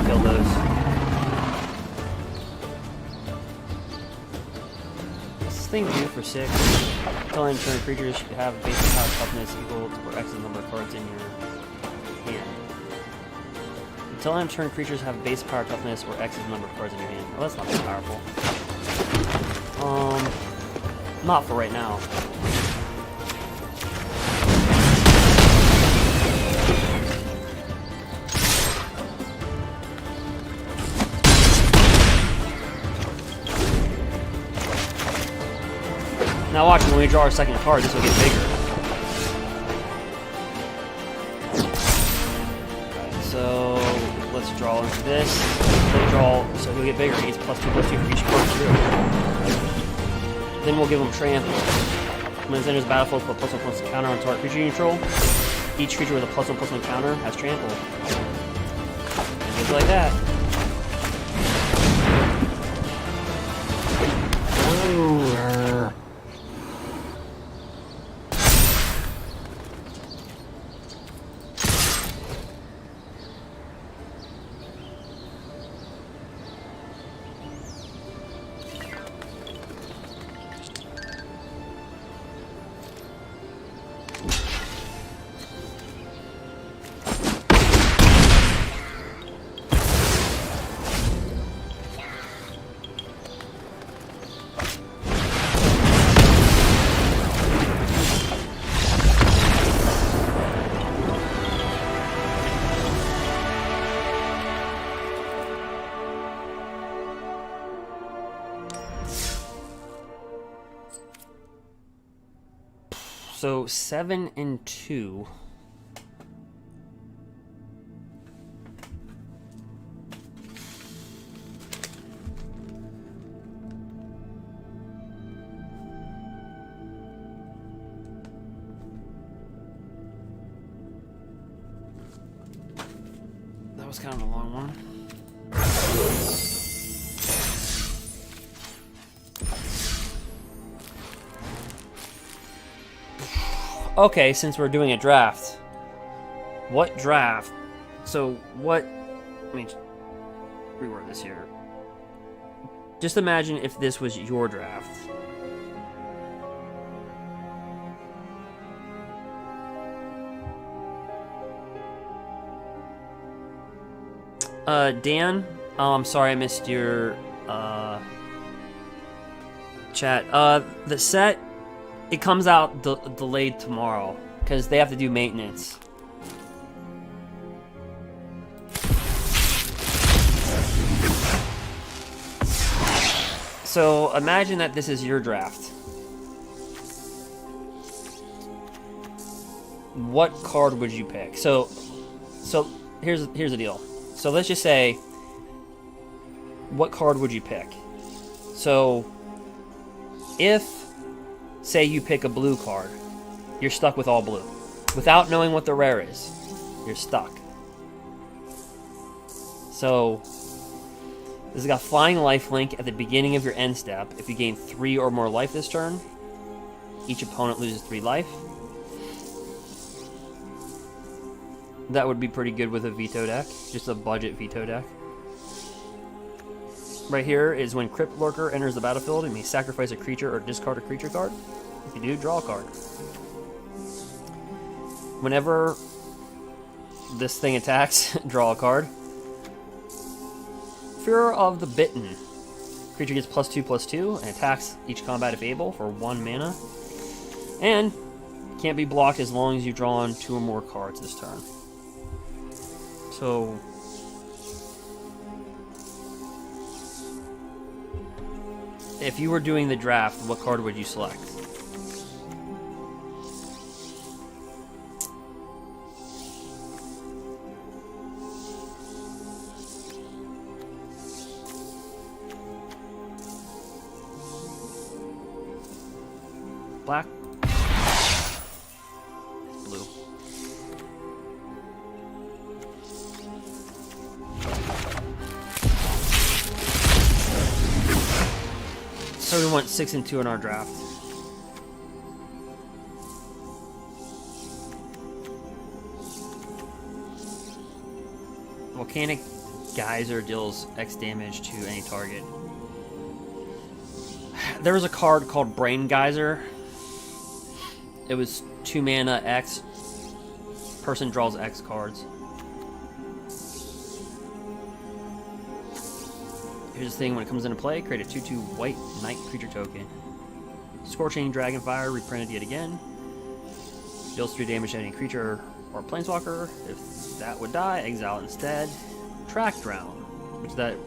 Kill those. What's this thing do for 6? Until end turn, creatures should have a basic power toughness equal to or X number of cards in your hand. Until end turn, creatures have a base power toughness or X number of cards in your hand. Well, that's not that powerful. Not for right now. Now watch, when we draw our second card, this will get bigger. Alright, so let's draw into this. Then draw, so he'll get bigger. He gets +2/+2 for each card through. Then we'll give him Trample. When it enters the battlefield, put +1/+1 counter on target creature you control. Each creature with a +1/+1 counter has Trample. And just like that. Ooh. So 7 and 2. That was kind of a long one. Okay, since we're doing a draft, what draft? So what? Let me reword this here. Just imagine if this was your draft. Dan, I'm sorry I missed your chat. The set, it comes out delayed tomorrow because they have to do maintenance. So imagine that this is your draft. What card would you pick? So here's the deal. So let's just say, what card would you pick? So, if, say you pick a blue card, you're stuck with all blue. Without knowing what the rare is, you're stuck. So, this has got Flying Lifelink at the beginning of your end step. If you gain 3 or more life this turn, each opponent loses 3 life. That would be pretty good with a veto deck, just a budget veto deck. Right here is when Crypt Lurker enters the battlefield, you may sacrifice a creature or discard a creature card. If you do, draw a card. Whenever this thing attacks, draw a card. Fear of the Bitten. Creature gets +2/+2 and attacks each combat if able for 1 mana. And can't be blocked as long as you've drawn 2 or more cards this turn. So, if you were doing the draft, what card would you select? Black? Blue. So we went 6 and 2 in our draft. Volcanic Geyser deals X damage to any target. There was a card called Brain Geyser. It was 2 mana X. Person draws X cards. Here's the thing, when it comes into play, create a 2/2 white knight creature token. Scorching Dragonfire, reprinted yet again. Deals 3 damage to any creature or planeswalker. If that would die, exile it instead. Track Drown, which is that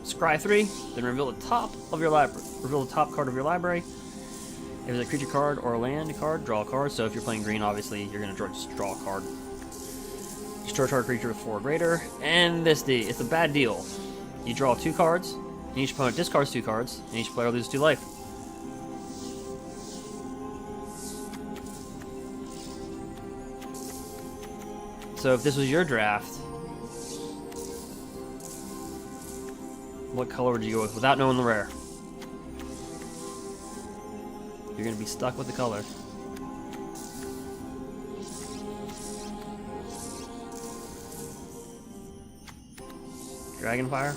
scry 3, then reveal the top of your library. Reveal the top card of your library. If it's a creature card or a land card, draw a card. So if you're playing green, obviously you're gonna just draw a card. Destroy target creature with 4 or greater. And this D, it's a bad deal. You draw 2 cards, and each opponent discards 2 cards, and each player loses 2 life. So if this was your draft, what color would you go with without knowing the rare? You're going to be stuck with the color. Dragonfire?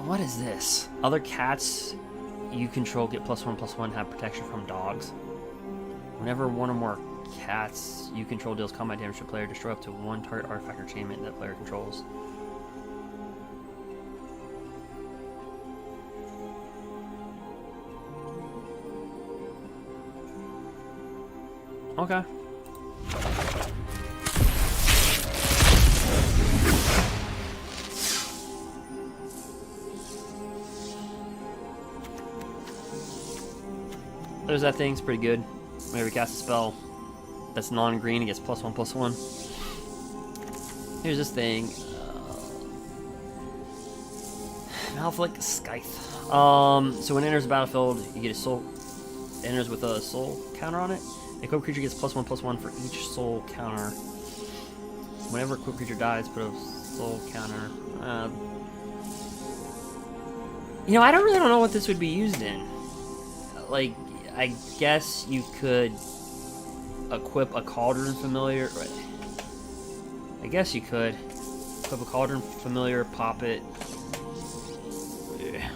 What is this? Other cats you control get +1/+1, have protection from dogs. Whenever one or more cats you control deals combat damage to a player, destroy up to 1 target artifact or enchantment that player controls. Okay. there's that thing. It's pretty good. Whenever you cast a spell that's non-green, it gets +1/+1. Here's this thing. Malflick Scythe. So when it enters the battlefield, you get a soul. It enters with a soul counter on it. A equipped creature gets +1/+1 for each soul counter. Whenever a equipped creature dies, put a soul counter. You know, I don't really know what this would be used in. Like, I guess you could equip a Cauldron Familiar. I guess you could equip a Cauldron Familiar, pop it. Yeah.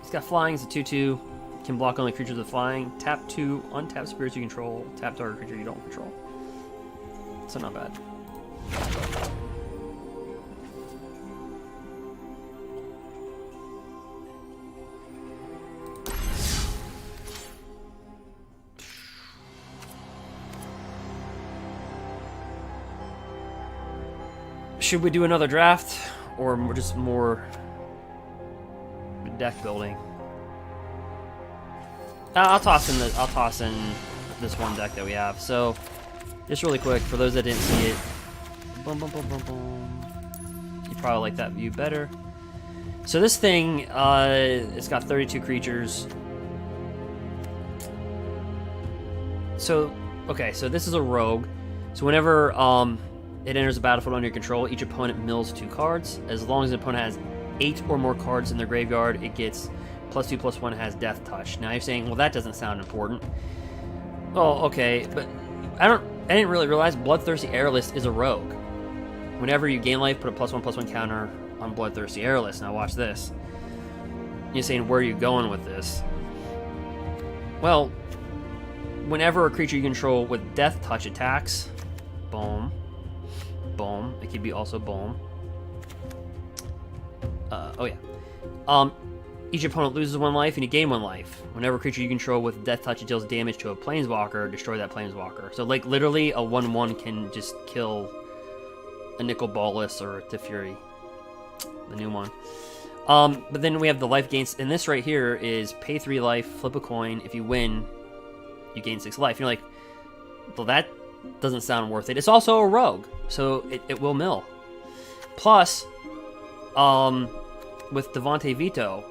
It's got flying, it's a 2/2. Can block only creatures with flying. Tap 2, untap spirits you control. Tap target creature you don't control. So not bad. Should we do another draft, or just more deck building? I'll toss in this one deck that we have. So, just really quick for those that didn't see it, boom, boom, boom, boom, boom. You probably like that view better. So this thing, it's got 32 creatures. So, okay, so this is a rogue. So whenever it enters the battlefield under your control, each opponent mills 2 cards. As long as the opponent has 8 or more cards in their graveyard, it gets +2/+1, has Death Touch. Now you're saying, well, that doesn't sound important. Well, okay, but I didn't really realize Bloodthirsty Airless is a rogue. Whenever you gain life, put a +1/+1 counter on Bloodthirsty Airless. Now watch this. You're saying, where are you going with this? Well, whenever a creature you control with Death Touch attacks, boom, boom. It could be also boom. Oh yeah. Each opponent loses 1 life and you gain 1 life. Whenever a creature you control with Death Touch deals damage to a planeswalker, destroy that planeswalker. So like literally a 1/1 can just kill a Nicol Bolas or a Teferi, the new one. But then we have the life gains, and this right here is pay 3 life, flip a coin. If you win, you gain 6 life. You're like, well, that doesn't sound worth it. It's also a rogue, so it will mill. Plus, with Devante Veto,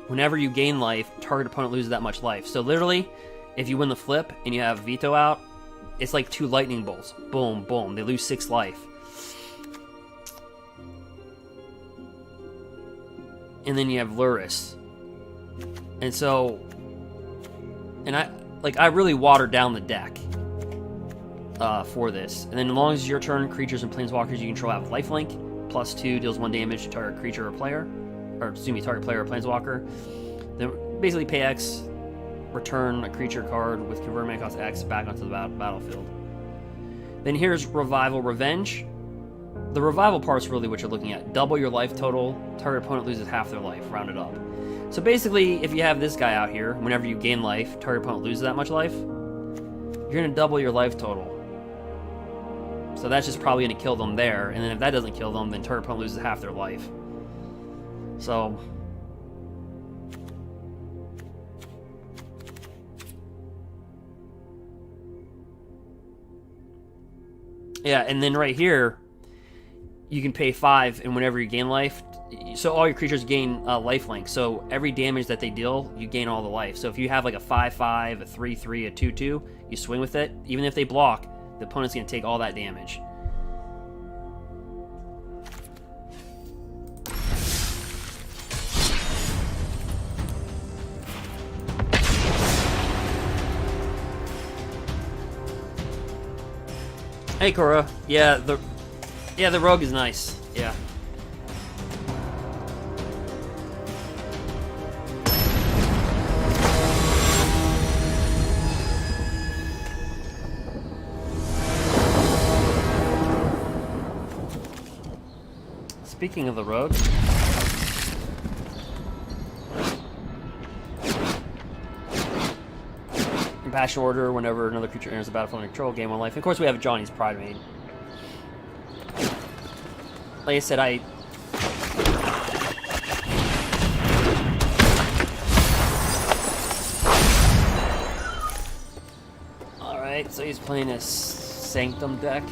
whenever you gain life, target opponent loses that much life. So literally, if you win the flip and you have Veto out, it's like 2 lightning bolts. Boom, boom. They lose 6 life. And then you have Luris. And so, I really watered down the deck for this. And then as long as it's your turn, creatures and planeswalkers you control have lifelink. +2 deals 1 damage to target creature or player. Or, excuse me, target player or planeswalker. Then basically pay X, return a creature card with convert mana cost X back onto the battlefield. Then here's Revival Revenge. The revival part's really what you're looking at. Double your life total, target opponent loses half their life, rounded up. So basically, if you have this guy out here, whenever you gain life, target opponent loses that much life, you're going to double your life total. So that's just probably going to kill them there, and then if that doesn't kill them, then target opponent loses half their life. So, yeah, and then right here, you can pay 5, and whenever you gain life, so all your creatures gain lifelink. So every damage that they deal, you gain all the life. So if you have like a 5/5, a 3/3, a 2/2, you swing with it. Even if they block, the opponent's going to take all that damage. Hey Cora, yeah, the rogue is nice. Yeah. Speaking of the rogue, Compassion Order, whenever another creature enters the battlefield under control, gain 1 life. And of course, we have Johnny's Pridemate. Like I said, Alright, so he's playing a Sanctum deck.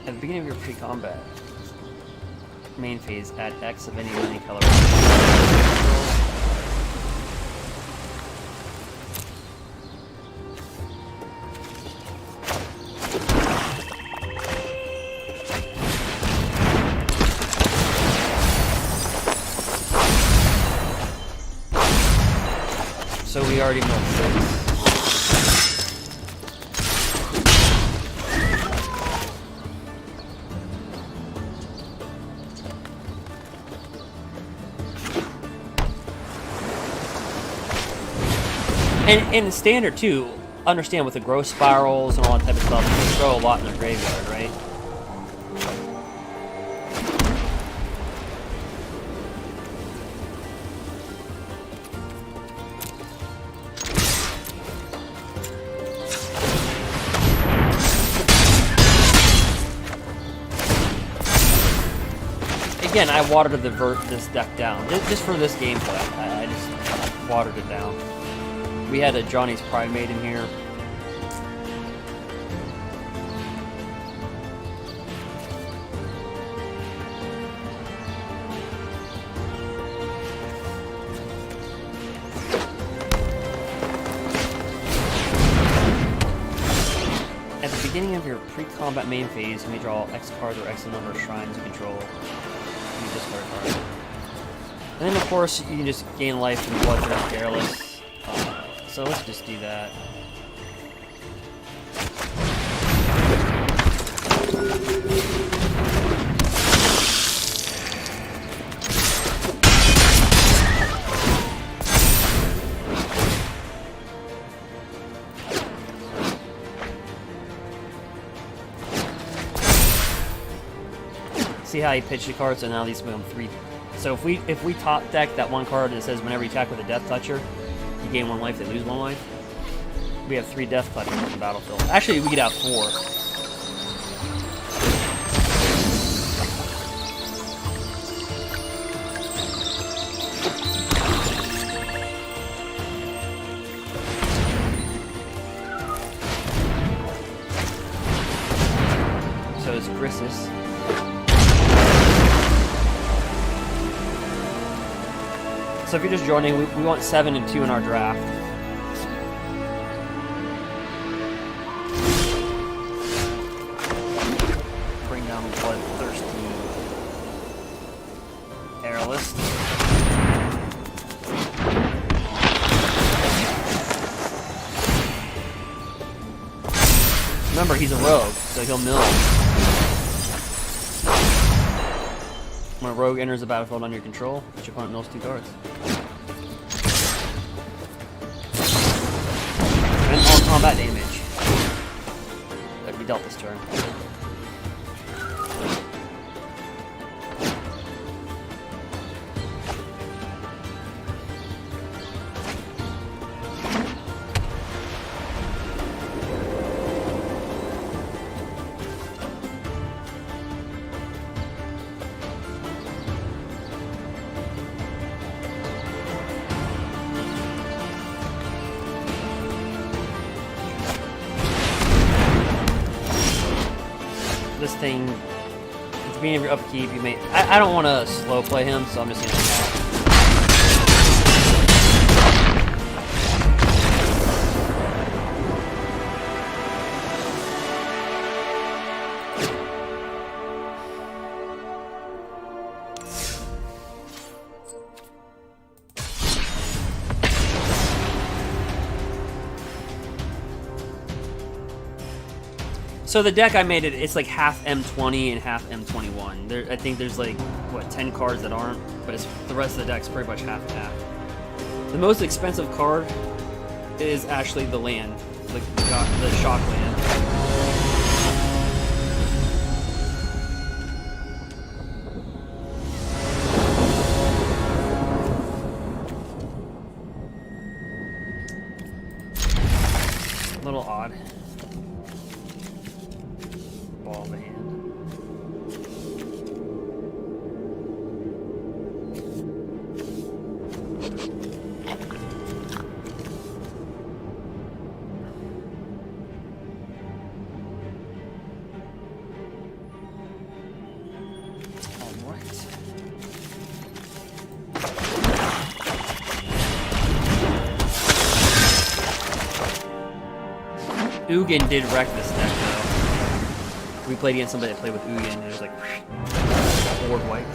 At the beginning of your pre-combat main phase, add X of any color. So we already know 6. And in standard too, understand with the growth spirals and all that type of stuff, they throw a lot in their graveyard, right? Again, I watered this deck down just for this gameplay. I just watered it down. We had a Johnny's Pridemate in here. At the beginning of your pre-combat main phase, you may draw X cards or X number of shrines you control. You discard a card. And then, of course, you can just gain life from Bloodthirst Careless. So let's just do that. See how he pitched the cards, so now these become 3. So if we top deck that one card that says whenever you attack with a Death Toucher, you gain 1 life, they lose 1 life. We have 3 Death Touchers on the battlefield. Actually, we could have 4. So it's Grissus. So if you're just joining, we want 7 and 2 in our draft. Bring down Bloodthirsty Airlist. Remember, he's a rogue, so he'll mill. When a rogue enters the battlefield under your control, each opponent mills 2 cards. And all combat damage that we dealt this turn. This thing, at the beginning of your upkeep, you may... I don't want to slow play him, so I'm just going to attack. So the deck I made, it's like half M20 and half M21. I think there's like, what, 10 cards that aren't, but the rest of the deck's pretty much half and half. The most expensive card is actually the land, the shock land. little odd. Ball of a hand. Ugin did wreck this deck though. We played against somebody that played with Ugin and it was like board white.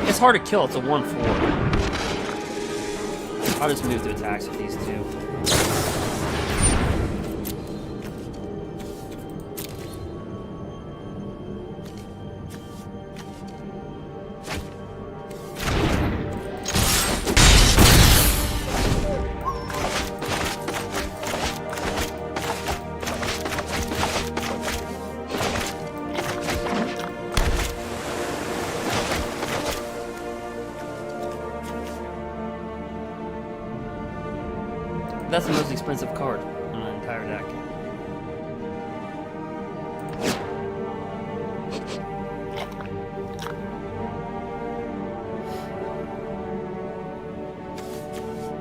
It's hard to kill, it's a 1/4. I'll just move to attacks with these two. That's the most expensive card in an entire deck.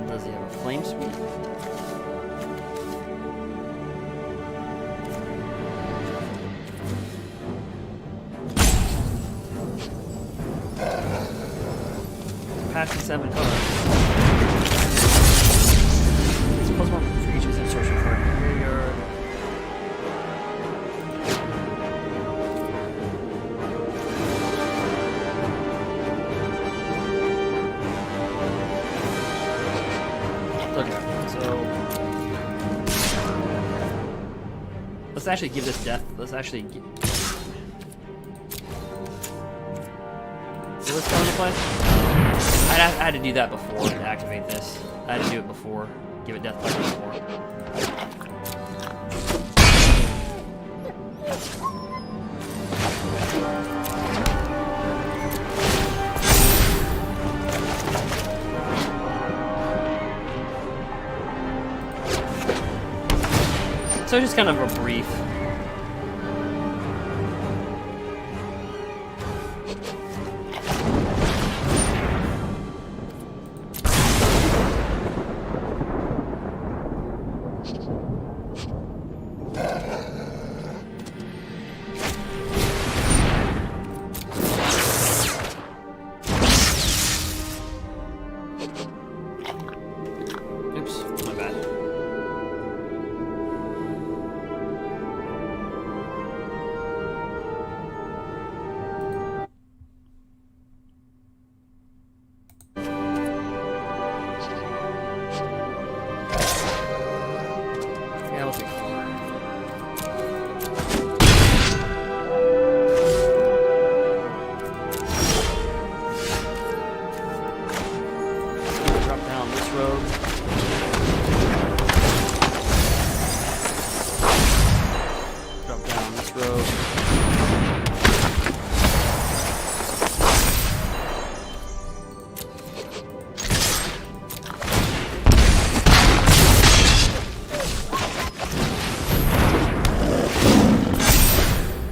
Does he have a flame sweep? Patch 7 cards. Plus 1 for each insertion card in your graveyard. Okay, so let's actually give this death. Let's actually give. Will this come into play? I had to do that before to activate this. I had to do it before. Give it death by before. So just kind of a brief.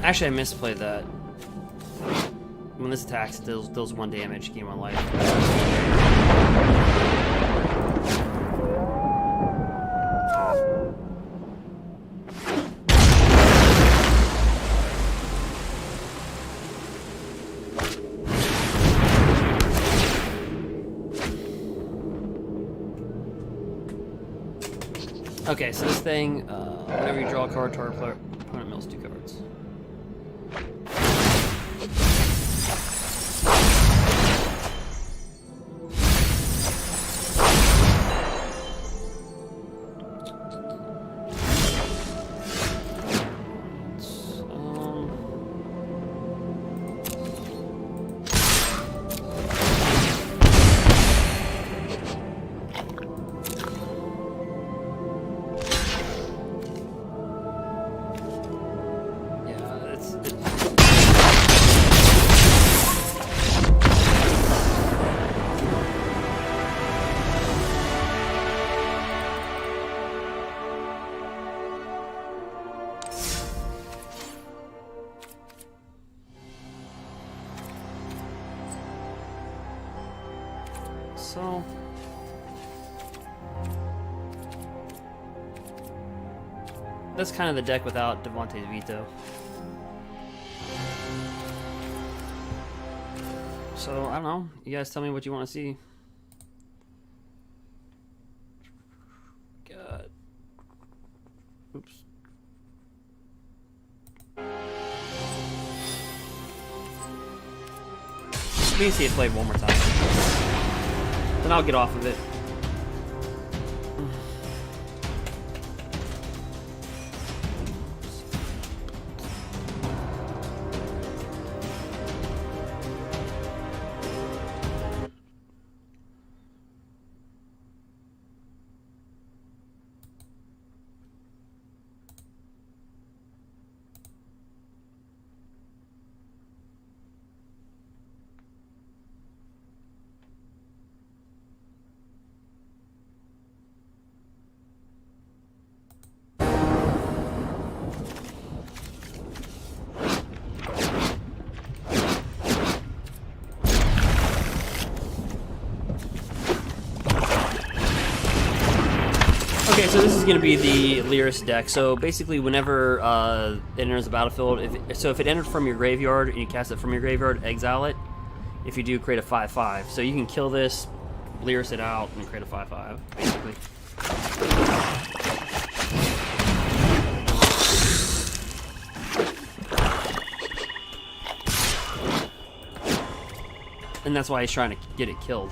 Actually, I misplayed that. When this attacks, it deals 1 damage, gain 1 life. Okay, so this thing, whenever you draw a card, target player, opponent mills 2 cards. So that's kind of the deck without Devontae's veto. So I don't know. You guys tell me what you want to see. God. Oops. Let me see it played one more time. Then I'll get off of it. Okay, so this is going to be the Lyris deck. So basically, whenever it enters the battlefield, if it entered from your graveyard and you cast it from your graveyard, exile it. If you do, create a 5/5. So you can kill this, Lyris it out, and create a 5/5, basically. And that's why he's trying to get it killed.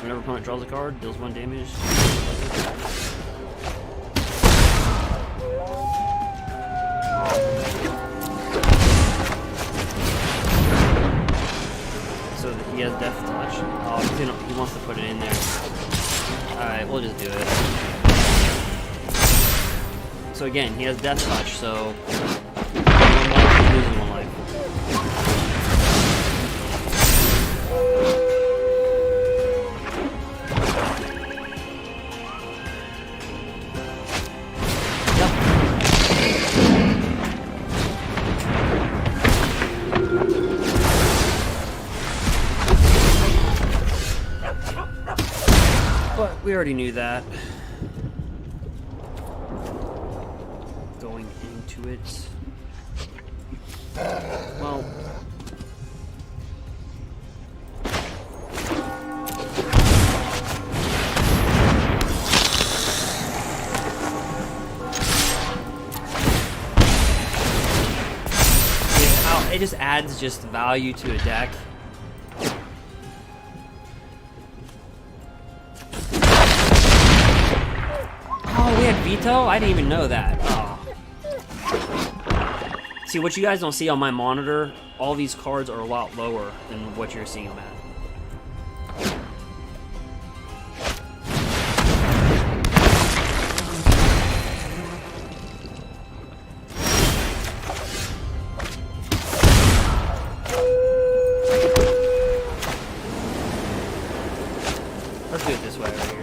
Whenever opponent draws a card, deals 1 damage. So he has Death Touch. Oh, he wants to put it in there. Alright, we'll just do it. So again, he has Death Touch, so 1 life, he loses 1 life. We already knew that. Going into it. Well. It just adds just value to a deck. Veto? I didn't even know that. Oh. See, what you guys don't see on my monitor, all these cards are a lot lower than what you're seeing them at. Let's do it this way right here.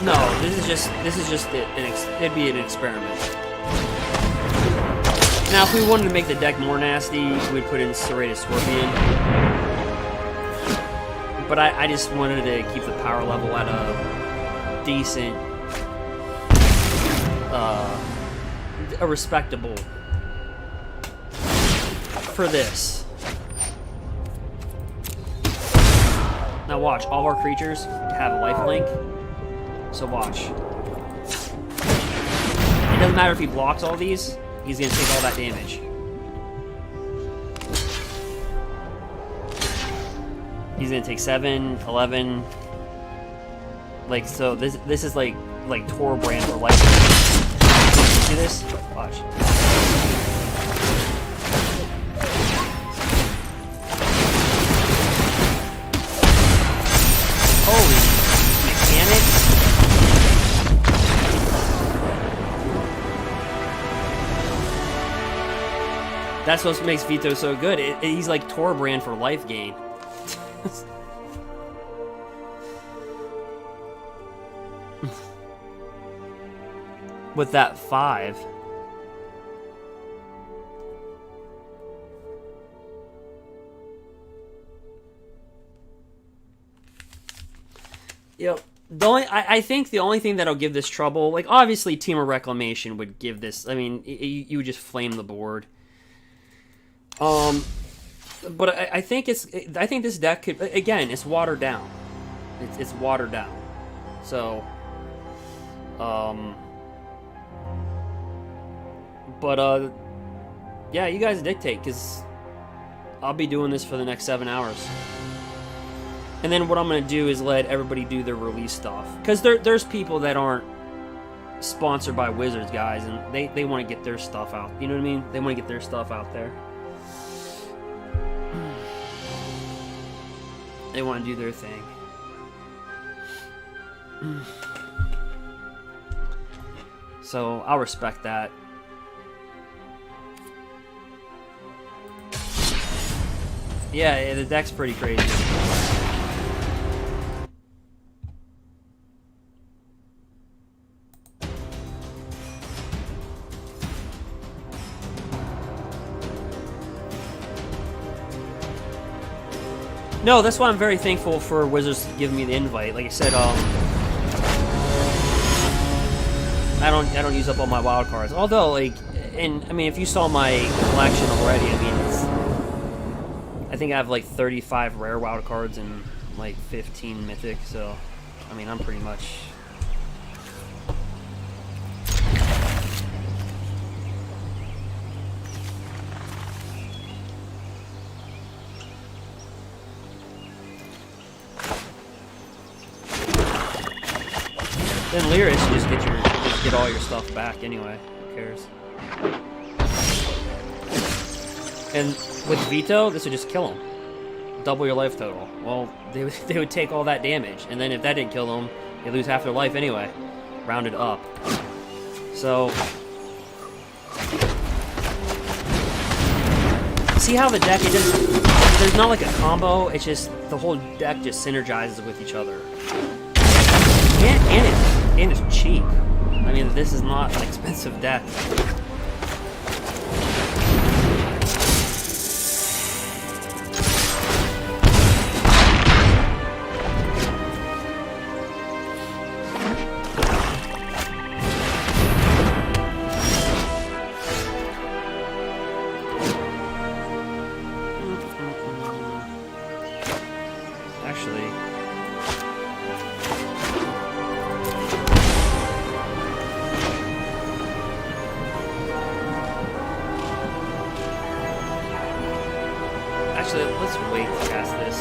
No, this is just it'd be an experiment. Now, if we wanted to make the deck more nasty, we'd put in Serrated Scorpion. But I just wanted to keep the power level at a decent, a respectable for this. Now watch, all of our creatures have a lifelink. So watch. It doesn't matter if he blocks all these, he's going to take all that damage. He's going to take 7, 11. Like, so this is like like Tor brand for life. See this? Watch. Holy mechanics. That's what makes Vito so good. He's like Tor brand for life gain. With that 5. Yep. I think the only thing that'll give this trouble, like obviously Team of Reclamation would give this. I mean, you would just flame the board. But I think this deck could, again, it's watered down. It's watered down. So, yeah, you guys dictate, because I'll be doing this for the next 7 hours. And then what I'm going to do is let everybody do their release stuff. Because there's people that aren't sponsored by Wizards, guys, and they want to get their stuff out. You know what I mean? They want to get their stuff out there. They want to do their thing. So I'll respect that. Yeah, the deck's pretty crazy. No, that's why I'm very thankful for Wizards giving me the invite. Like I said, I don't use up all my wild cards. Although, like, and I mean, if you saw my collection already, I mean, I think I have like 35 rare wild cards and like 15 mythic. So, I mean, I'm pretty much. Then Lyris, you just get all your stuff back anyway. Who cares? And with Vito, this would just kill him. Double your life total. Well, they would take all that damage, and then if that didn't kill them, they lose half their life anyway. Rounded up. So, see how the deck, there's not like a combo, it's just the whole deck just synergizes with each other. And it's cheap. I mean, this is not an expensive deck. Let's wait to cast this.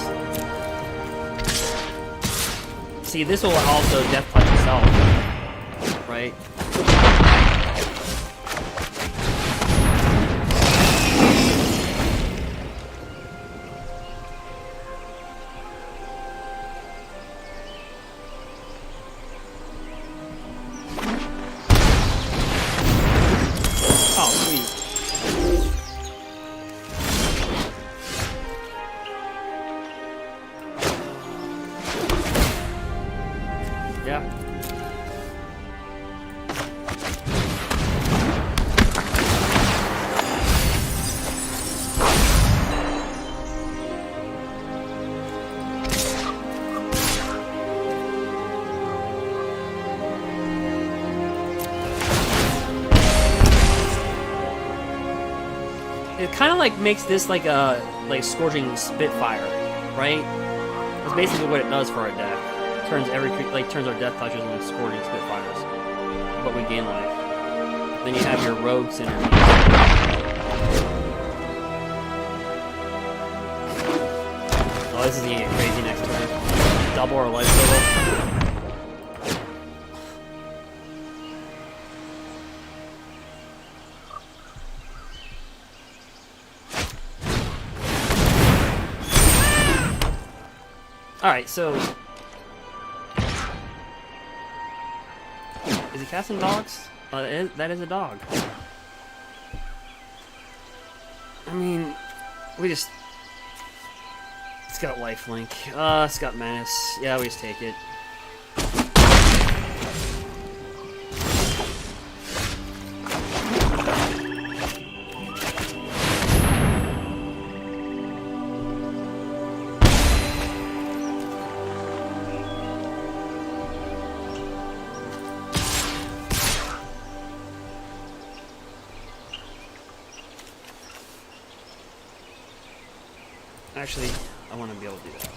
See, this will also death touch itself, right? Oh, sweet. Yeah. It kind of like makes this like a Scourging Spitfire, right? That's basically what it does for our deck. Turns turns our death touches into Scourging Spitfires, but we gain life. Then you have your rogue synergy. Oh, this is gonna get crazy next turn. Double our life total. Alright, so... Is he casting dogs? That is a dog. I mean, we just... It's got lifelink. It's got menace. Yeah, we just take it. Actually, I want to be able to do that.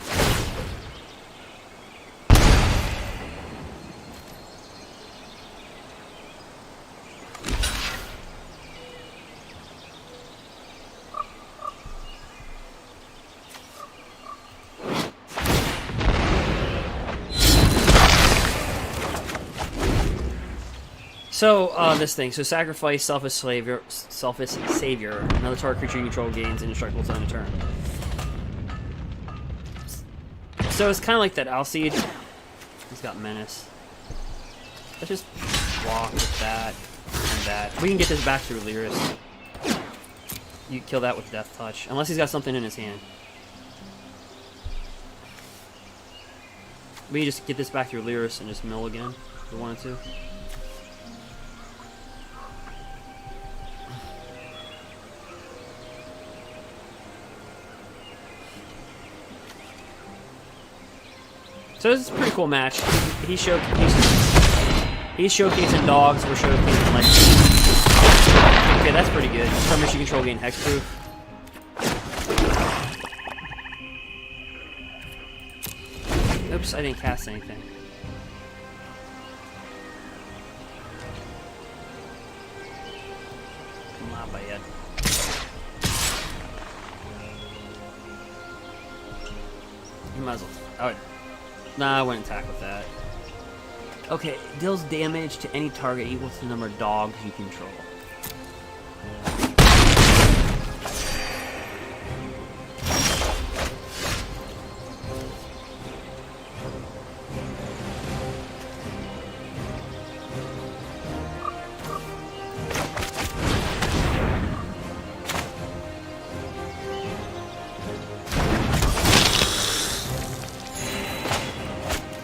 So, this thing. So, sacrifice selfish savior. Another target creature you control gains indestructible time to turn. So it's kind of like that Alseed. He's got menace. Let's just walk with that and that. We can get this back through Lyris. You kill that with Death Touch, unless he's got something in his hand. We can just get this back through Lyris and just mill again if we wanted to. So this is a pretty cool match. He's showcasing dogs, we're showcasing like... Okay, that's pretty good. Permission control gain hexproof. Oops, I didn't cast anything. Not by yet. You might as well... I would... Nah, I wouldn't attack with that. Okay, deals damage to any target equal to the number of dogs you control.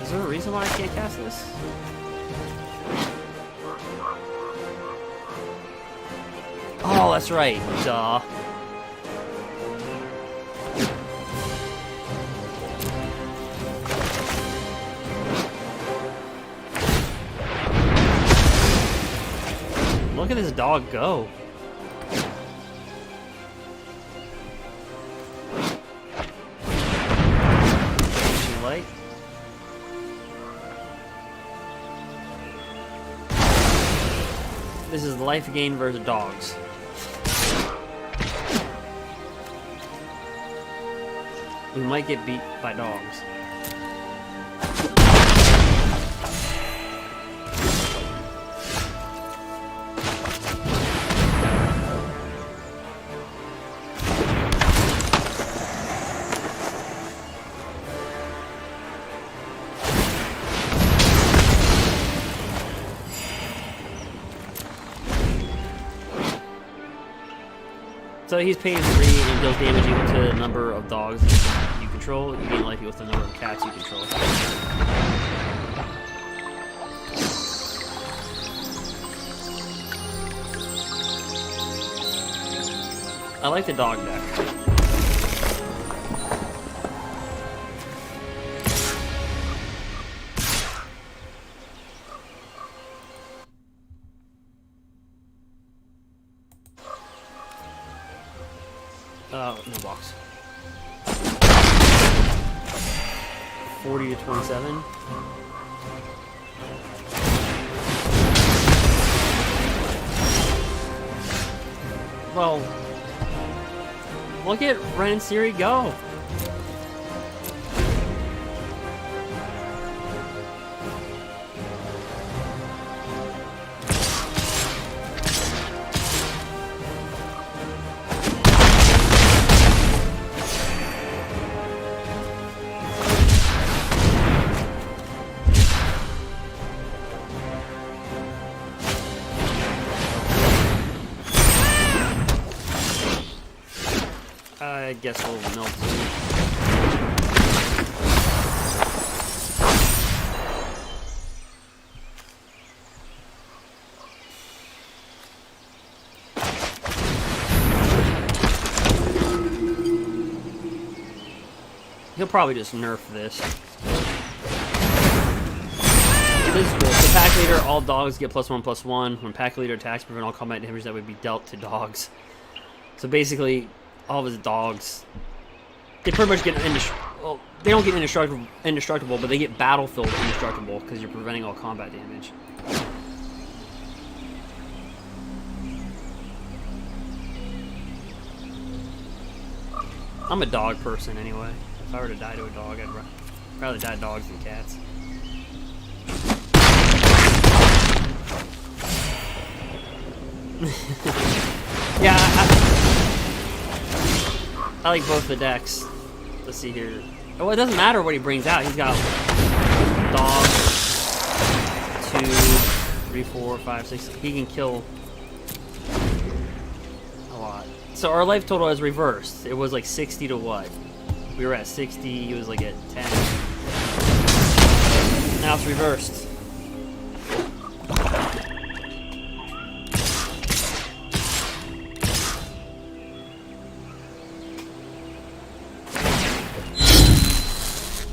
Is there a reason why I can't cast this? Oh, that's right. Duh. Look at this dog go. Too late. This is life gain versus dogs. We might get beat by dogs. So he's paying 3 and deals damage equal to the number of dogs you control. You gain life equal to the number of cats you control. I like the dog deck. No box. 40 to 27. Well, look at Ren and Siri go. guess we'll milk too. He'll probably just nerf this. This is cool. So pack leader, all dogs get +1/+1. When pack leader attacks, prevent all combat damage that would be dealt to dogs. So basically, all of his dogs, they pretty much get well, they don't get indestructible, but they get battlefield indestructible because you're preventing all combat damage. I'm a dog person anyway. If I were to die to a dog, I'd rather die to dogs than cats. Yeah, I like both the decks. Let's see here. Oh, it doesn't matter what he brings out. He's got dog, 2, 3, 4, 5, 6. He can kill a lot. So our life total is reversed. It was like 60 to what? We were at 60. He was like at 10. Now it's reversed.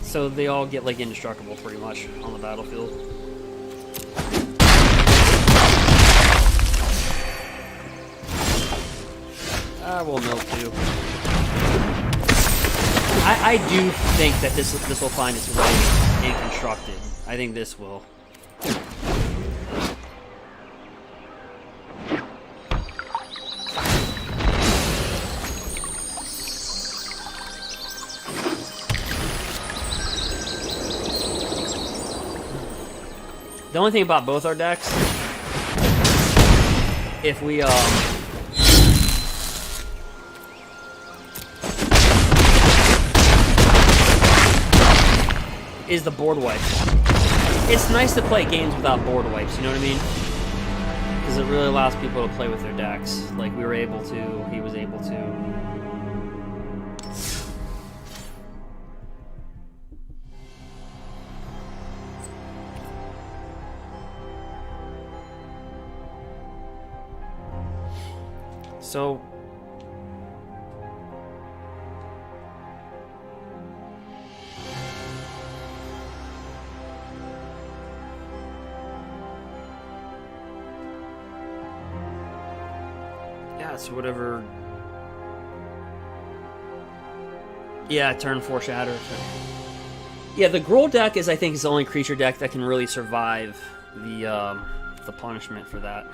So they all get like indestructible pretty much on the battlefield. We'll milk too. I do think that this will find its way in constructed. I think this will. The only thing about both our decks, if we is the board wipe. It's nice to play games without board wipes, you know what I mean? Because it really allows people to play with their decks. Like we were able to, he was able to. So yeah, so whatever. Yeah, turn 4 shatter. Yeah, the gruul deck is, I think, is the only creature deck that can really survive the punishment for that.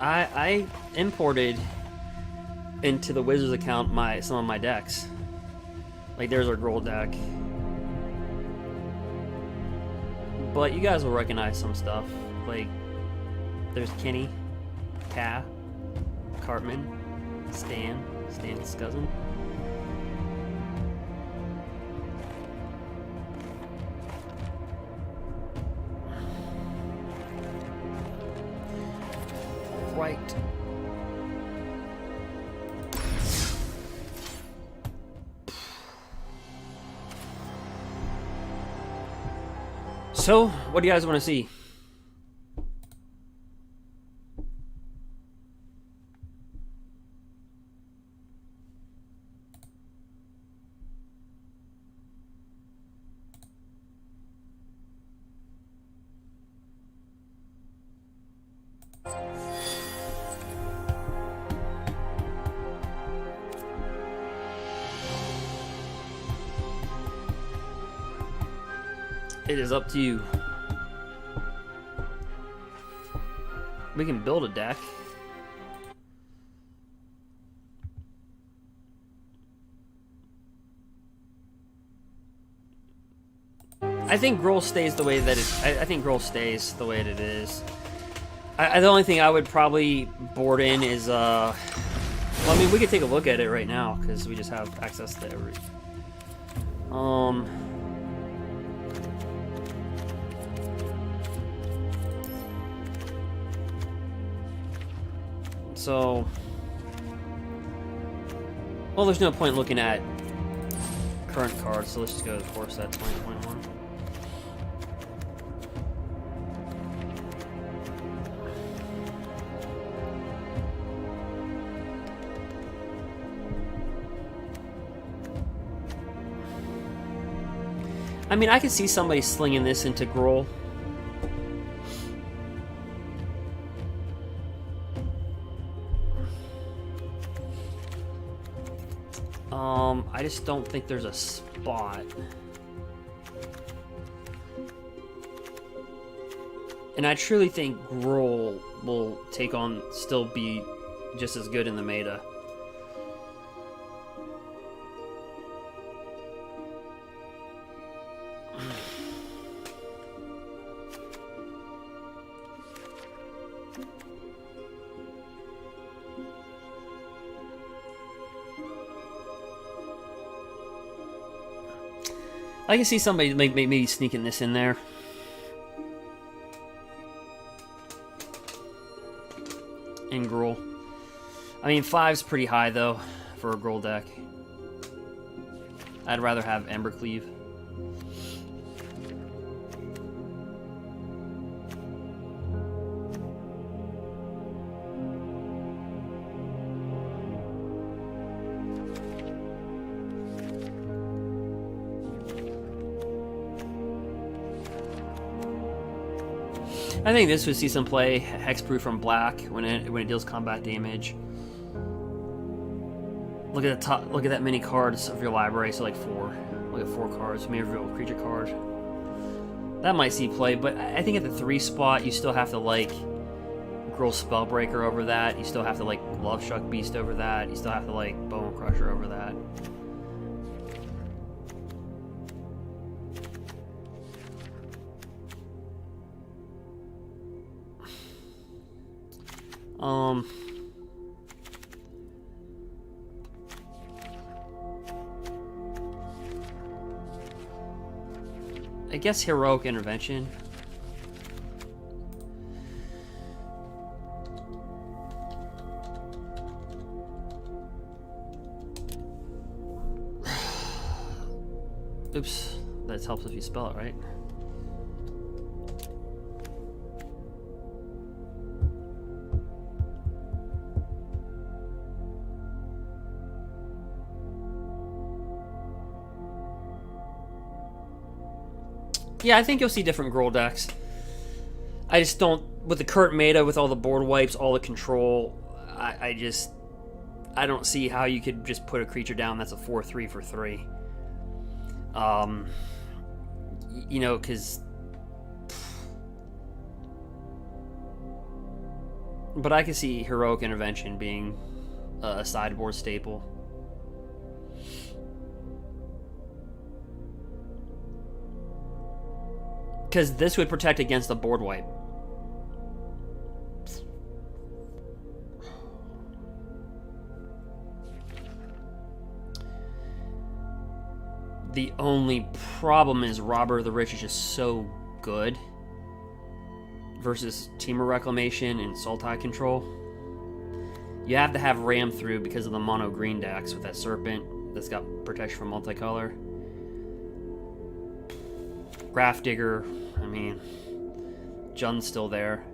I imported into the Wizards account some of my decks. Like there's our gruul deck. But you guys will recognize some stuff. Like there's Kenny, Ka, Cartman, Stan's cousin. Right. So, what do you guys want to see? It is up to you. We can build a deck. I think gruul stays the way that it. I think gruul stays the way it is. The only thing I would probably board in is well, I mean, we could take a look at it right now because we just have access to every. So, well, there's no point looking at current cards, so let's just go to the core set 2021. I mean, I could see somebody slinging this into gruul. I just don't think there's a spot. And I truly think gruul will still be just as good in the meta. I can see somebody maybe sneaking this in there. In gruul. I mean, 5's pretty high, though, for a gruul deck. I'd rather have embercleave. I think this would see some play. Hexproof from black when it deals combat damage. Look at the top. Look at that many cards of your library. So like 4. Look at 4 cards. Maybe reveal a creature card. That might see play, but I think at the 3 spot you still have to like Gruul Spellbreaker over that. You still have to like Lovestruck Beast over that. You still have to like Bone Crusher over that. I guess Heroic Intervention. Oops, that helps if you spell it right. Yeah, I think you'll see different Gruul decks. I just don't, with the current meta, with all the board wipes, all the control, I don't see how you could just put a creature down that's a 4/3 for 3. You know, because... But I can see Heroic Intervention being a sideboard staple. Because this would protect against the board wipe. The only problem is Robber of the Rich is just so good versus Temur Reclamation and Sultai Control. You have to have Ram through because of the mono green decks with that Serpent that's got protection from multicolor. Graph Digger, I mean, Jun's still there.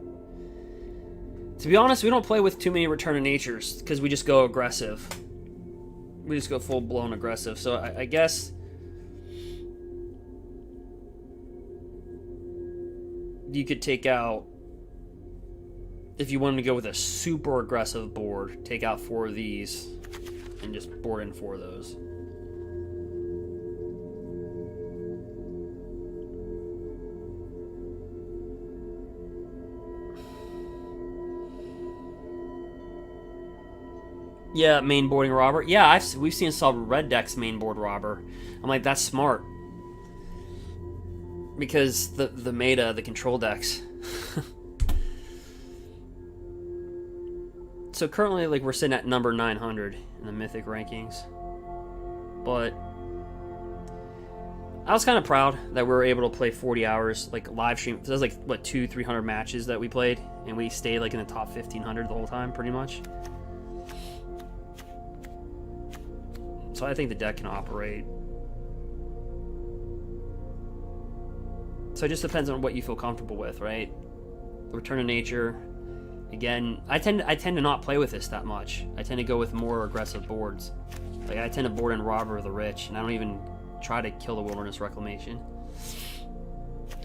To be honest, we don't play with too many Return of Natures because we just go aggressive. We just go full-blown aggressive. So I guess you could take out, if you wanted to go with a super aggressive board, take out 4 of these and just board in 4 of those. Yeah, main boarding Robber. Yeah, we've seen some red decks main board Robber. I'm like, that's smart. Because the meta, the control decks. So currently, like, we're sitting at number 900 in the Mythic rankings. But I was kind of proud that we were able to play 40 hours, like live stream. There's like what 200-300 matches that we played, and we stayed like in the top 1500 the whole time, pretty much. So I think the deck can operate. So it just depends on what you feel comfortable with, right? Return to Nature. Again, I tend to not play with this that much. I tend to go with more aggressive boards. Like I tend to board in Robber of the Rich, and I don't even try to kill the Wilderness Reclamation.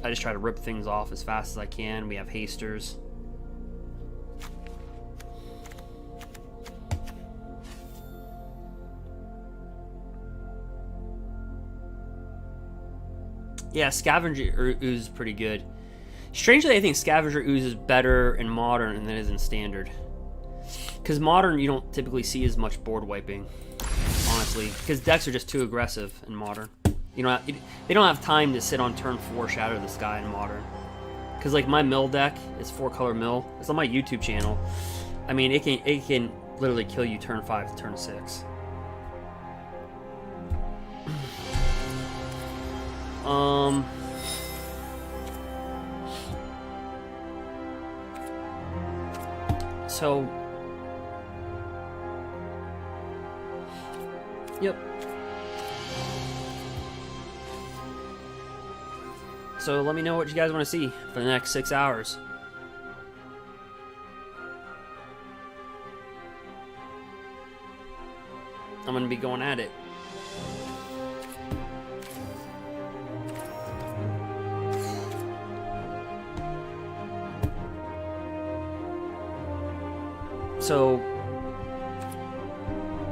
I just try to rip things off as fast as I can. We have hasters. Yeah, Scavenger Ooze is pretty good. Strangely, I think Scavenger Ooze is better in Modern than it is in Standard. Because Modern, you don't typically see as much board wiping, honestly. Because decks are just too aggressive in Modern. You know, they don't have time to sit on turn 4 Shadow the Sky in Modern. Because like my mill deck is 4-color mill. It's on my YouTube channel. I mean, it can literally kill you turn 5 to turn 6. So, yep. So let me know what you guys want to see for the next 6 hours. I'm going to be going at it. So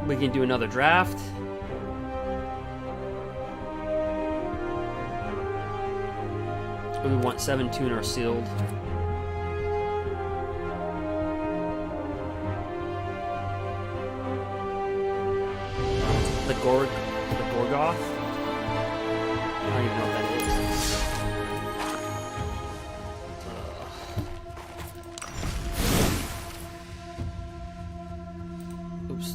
we can do another draft. We want 7 tuner sealed. The Gorgoth. I don't even know what that is. Oops.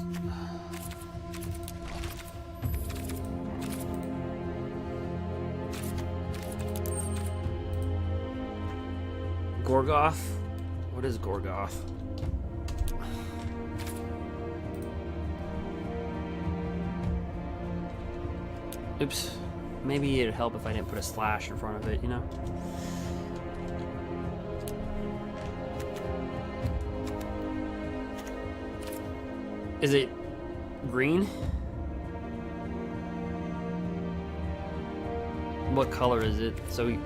Gorgoth? What is Gorgoth? Oops. Maybe it'd help if I didn't put a slash in front of it, you know? Is it green? What color is it? So we...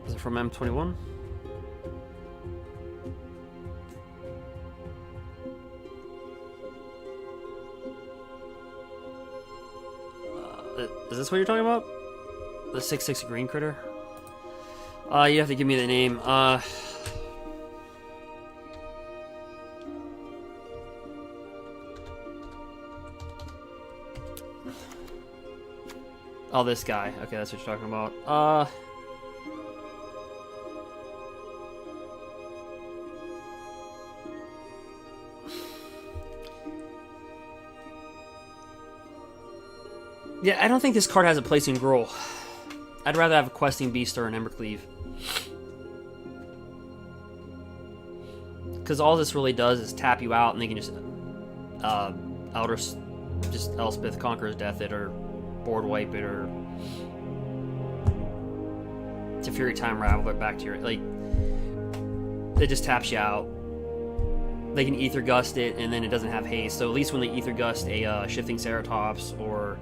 is it from M21? Is this what you're talking about? The 6/6 green critter? You have to give me the name. Oh, this guy. Okay, that's what you're talking about. Yeah, I don't think this card has a place in Gruul. I'd rather have a Questing Beast or an Embercleave. Because all this really does is tap you out, and they can just Elspeth Conqueror's Death it, or board wipe it, or teferi Time Ravel it back to your, like, it just taps you out. They can Ether Gust it, and then it doesn't have haste. So at least when they Ether Gust a Shifting Ceratops or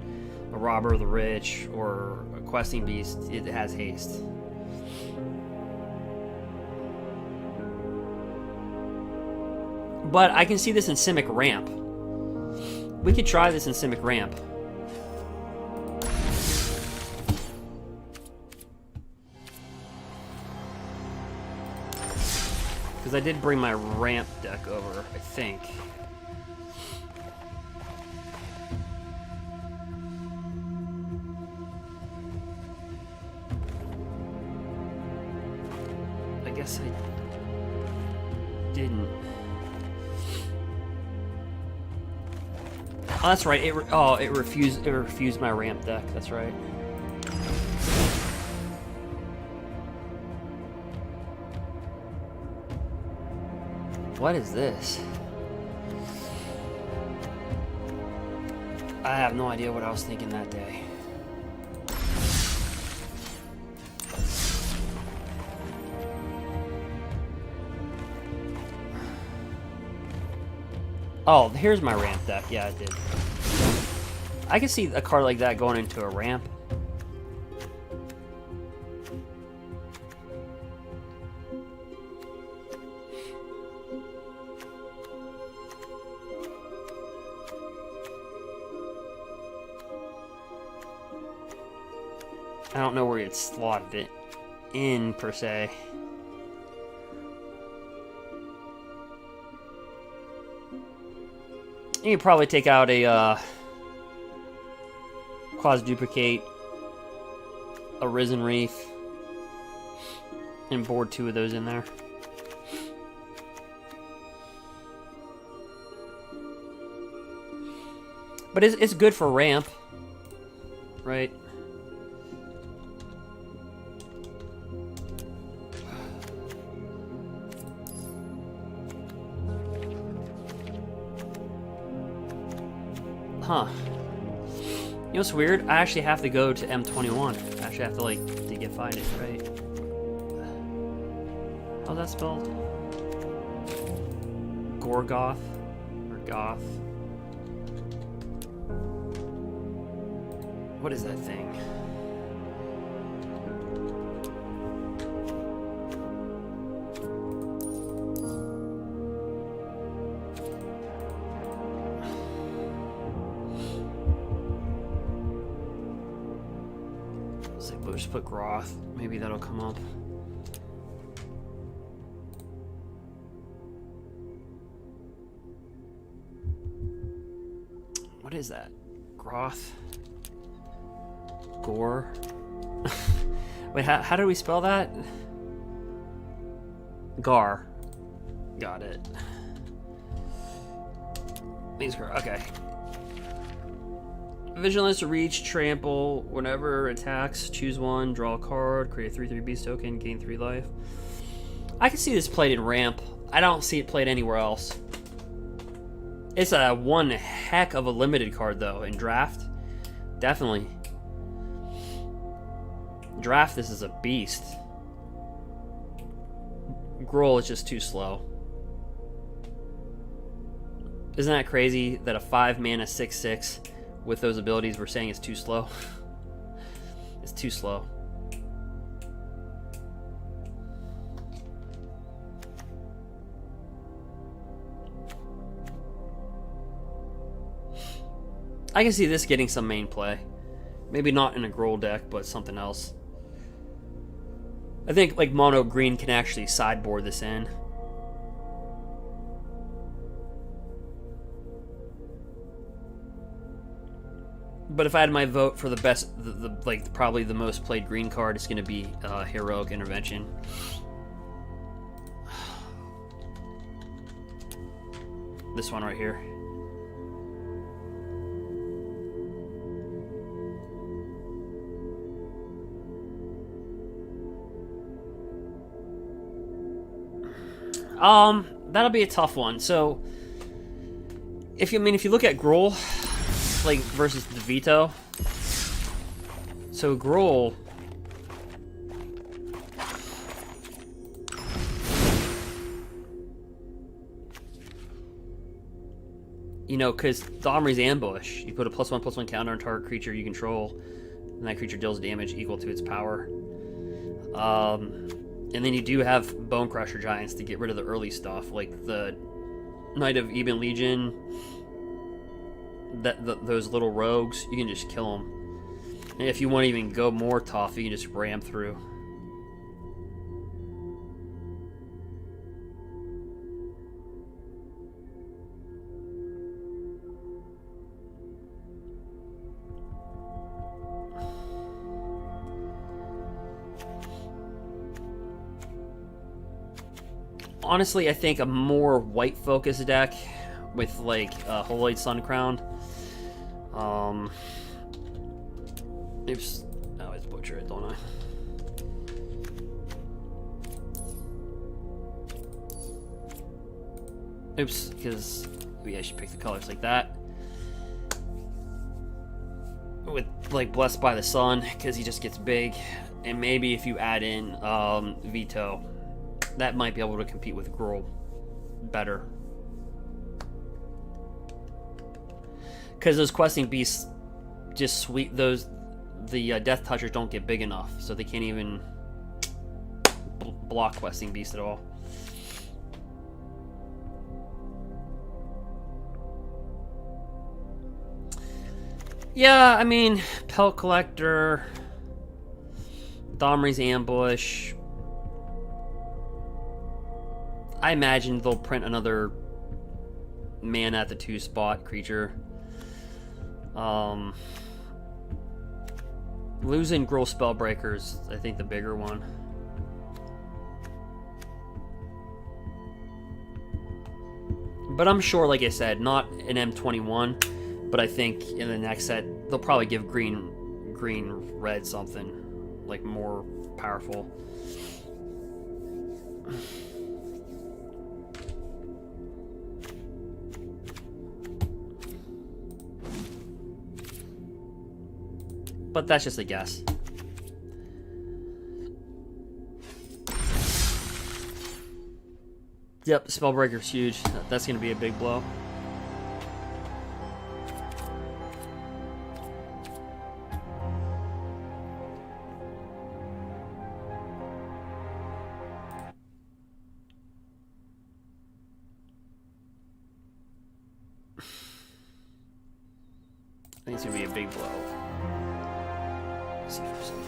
a Robber of the Rich or a Questing Beast, it has haste. But I can see this in Simic Ramp. We could try this in Simic Ramp. Because I did bring my Ramp deck over, I think. I guess I didn't. Oh, that's right. It refused my ramp deck. That's right. What is this? I have no idea what I was thinking that day. Oh, here's my ramp deck. Yeah, it did. I can see a card like that going into a ramp. I don't know where you'd slot it in, per se. You could probably take out a Quasi-Duplicate, a Risen Reef, and board 2 of those in there. But it's good for ramp, right? Huh. You know what's weird? I actually have to go to M21. I actually have to, like, to find it, right? How's that spelled? Gorgoth? Or Goth? What is that thing? We'll just put Groth. Maybe that'll come up. What is that? Groth? Gore? Wait, how do we spell that? Gar. Got it. These are okay. Vigilance, reach, trample. Whenever attacks, choose one, draw a card, create a 3/3 beast token, gain 3 life. I can see this played in ramp. I don't see it played anywhere else. It's a one heck of a limited card though in draft. Definitely. Draft, this is a beast. Gruul is just too slow. Isn't that crazy that a 5-mana 6/6 with those abilities we're saying it's too slow? It's too slow. I can see this getting some main play. Maybe not in a Gruul deck, but something else. I think like mono green can actually sideboard this in. But if I had my vote for the best, like probably the most played green card, it's going to be Heroic Intervention. This one right here. That'll be a tough one. So, if you look at Gruul, like versus the veto. So Gruul, you know, because Domri's Ambush, you put a +1/+1 counter on target creature you control, and that creature deals damage equal to its power. And then you do have Bone Crusher Giants to get rid of the early stuff, like the Knight of Ebon Legion, those little rogues. You can just kill them. And if you want to even go more tough, you can just ram through. Honestly, I think a more white-focused deck with like Holy Sun Crown Oops. I always butcher it, don't I? Oops, because I should pick the colors like that. With like Blessed by the Sun, because he just gets big. And maybe if you add in Veto, that might be able to compete with Gruul better. Because those questing beasts just sweep those. The Death Touchers don't get big enough, so they can't even block questing beasts at all. Yeah, I mean, Pelt Collector, Domri's Ambush. I imagine they'll print another mana at the 2-spot creature. Losing Gruul Spellbreaker's, I think, the bigger one. But I'm sure, like I said, not an M21, but I think in the next set they'll probably give green red something like more powerful. But that's just a guess. Yep, Spellbreaker's huge. That's going to be a big blow. I think it's going to be a big blow. Let's see for some.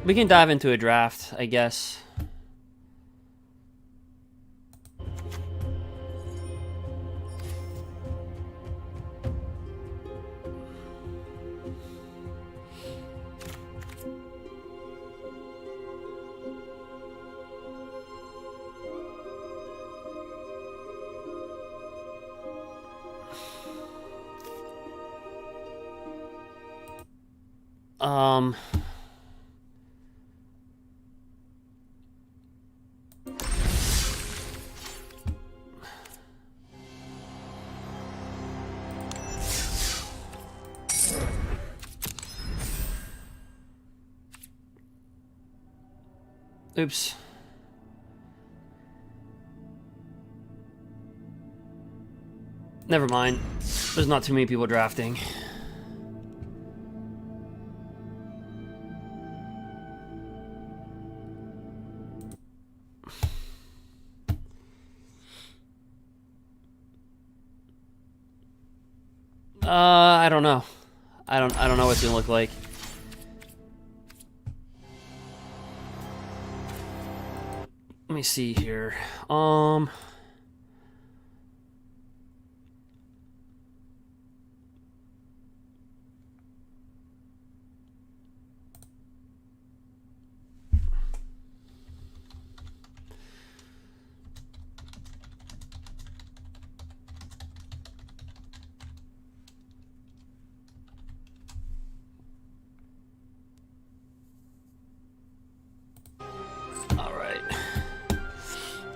We can dive into a draft, I guess. Oops. Never mind. There's not too many people drafting. I don't know. I don't know what it's gonna look like. Let me see here.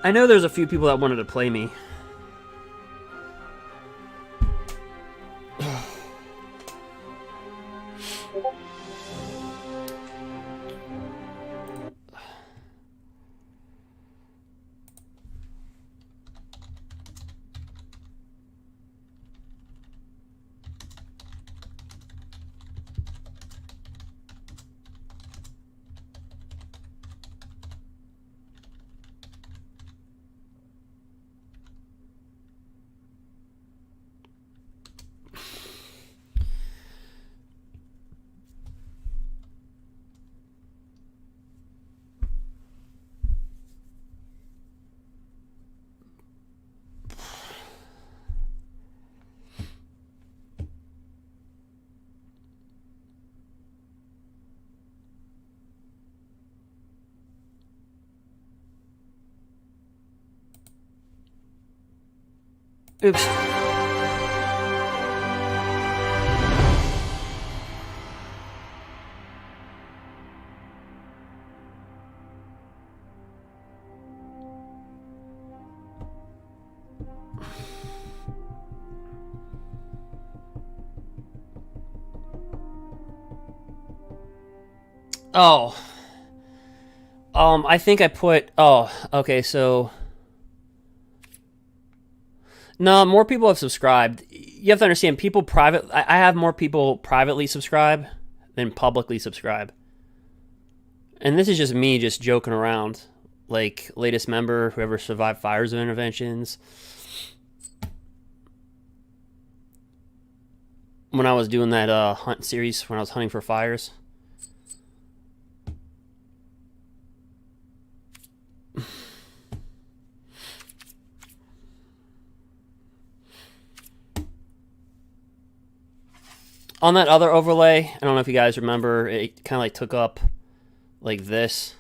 I know there's a few people that wanted to play me. Oops. Oh. I think I put... Oh, okay, so... No, more people have subscribed. You have to understand, people private... I have more people privately subscribe than publicly subscribe. And this is just me just joking around. Like, latest member, whoever survived fire zone interventions. When I was doing that hunt series, when I was hunting for fires. On that other overlay, I don't know if you guys remember, it kind of like took up like this.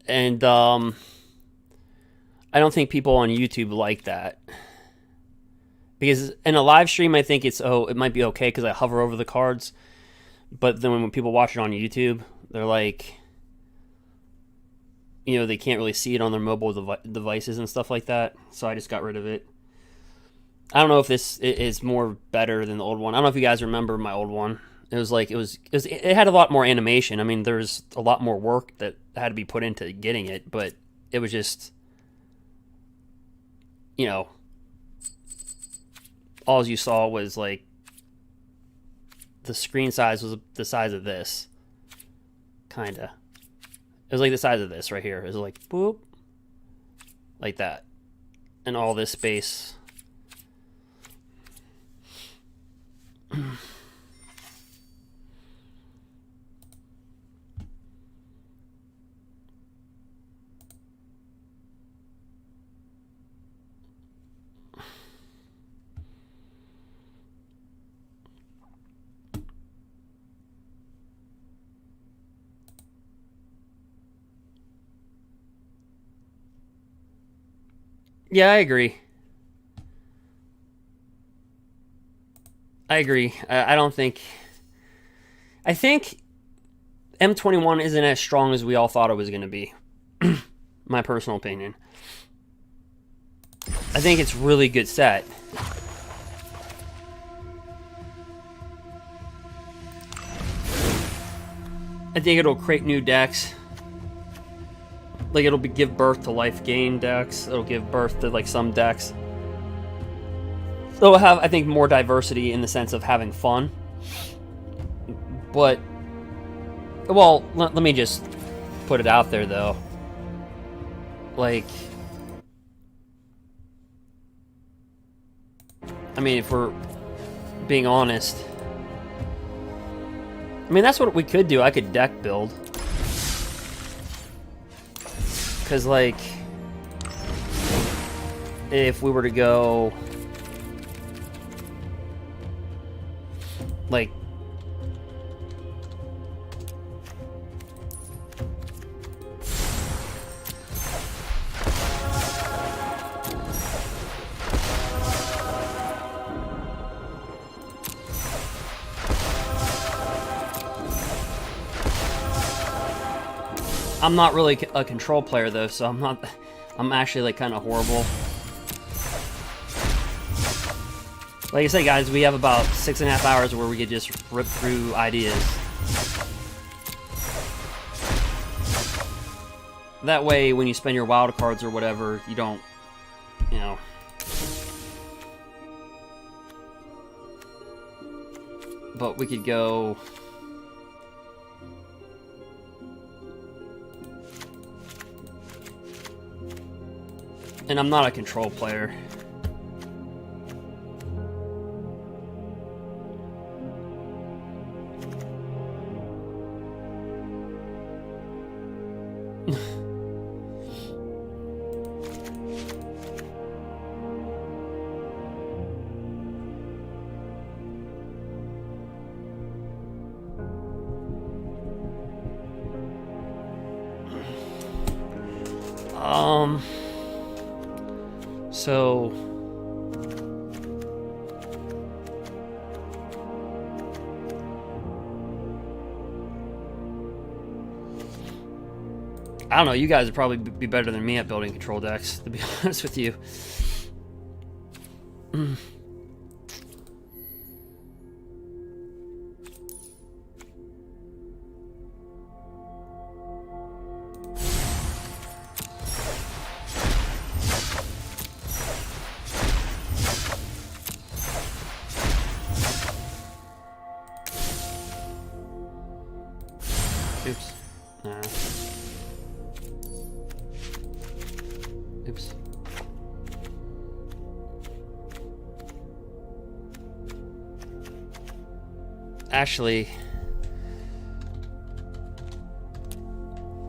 And I don't think people on YouTube like that. Because in a live stream, I think it might be okay because I hover over the cards. But then when people watch it on YouTube, they're like, you know, they can't really see it on their mobile devices and stuff like that. So I just got rid of it. I don't know if this is more better than the old one. I don't know if you guys remember my old one. It had a lot more animation. I mean, there's a lot more work that had to be put into getting it, but it was just, you know, all you saw was like the screen size was the size of this, kinda. It was like the size of this right here. It was like boop, like that, and all this space. Yeah, I agree. I don't think... I think M21 isn't as strong as we all thought it was going to be. My personal opinion. I think it's really good set. I think it'll create new decks. Like, it'll give birth to life gain decks. It'll give birth to, like, some decks. It'll have, I think, more diversity in the sense of having fun. But, well, let me just put it out there, though. Like, I mean, if we're being honest, I mean, that's what we could do. I could deck build. Because, like, if we were to go, like, I'm not really a control player, though, so I'm actually, like, kind of horrible. Like I said, guys, we have about 6.5 hours where we could just rip through ideas. That way, when you spend your wild cards or whatever, you don't, you know... But we could go... And I'm not a control player. So I don't know, you guys would probably be better than me at building control decks, to be honest with you. Oops. Nah. Oops. Actually,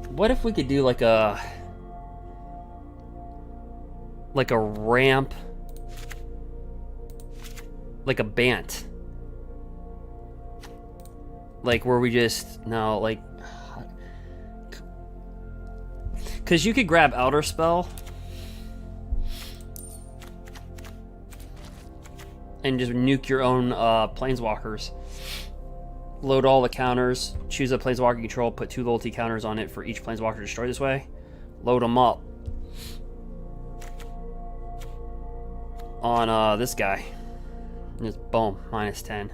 what if we could do like a ramp, like a bant, like where we just because you could grab Elder Spell and just nuke your own planeswalkers. Load all the counters, choose a planeswalker control, put 2 loyalty counters on it for each planeswalker destroyed this way. Load them up on this guy. And just boom, -10.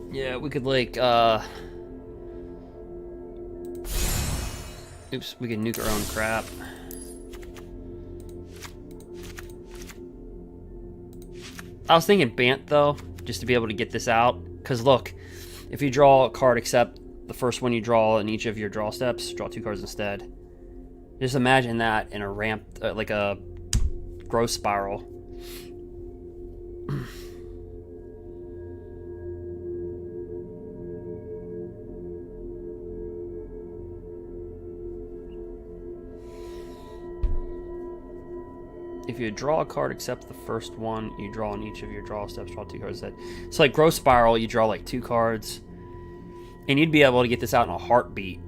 Yeah, we could like oops, we could nuke our own crap. I was thinking Bant though, just to be able to get this out. Cause look, if you draw a card except the first one you draw in each of your draw steps, draw 2 cards instead. Just imagine that in a ramp, like a growth spiral. If you draw a card except the first one you draw in each of your draw steps, draw 2 cards instead. So like growth spiral, you draw like 2 cards. And you'd be able to get this out in a heartbeat.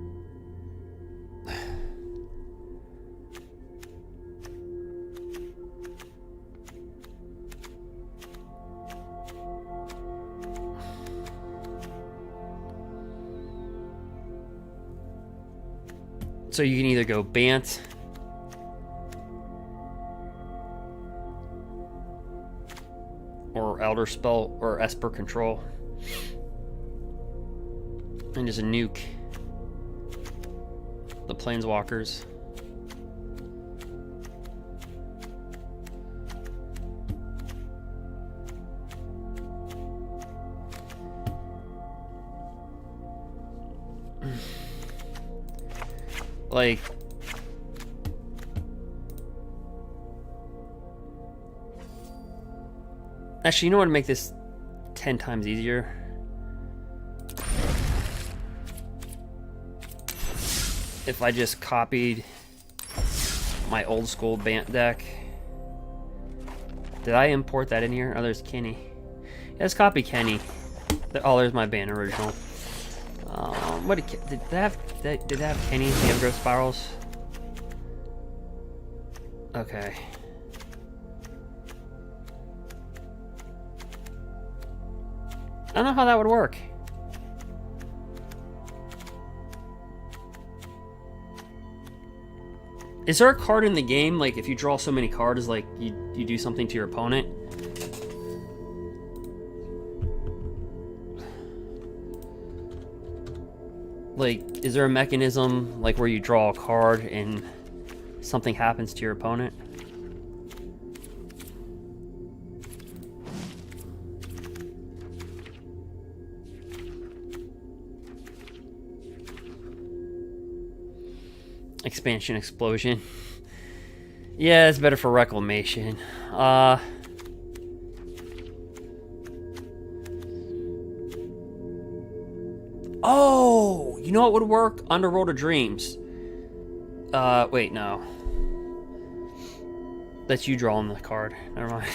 So you can either go Bant or Elder Spell or Esper Control. And just a nuke the planeswalkers. Like actually, you know what would make this 10 times easier? If I just copied my old school Bant deck. Did I import that in here? Oh, there's Kenny. Yeah, let's copy Kenny. Oh, there's my Bant original. What did they have? Did they have Kenny? Did they have growth spirals? Okay. I don't know how that would work. Is there a card in the game, like if you draw so many cards, like you do something to your opponent? Like, is there a mechanism like where you draw a card and something happens to your opponent? Expansion explosion. Yeah, it's better for reclamation. Oh, You know what would work? Underworld of Dreams. Wait, no. That's you drawing the card. Never mind.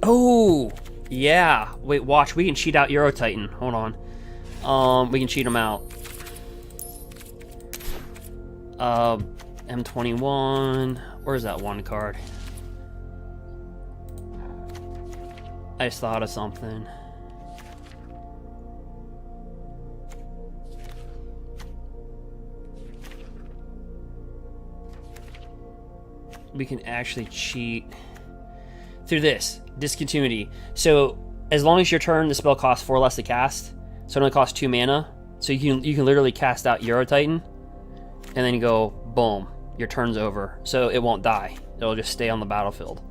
Oh, yeah. Wait, watch. We can cheat out Euro Titan. Hold on. We can cheat him out. M21. Where's that one card? I just thought of something. We can actually cheat through this discontinuity. So as long as your turn, the spell costs 4 less to cast, so it only costs 2 mana. So you can literally cast out Euro Titan, and then you go boom, your turn's over. So it won't die. It'll just stay on the battlefield.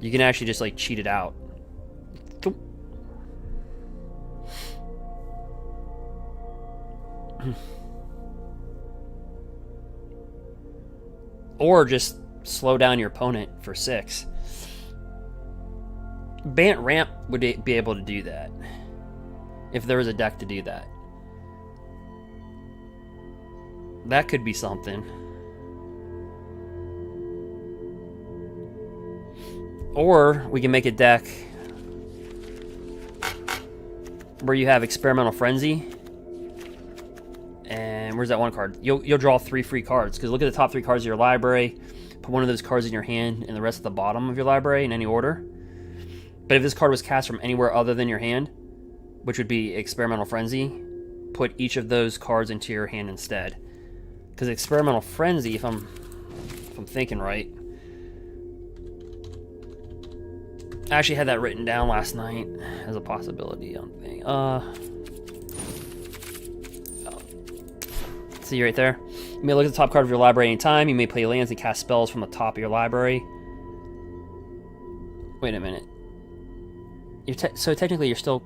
You can actually just like cheat it out. Or just slow down your opponent for 6. Bant Ramp would be able to do that. If there was a deck to do that. That could be something. Or we can make a deck where you have Experimental Frenzy. And where's that one card? You'll draw 3 free cards. Because look at the top 3 cards of your library. Put one of those cards in your hand and the rest at the bottom of your library in any order. But if this card was cast from anywhere other than your hand, which would be Experimental Frenzy, put each of those cards into your hand instead. Because Experimental Frenzy, if I'm thinking right, I actually had that written down last night as a possibility on thing. See right there. You may look at the top card of your library anytime. You may play lands and cast spells from the top of your library. Wait a minute. So technically you're still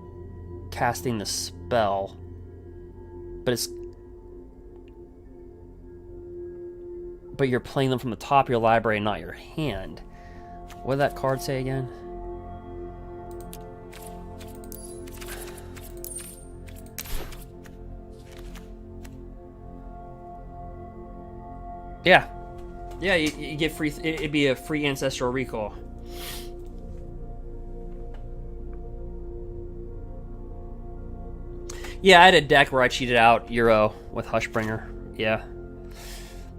casting the spell, but you're playing them from the top of your library, not your hand. What did that card say again? Yeah, you get free. It'd be a free ancestral recall. Yeah, I had a deck where I cheated out Euro with Hushbringer. Yeah.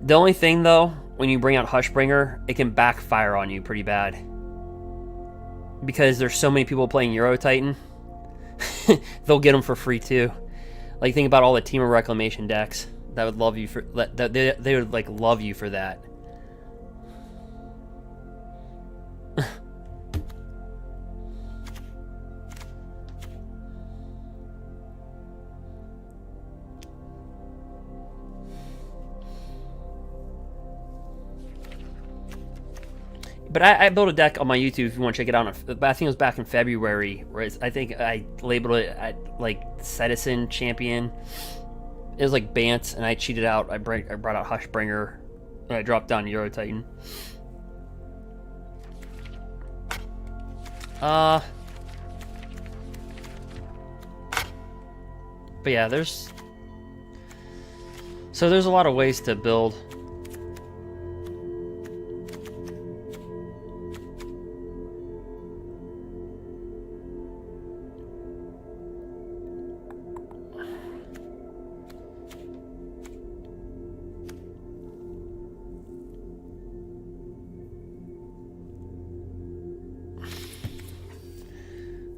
The only thing, though, when you bring out Hushbringer, it can backfire on you pretty bad. Because there's so many people playing Euro Titan, they'll get them for free, too. Like, think about all the Team of Reclamation decks that would love you for... They would, like, love you for that. But I built a deck on my YouTube if you want to check it out. But I think it was back in February, where I think I labeled it like Citizen Champion. It was like Bant, and I cheated out. I brought out Hushbringer, and I dropped down Euro Titan. But yeah, there's a lot of ways to build.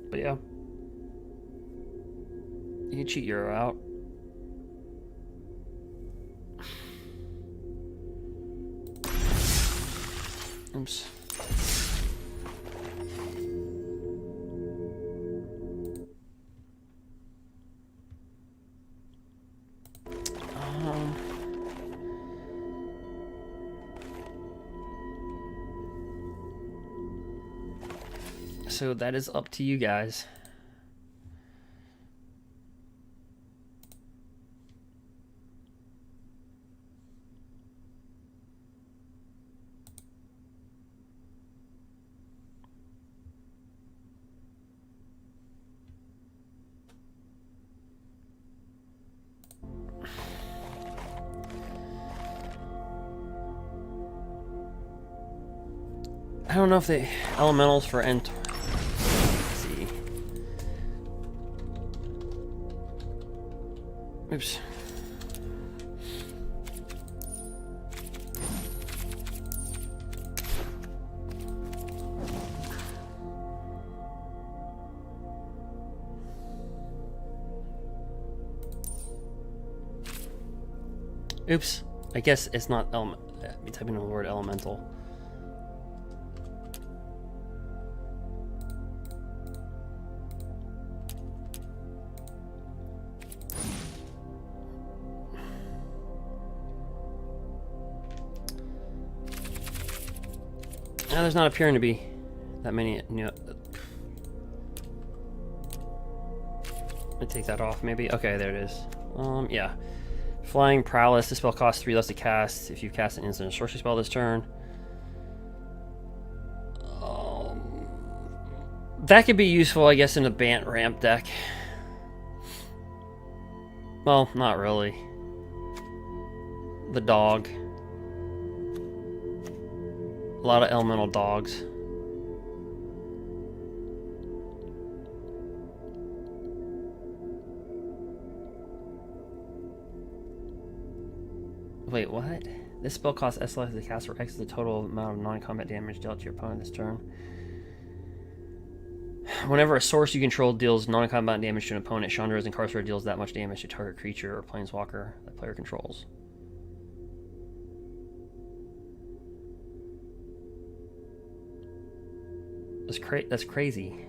But yeah, you can cheat Euro out. Oops. So that is up to you guys. I don't know if the elementals for Let's see. Oops. Oops. I guess it's not element. Let me type in the word elemental. Now there's not appearing to be that many. Let me take that off, maybe. Okay, there it is. Yeah. Flying Prowess. This spell costs 3 less to cast if you cast an instant or sorcery spell this turn. That could be useful, I guess, in a Bant ramp deck. Well, not really. The dog. A lot of elemental dogs. Wait, what? This spell costs S less to cast, or X is the total amount of non-combat damage dealt to your opponent this turn. Whenever a source you control deals non-combat damage to an opponent, Chandra's Incarcerator deals that much damage to target creature or planeswalker that player controls. That's crazy.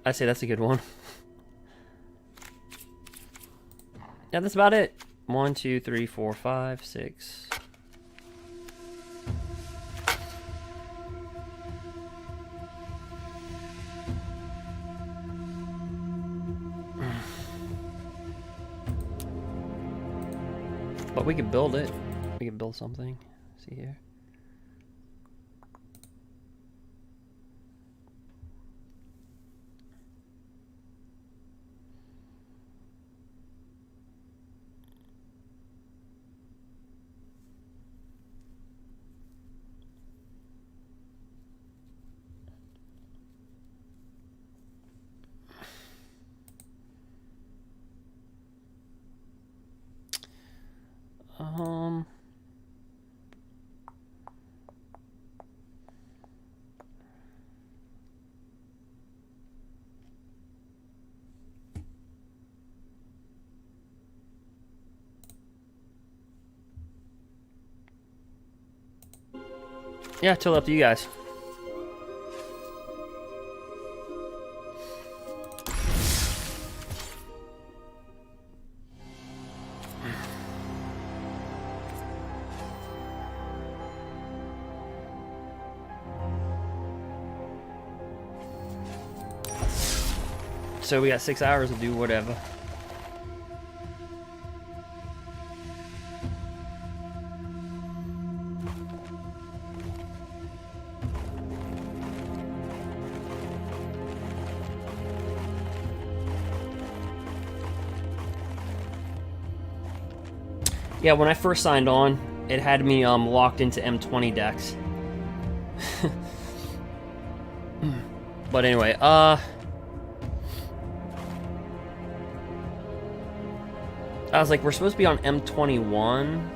I say that's a good one. Yeah, that's about it. 1, 2, 3, 4, 5, 6. But we could build it. We could build something. See here. Yeah, totally up to you guys. So we got 6 hours to do whatever. Yeah, when I first signed on, it had me locked into M20 decks. But anyway, I was like, we're supposed to be on M21.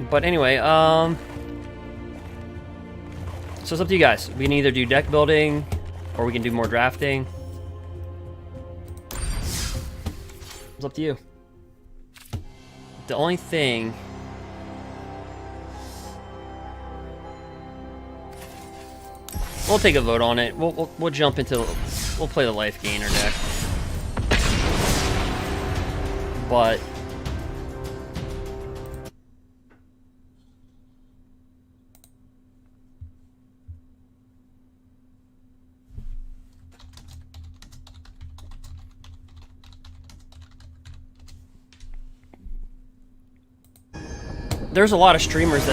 But anyway, so it's up to you guys. We can either do deck building, or we can do more drafting. It's up to you. The only thing... We'll take a vote on it. We'll jump into we'll play the life gainer deck. But there's a lot of streamers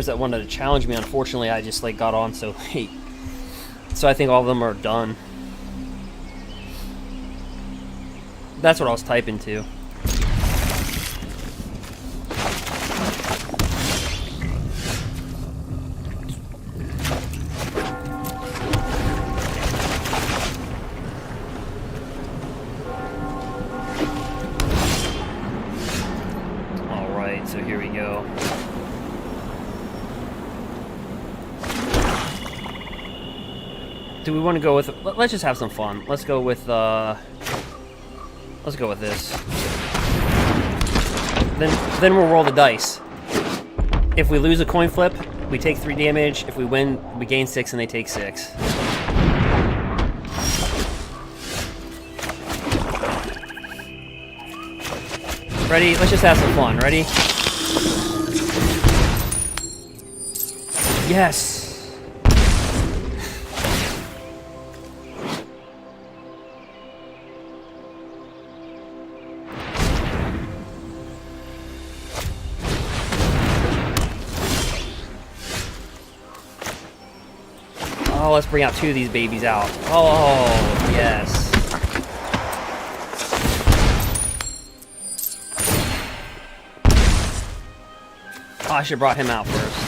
that wanted to challenge me. Unfortunately, I just like got on so late. So I think all of them are done. That's what I was typing to. Alright, so here we go. Do we want to go with... Let's just have some fun. Let's go with this. Then we'll roll the dice. If we lose a coin flip, we take 3 damage. If we win, we gain 6 and they take 6. Ready? Let's just have some fun. Ready? Yes! Oh, let's bring out 2 of these babies out. Oh, yes. Oh, I should have brought him out first.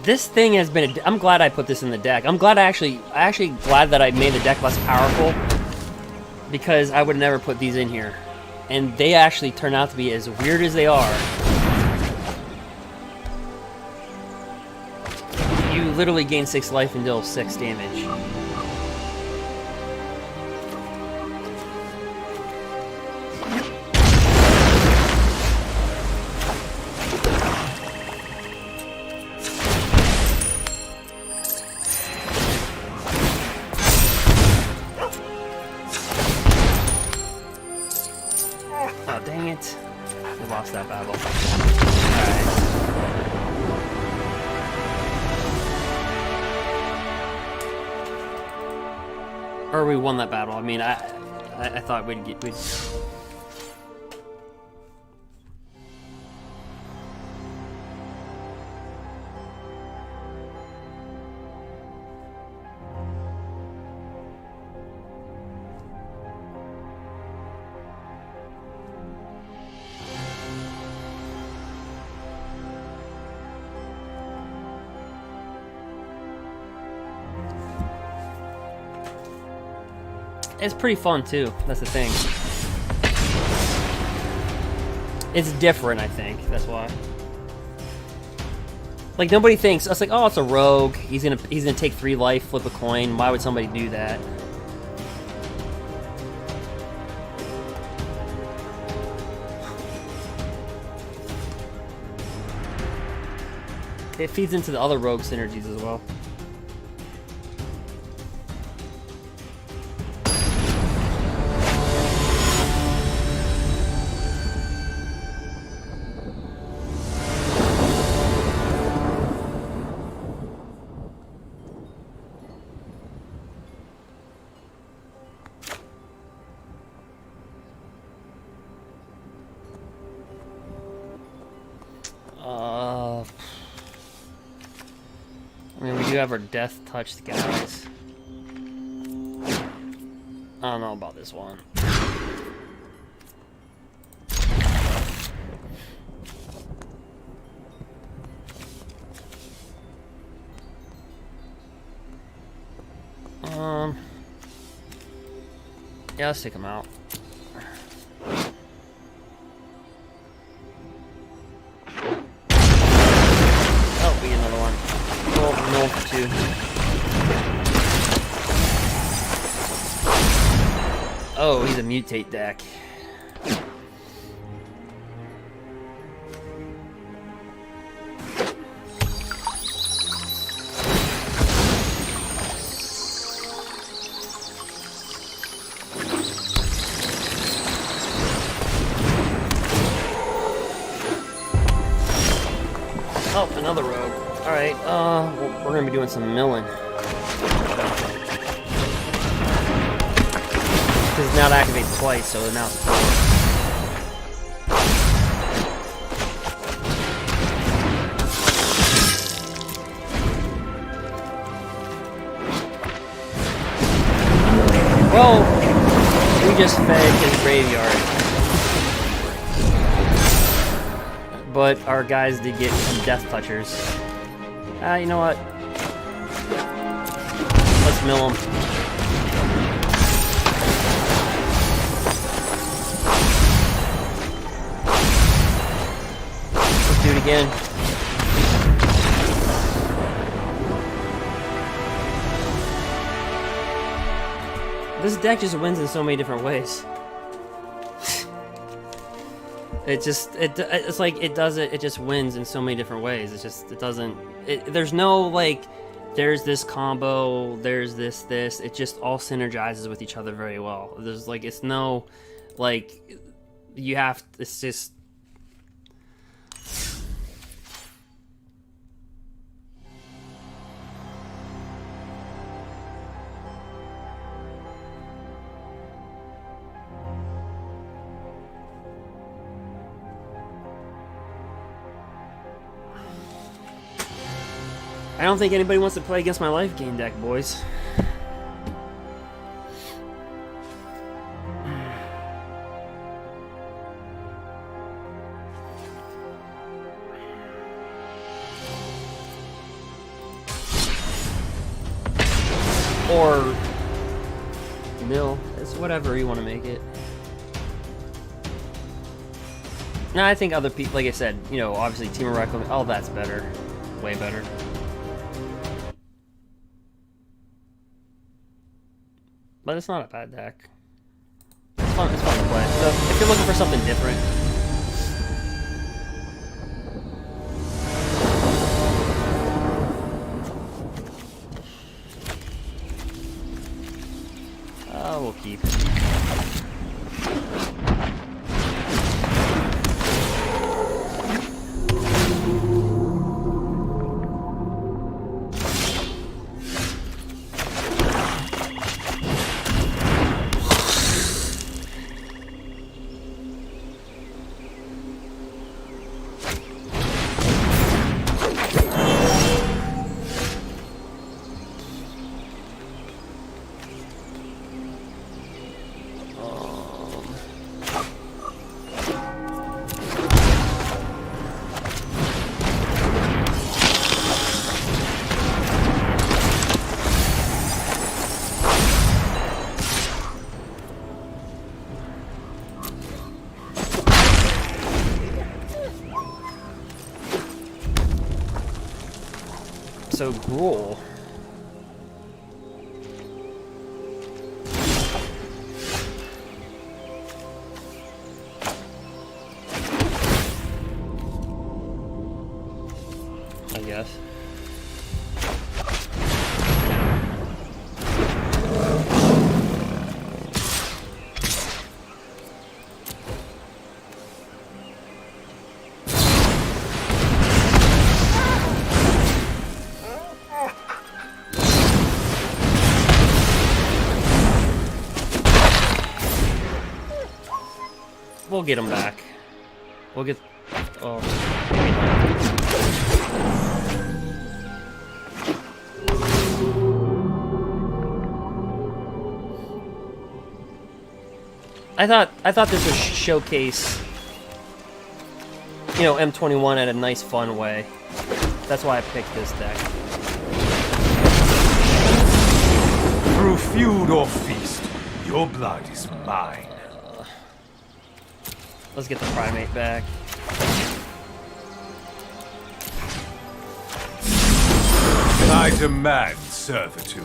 This thing has been. I'm glad I put this in the deck. I'm glad I actually glad that I made the deck less powerful, because I would never put these in here, and they actually turn out to be as weird as they are. You literally gain 6 life and deal 6 damage. That battle. Alright. Or we won that battle. I mean, I thought we'd get... It's pretty fun too, that's the thing. It's different, I think, that's why. Like, nobody thinks, it's like, oh, it's a rogue, he's gonna take 3 life, flip a coin, why would somebody do that? It feeds into the other rogue synergies as well. I mean, we do have our death touched guys. I don't know about this one. Yeah, let's take him out. Oh, we get another one. Oh, no for 2. Oh, he's a mutate deck. Oh, another rogue. Alright, we're gonna be doing some milling. Because now it activates twice, so now it's 4. Well, we just fed his graveyard. But our guys did get some death touchers. You know what? Let's mill them. Let's do it again. This deck just wins in so many different ways. It's like it does it. It just wins in so many different ways. It doesn't. There's no like, there's this combo. There's this. It just all synergizes with each other very well. There's like, it's no, like, you have. It's just. I don't think anybody wants to play against my life gain deck, boys. Or mill. It's whatever you want to make it. No, I think other people, like I said, you know, obviously Team of Reclam, all that's better. Way better. But it's not a bad deck. It's fun to play. So if you're looking for something different. We'll keep. So gruul. I guess. We'll get him back. We'll get. Oh. I thought this would showcase, you know, M21 in a nice, fun way. That's why I picked this deck. Through feud or feast, your blood is mine. Let's get the primate back. I demand servitude.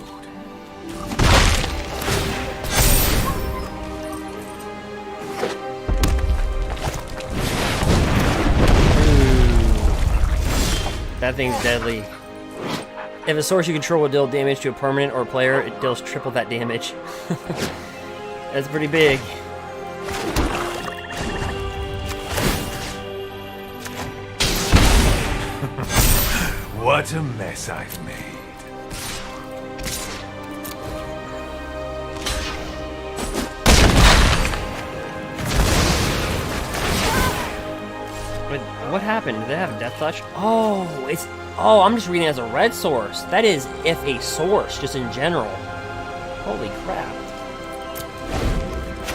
That thing's deadly. If a source you control will deal damage to a permanent or player, it deals triple that damage. That's pretty big. What a mess I've made. Wait, what happened? Did they have death touch? Oh, it's... Oh, I'm just reading it as a red source. That is if a source, just in general. Holy crap.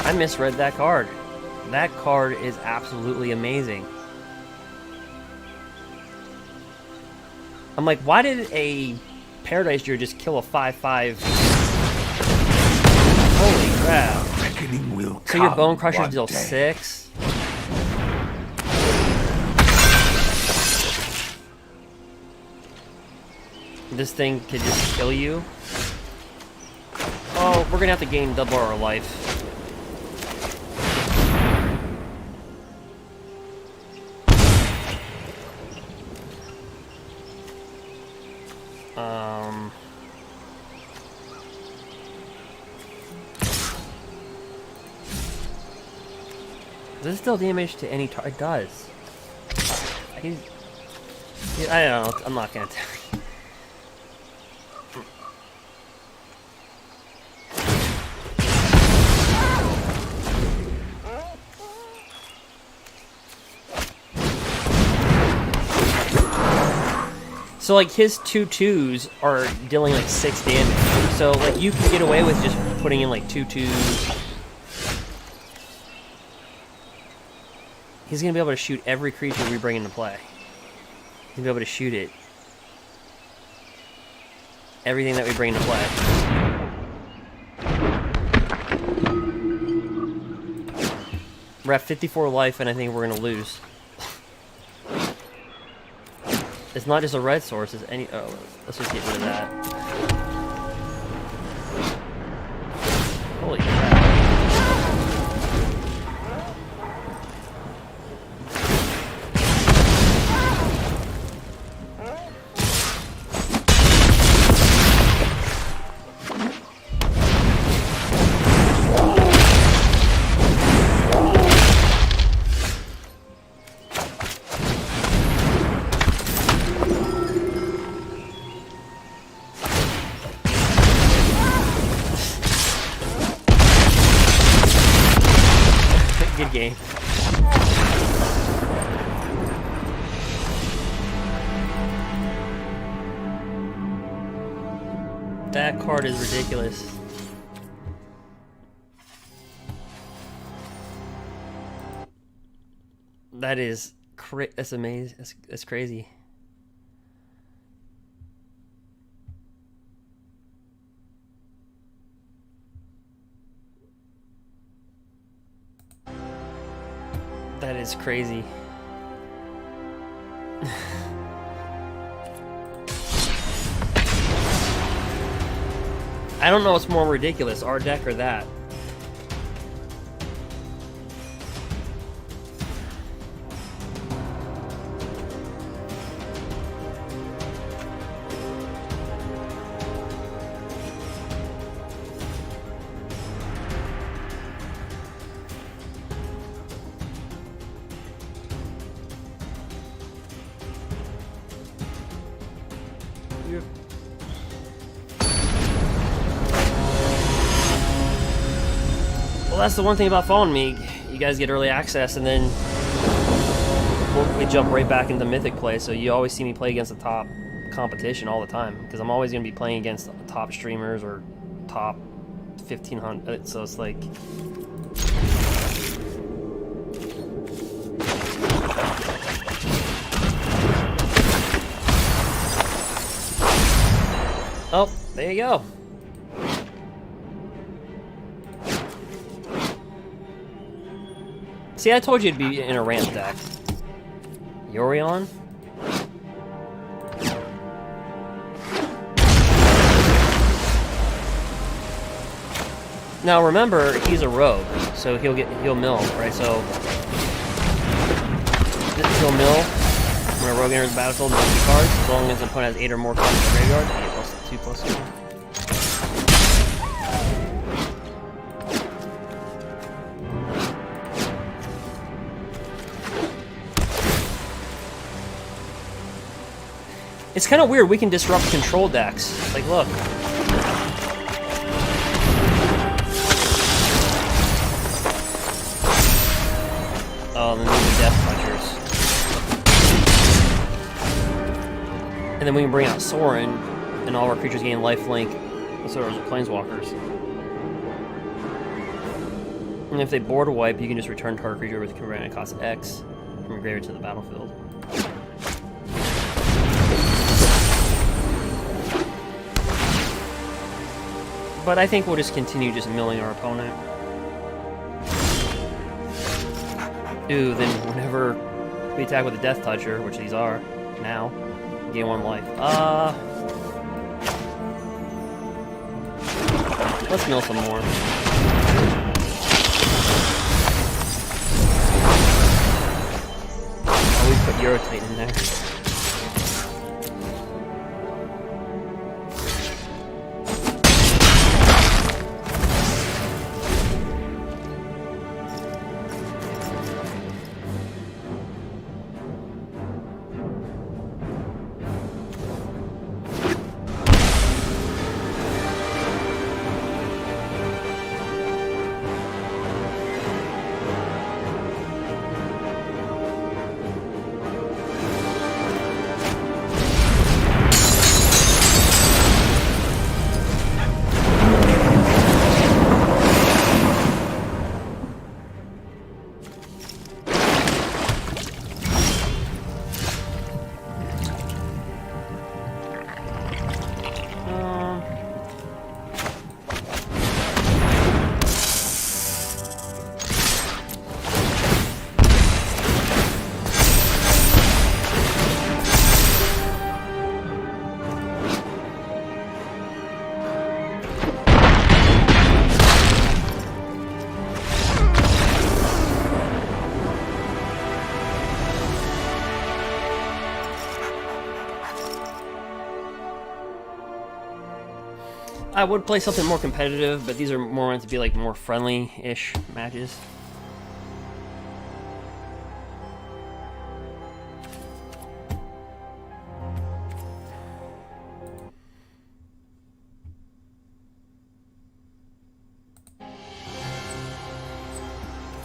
I misread that card. That card is absolutely amazing. I'm like, why did a Paradise Druid just kill a 5/5? Holy crap. Reckoning will So your come Bone Crushers one deal day. 6? This thing could just kill you. Oh, we're gonna have to gain double our life. Does it still damage to any target? It does. I don't know. I'm not gonna tell you. So like his 2/2s are dealing like 6 damage. So like you can get away with just putting in like 2/2s. He's gonna be able to shoot every creature we bring into play. He's gonna be able to shoot it. Everything that we bring into play. We're at 54 life, and I think we're gonna lose. It's not just a red source, it's any... Oh, let's just get rid of that. Holy crap. Good game. That card is ridiculous. That is that's amazing. That's crazy. That is crazy. I don't know what's more ridiculous, our deck or that. Well, that's the one thing about following me. You guys get early access, and then we jump right back into Mythic play, so you always see me play against the top competition all the time, because I'm always going to be playing against top streamers or top 1,500, so it's like... Oh, there you go. See, I told you it'd be in a ramp deck. Yorion? Now remember, he's a rogue, so he'll mill, right? So he'll mill when a rogue enters the battlefield and draws 2 cards, as long as the opponent has 8 or more cards in the graveyard. 8+2+2. It's kind of weird. We can disrupt control decks. Like, look. Oh, then these are Death Punchers. And then we can bring out Sorin, and all of our creatures gain lifelink. So are planeswalkers. And if they board wipe, you can just return target creature with converted cost X from your graveyard to the battlefield. But I think we'll just continue just milling our opponent. Ooh, then whenever we attack with a Death Toucher, which these are now, gain 1 life. Let's mill some more. Oh, we put Eurotate in there. I would play something more competitive, but these are more meant to be like more friendly-ish matches.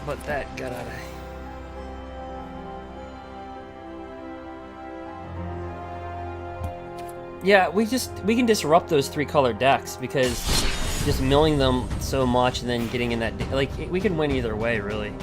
But that got out of... Yeah, we can disrupt those 3-color decks because just milling them so much and then getting in that, like, we can win either way, really.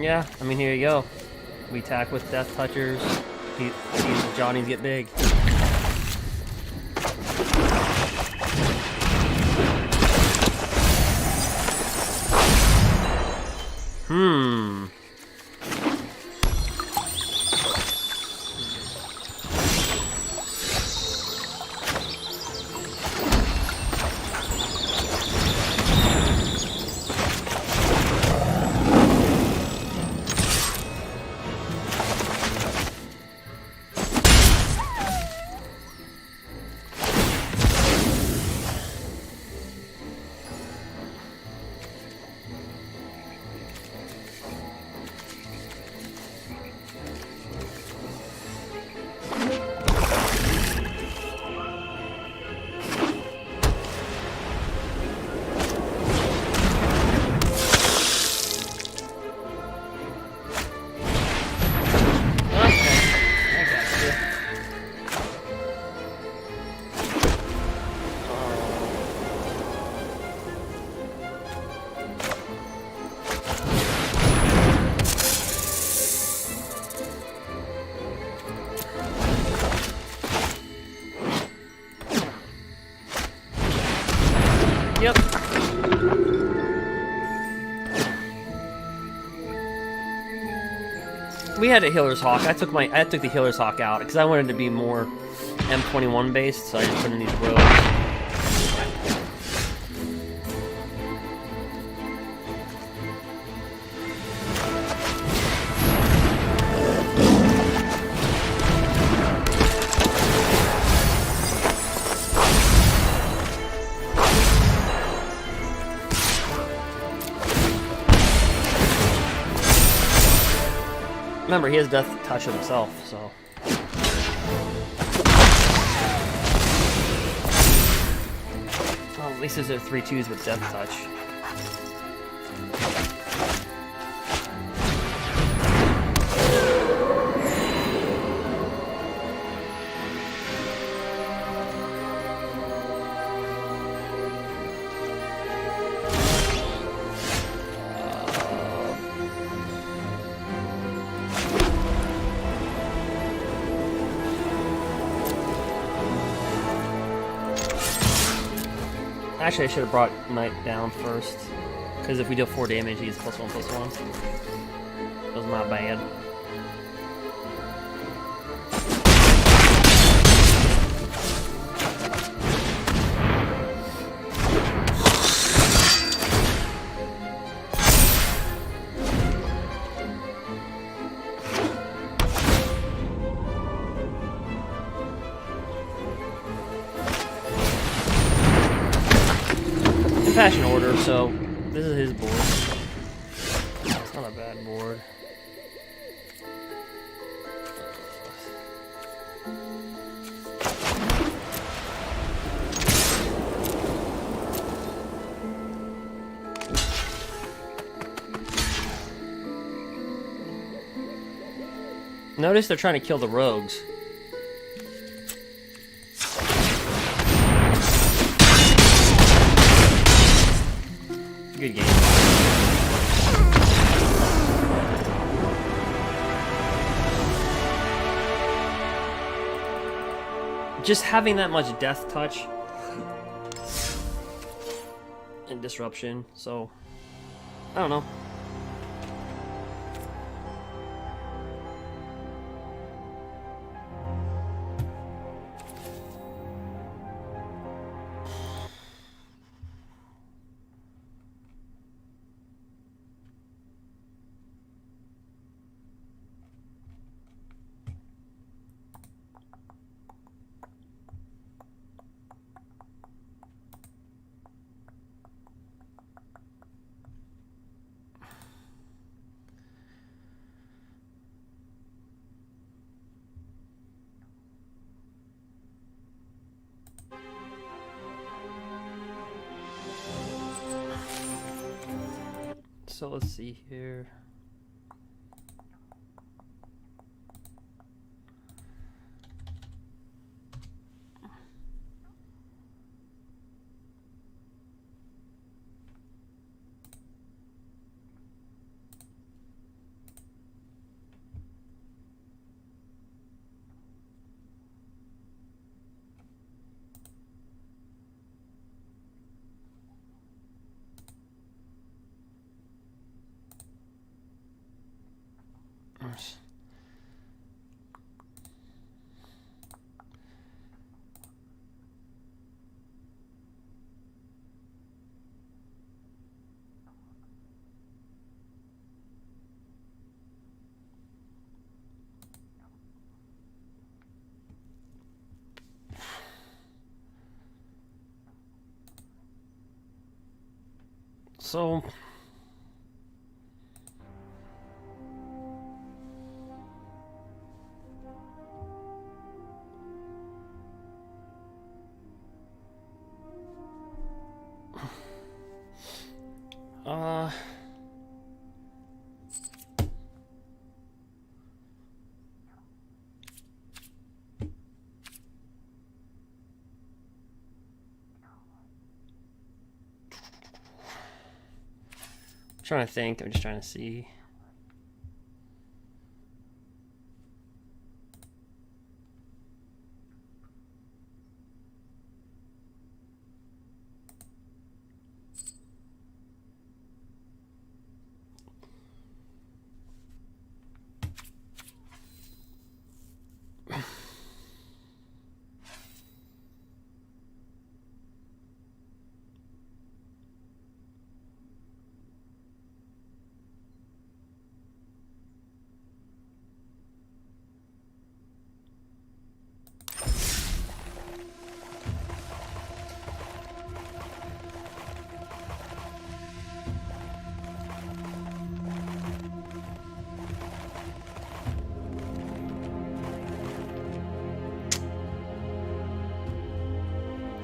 Yeah, I mean, here you go. We attack with Death Touchers. These Johnnies get big. We had a Healer's Hawk. I took the Healer's Hawk out because I wanted to be more M21 based, so I just put in these rogues. Remember, he has Death Touch himself, so... Well, at least there's 3/2s with Death Touch. Actually, I should have brought Knight down first, because if we deal 4 damage, he's +1/+1. That was not bad. Fashion order, so this is his board. It's not a bad board. Notice they're trying to kill the rogues. Good game. Just having that much Death Touch and Disruption, so I don't know. So let's see here. So trying to think. I'm just trying to see.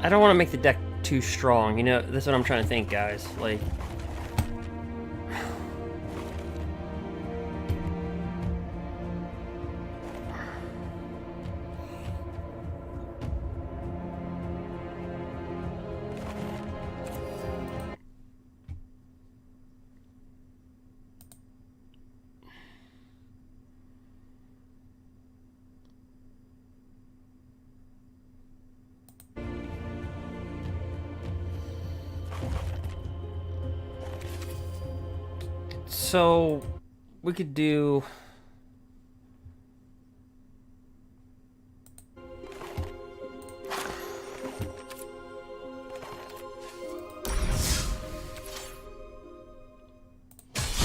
I don't want to make the deck too strong. You know, that's what I'm trying to think, guys. Like, so we could do.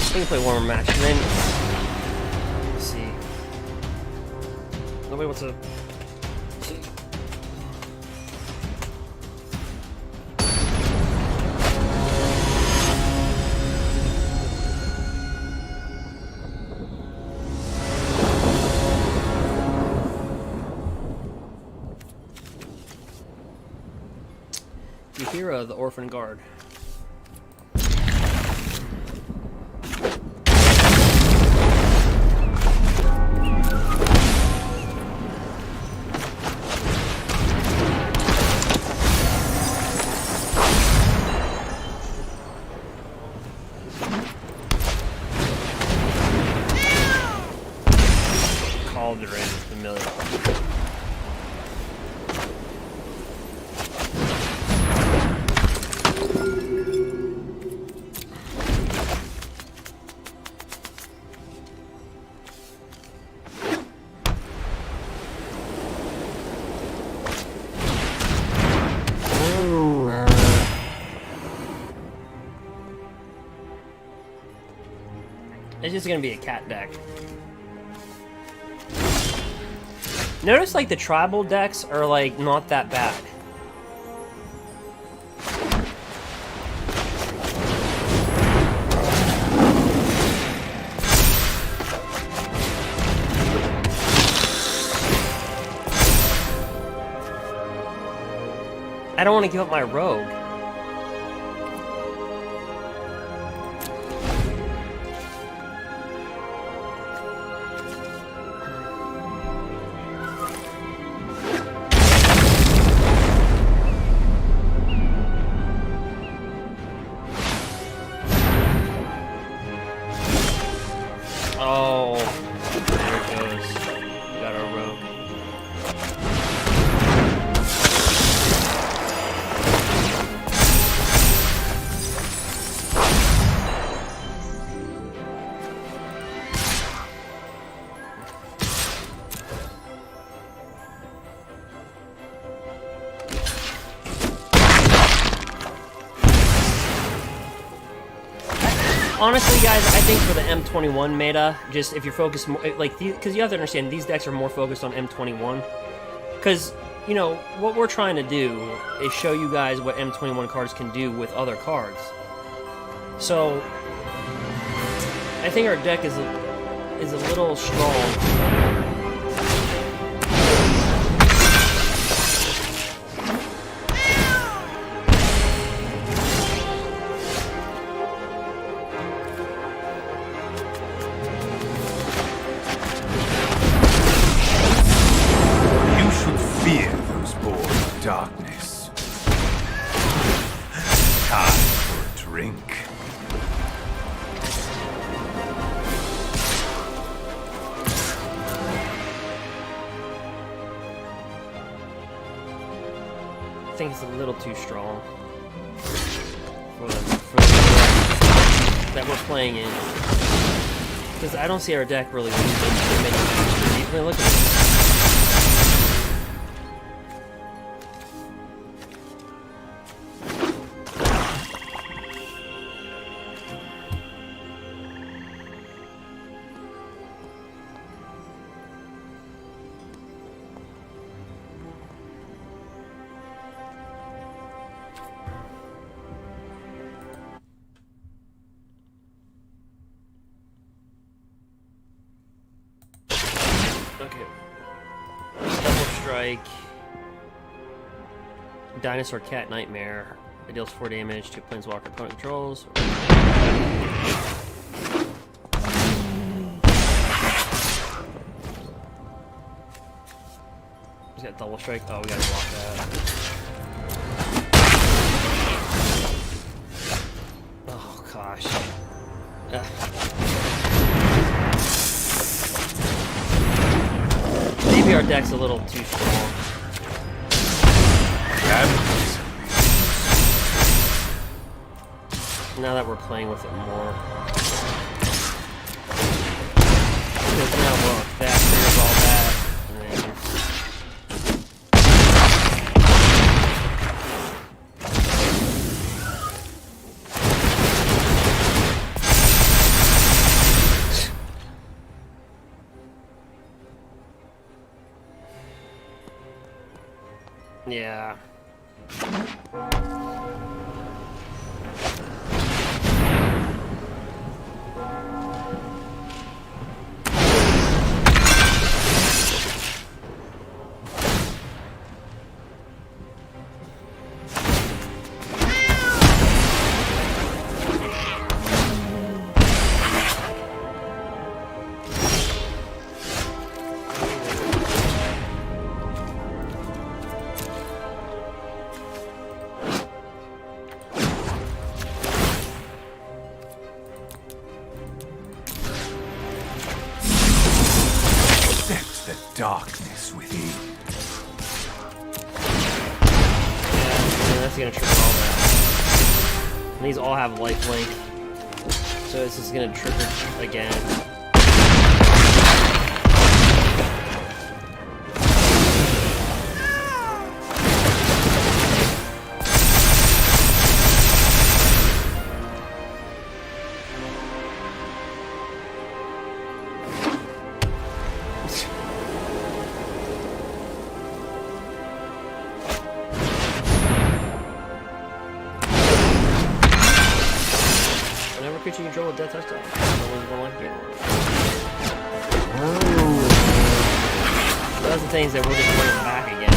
We can play one more match, and then let's see. Nobody wants to. Hero, the Orphan Guard. Cauldron is familiar. It's just gonna be a cat deck. Notice like the tribal decks are like not that bad. I don't want to give up my rogue. Oh, there it goes. We got our rogue. Honestly, guys, I think for the M21 meta, just if you're focused more, like, because you have to understand, these decks are more focused on M21. Because, you know, what we're trying to do is show you guys what M21 cards can do with other cards. So, I think our deck is a little strong. Darkness. Time for a drink. I think it's a little too strong for the that we're playing in. Because I don't see our deck really losing many. Look at this. Okay. Double strike. Dinosaur Cat Nightmare. It deals 4 damage to planeswalker opponent controls. He's got double strike. Oh, we gotta block that. Oh gosh. Maybe our deck's a little too strong. Now that we're playing with it more. Because now look, that clears all that. And then... Yeah. Darkness within. Yeah, that's gonna trigger all that. And these all have lifelink, so this is gonna trigger again. Creature you control with death touch time. So that's the thing, is that we're just putting it back again.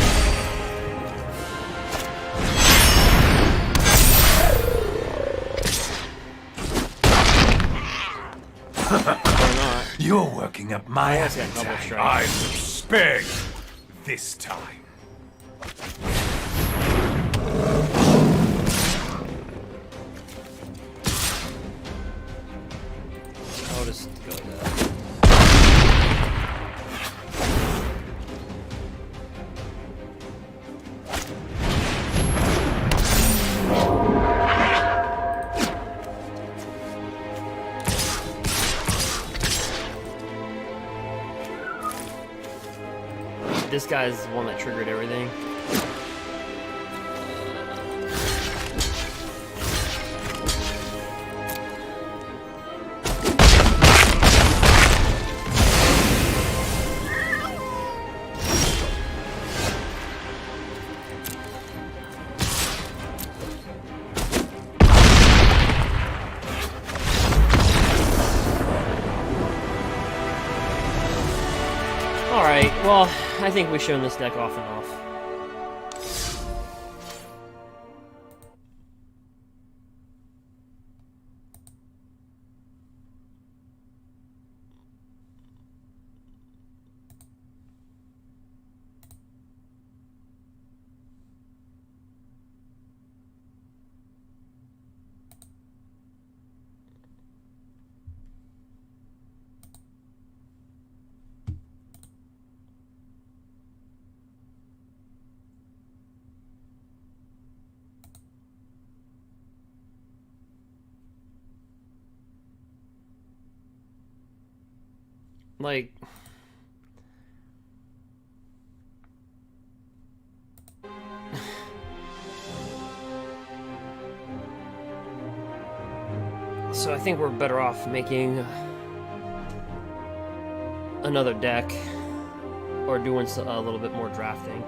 Or not. You're working up my got double appetite. strike. I will spare you this time. I'll just go like that. This guy's the one that triggered everything. Alright, well, I think we've shown this deck off enough. Like, so I think we're better off making another deck or doing a little bit more drafting.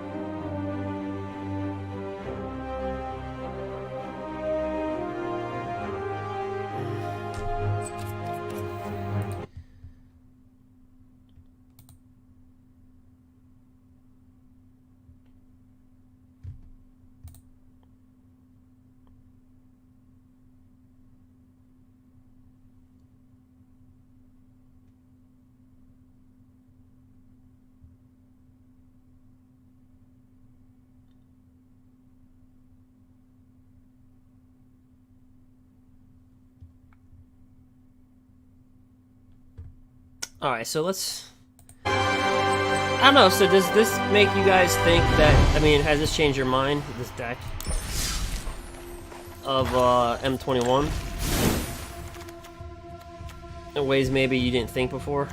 Alright, so let's... I don't know, so does this make you guys think that... I mean, has this changed your mind, this deck? Of M21? In ways maybe you didn't think before?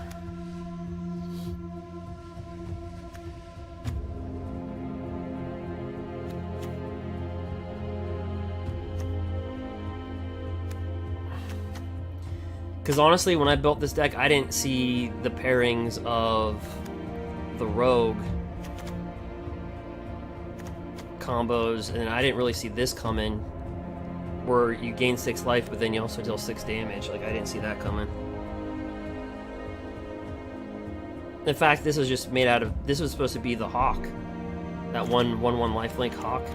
Because honestly, when I built this deck, I didn't see the pairings of the rogue combos, and I didn't really see this coming, where you gain 6 life, but then you also deal 6 damage. Like, I didn't see that coming. In fact, this was just made out of... This was supposed to be the Hawk. That 1/1 lifelink Hawk.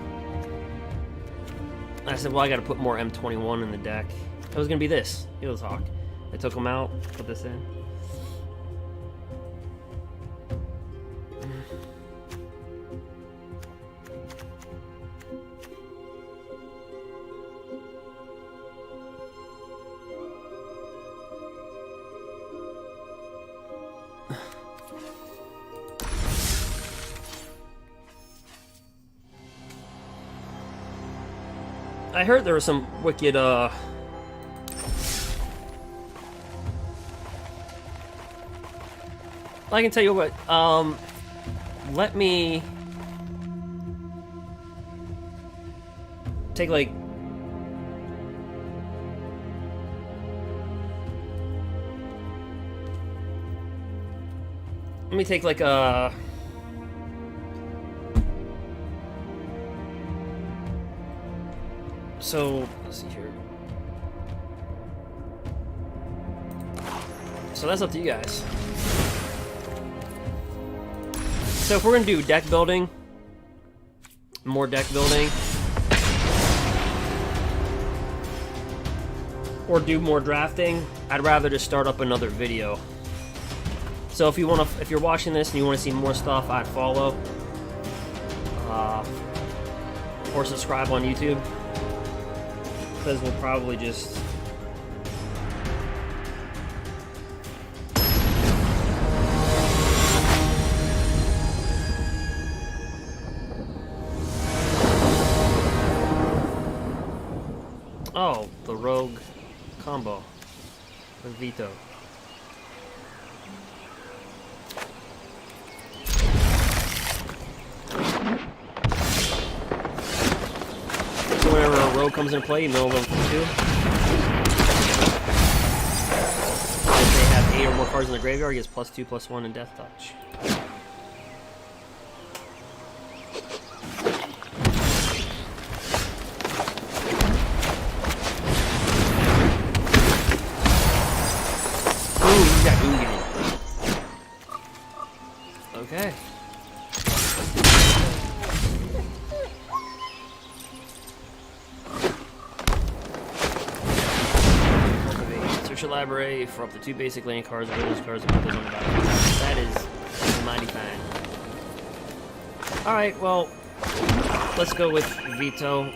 And I said, well, I gotta put more M21 in the deck. It was gonna be this. It was Hawk. I took them out, put this in. I heard there was some wicked, I can tell you what, let me take, like, a... So, let's see here. So that's up to you guys. So if we're gonna do deck building, more deck building, or do more drafting, I'd rather just start up another video. So if you're watching this and you want to see more stuff, I'd follow or subscribe on YouTube, because we'll probably just... Oh, the rogue combo with Vito. So whenever a rogue comes into play, you mill them for 2. If they have 8 or more cards in the graveyard, he gets +2/+1 in Death Touch. Okay. Search your library for up to 2 basic landing cards, and those cards and put those on the battlefield. That is mighty fine. Alright, well, let's go with Vito. In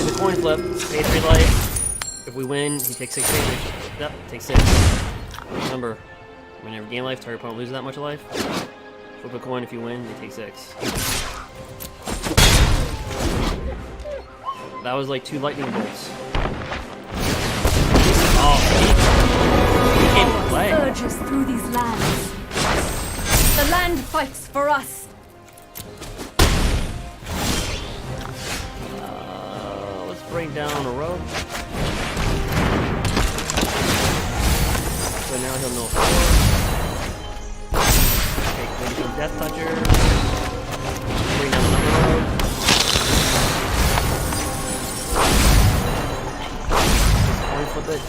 the coin flip, pay 3 life. If we win, he takes 6 damage. Yep, takes 6. Remember, whenever gain life, target opponent loses that much life. Flip a coin, if you win, you take 6. That was like 2 lightning bolts. Oh, he can't play. Surges through these lands. The land fights for us. Let's bring down a rogue. So now he'll know 4. Take maybe some Death Toucher. Bring down another rogue. Coin flip it.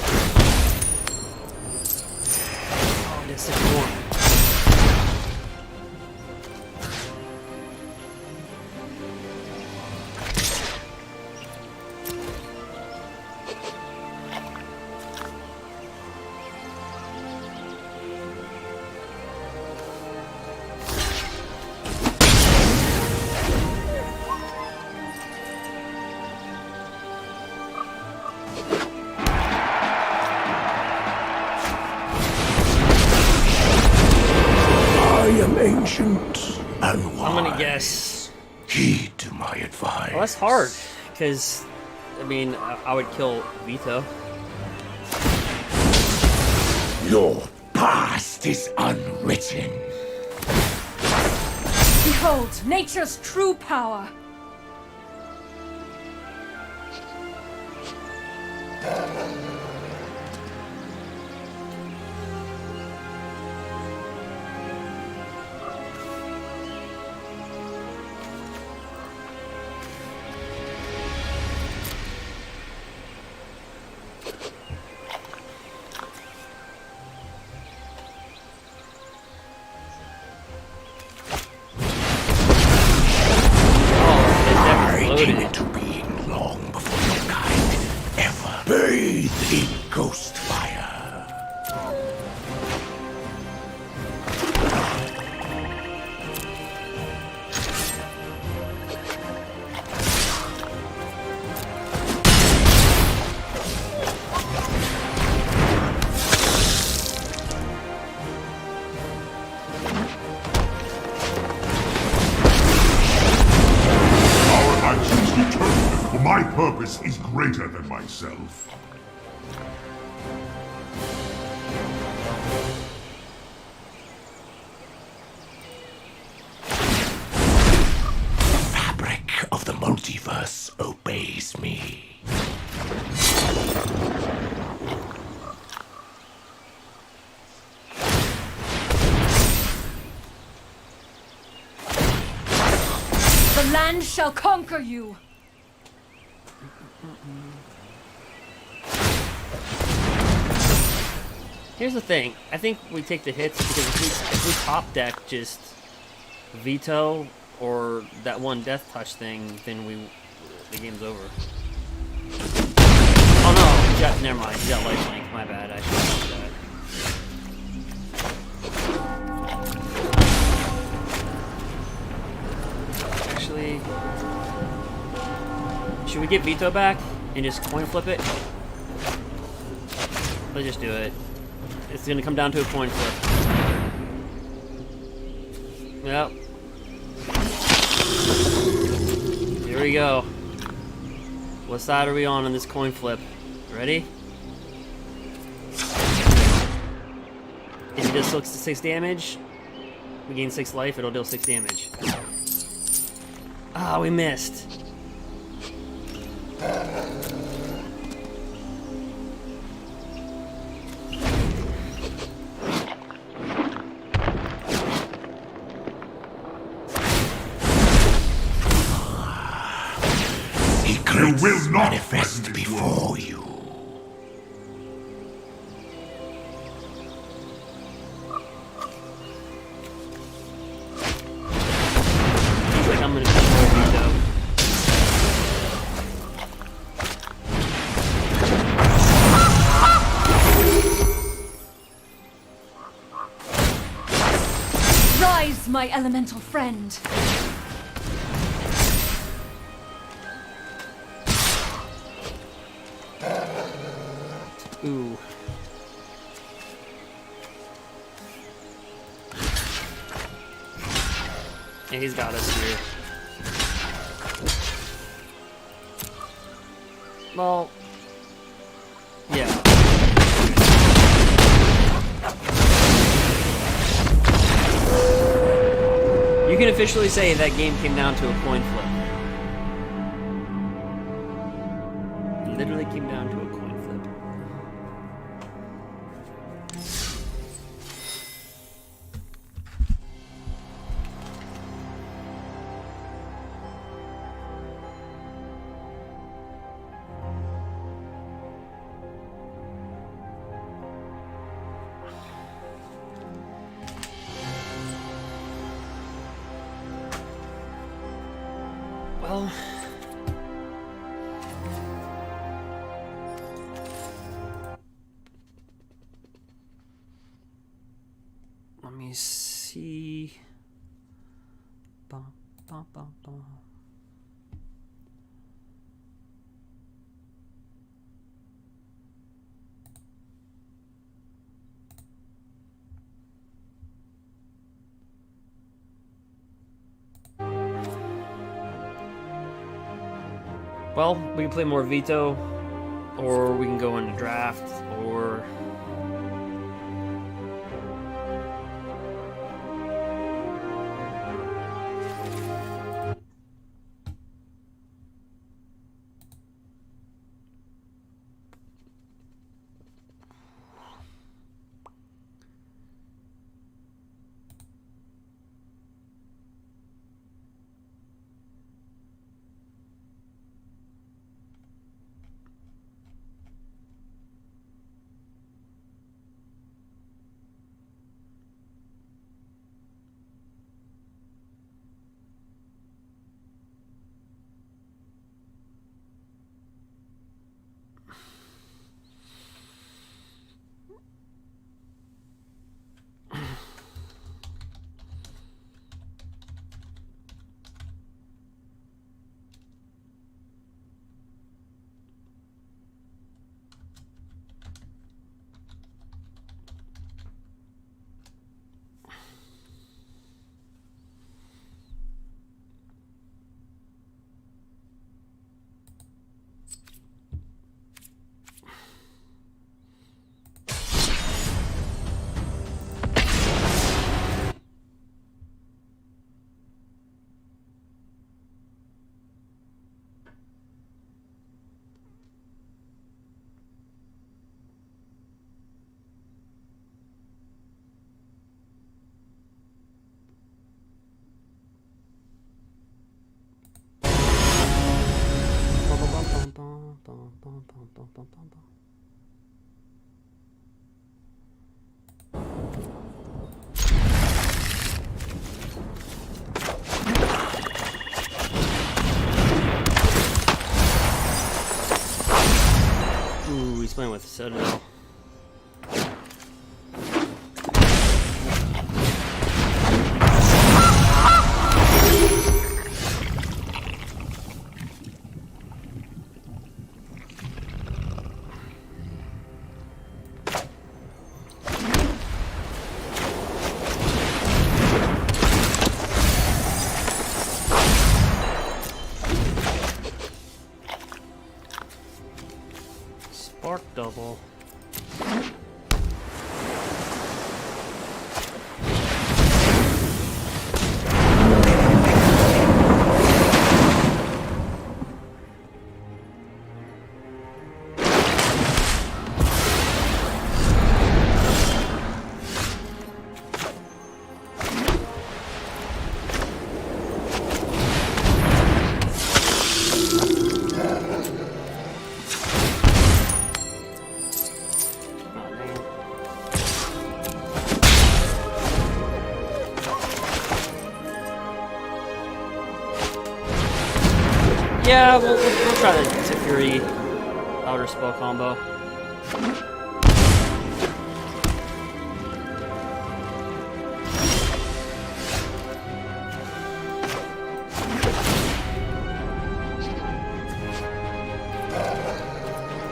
Oh, he has 6 more. patient and wise. I'm gonna guess. Heed to my advice. Well, that's hard, because, I mean, I would kill Vito. Your past is unwritten. Behold, nature's true power. I came into being long before your kind ever bathed in ghost fire. For my purpose is greater than myself. The fabric of the multiverse obeys me. The land shall conquer you. Here's the thing. I think we take the hits because if we top deck just Veto or that one Death Touch thing, then the game's over. Oh no, you got, never mind. You got lifelink. My bad. I should have done that. Actually, should we get Veto back and just coin flip it? Let's just do it. It's gonna come down to a coin flip. Yep. Here we go. What side are we on this coin flip? Ready? If it does 6 damage, we gain 6 life, it'll deal 6 damage. Ah, we missed. You will not manifest threaten this before world. you. Seems like I'm gonna control Veto. Rise, my elemental friend. Ooh. Yeah, he's got us here. Well, yeah. You can officially say that game came down to a coin flip. It literally came down to a coin flip. Well, let me see. Bum, bum, bum, bum. Well, we can play more veto, or we can go into draft, or... Ooh, he's playing with Citadel. Spark double. Yeah, we'll try the teferi outer spell combo.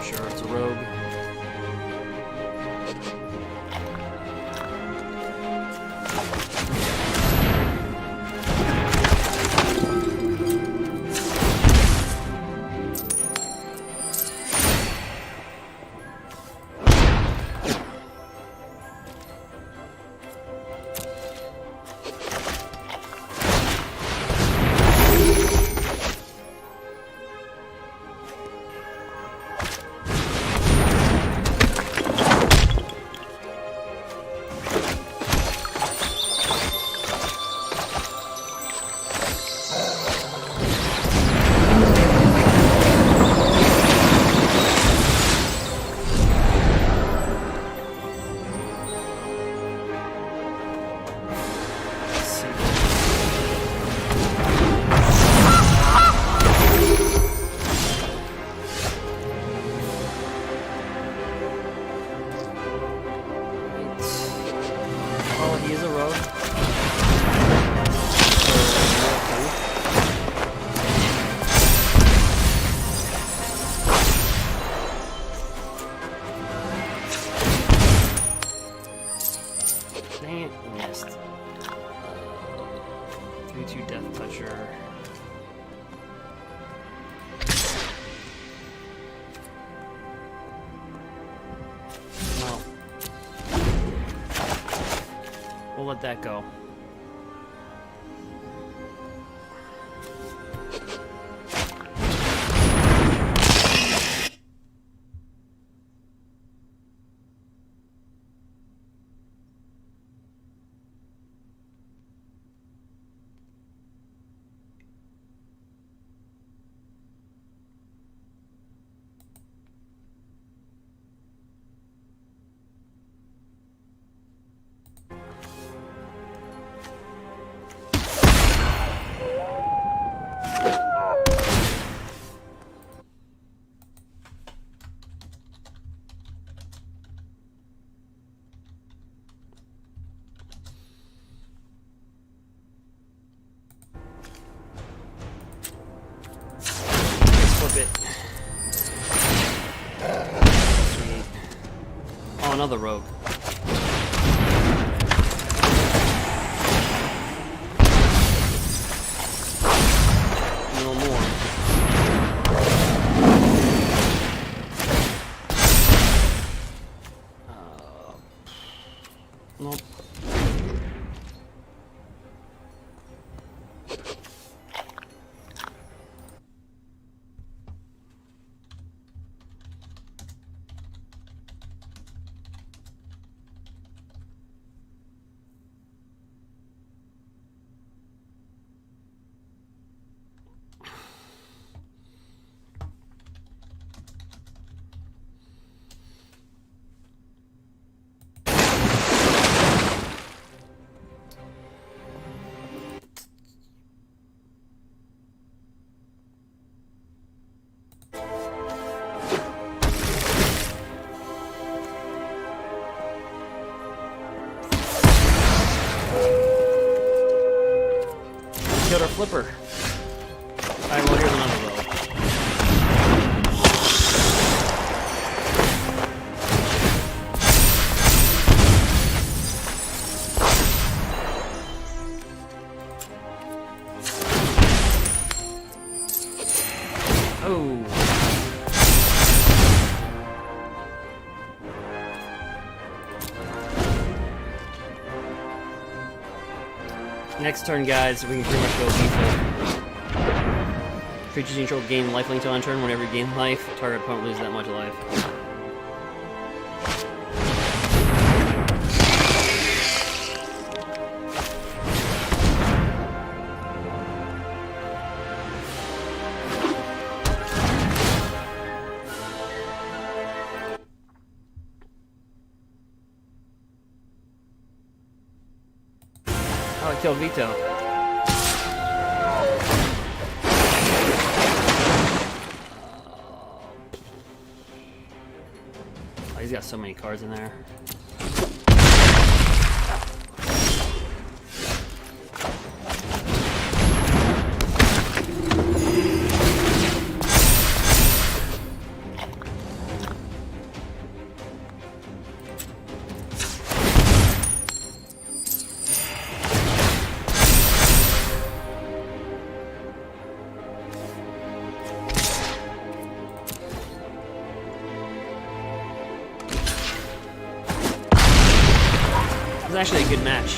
Sure, it's a rogue. Dang it, missed. 3/2 Death Toucher. we'll let that go. Flip it. Sweet. Oh, another rogue. No more. Nope. Killed our flipper. Alright, well, here's another rogue. Oh. Next turn, guys, we can pretty much go lethal. Creatures you control gain lifelink until end turn. Whenever you gain life, target opponent loses that much life. Oh, I killed Vito. Oh, he's got so many cards in there. It's actually a good match.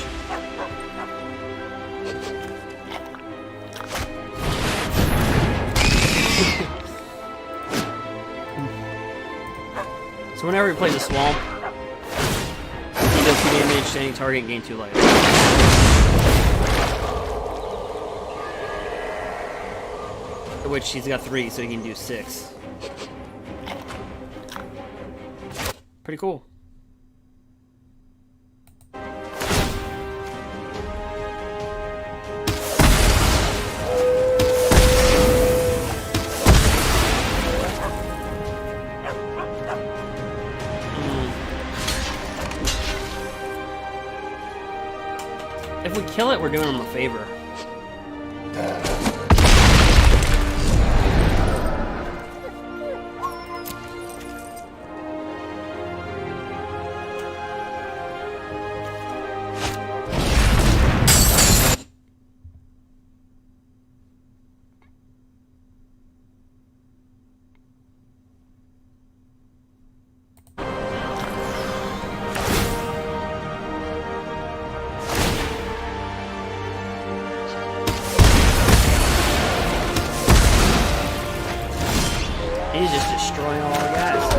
So whenever he plays a swamp, he does 2 damage to any target and gain 2 life. Which he's got 3, so he can do 6. Pretty cool. If we kill it, we're doing him a favor. just destroying all our guys.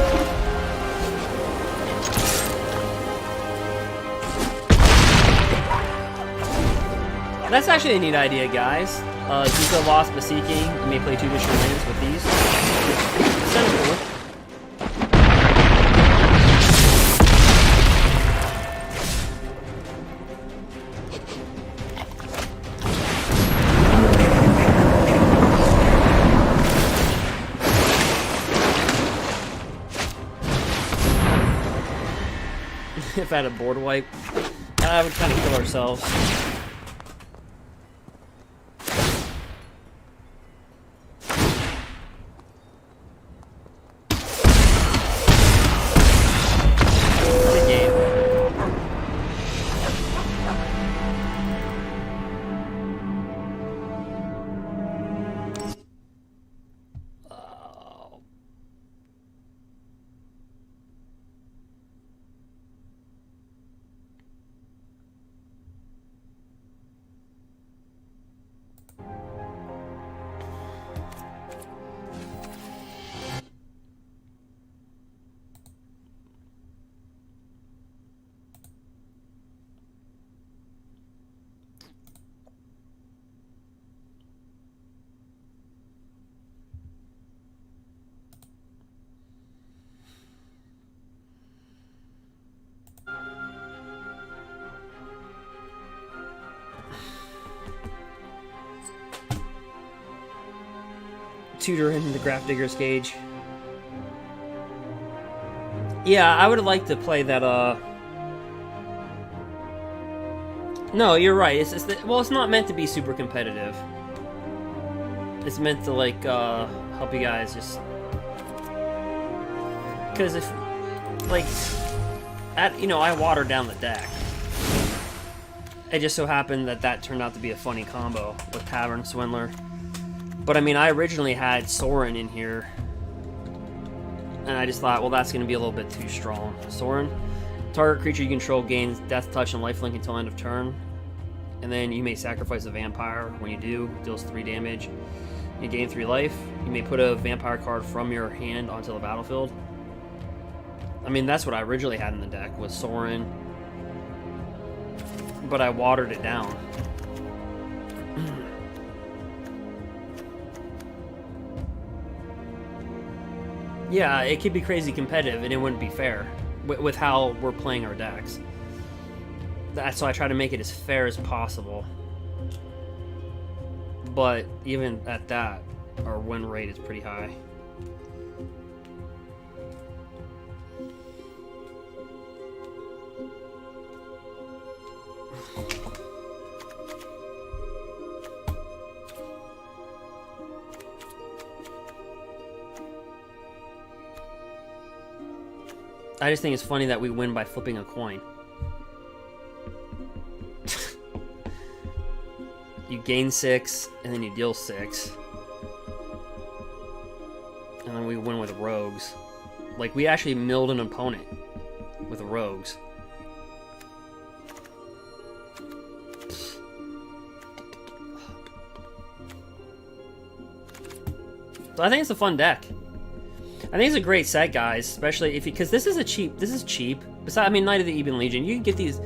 That's actually a neat idea, guys. Zuko lost Beseeching. You may play 2 additional lands with these. It's kind of cool. If I had a board wipe, I would kind of kill ourselves. Good game. Tutor in the Grafdigger's Cage. Yeah, I would like to play that, No, you're right. Well, it's not meant to be super competitive. It's meant to, like, help you guys just... Because if, like, I watered down the deck. It just so happened that turned out to be a funny combo with Tavern Swindler. But I mean, I originally had Sorin in here, and I just thought, well, that's going to be a little bit too strong. Sorin, target creature you control gains Death Touch and Lifelink until end of turn, and then you may sacrifice a vampire. When you do, it deals 3 damage. You gain 3 life. You may put a vampire card from your hand onto the battlefield. I mean, that's what I originally had in the deck, was Sorin, but I watered it down. Yeah, it could be crazy competitive, and it wouldn't be fair with how we're playing our decks. So I try to make it as fair as possible. But even at that, our win rate is pretty high. I just think it's funny that we win by flipping a coin. You gain 6, and then you deal 6. And then we win with rogues. Like, we actually milled an opponent with rogues. So I think it's a fun deck. I think it's a great set, guys, especially if because this is cheap. Besides, I mean, Knight of the Ebon Legion, you can get these,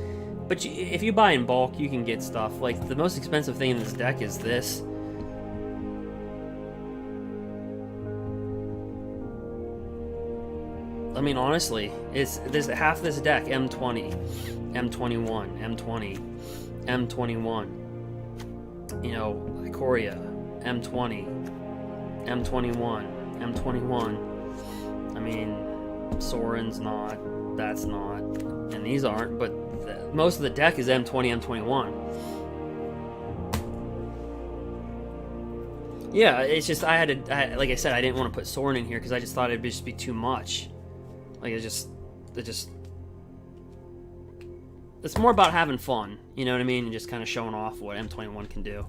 but if you buy in bulk, you can get stuff. Like, the most expensive thing in this deck is this. I mean, honestly, there's half this deck: M20, M21, M20, M21. You know, Ikoria, M20, M21, M21. I mean, Sorin's not, that's not, and these aren't, but most of the deck is M20, M21. Yeah, it's just, like I said, I didn't want to put Sorin in here because I just thought it'd just be too much. Like, it's more about having fun, you know what I mean, and just kind of showing off what M21 can do.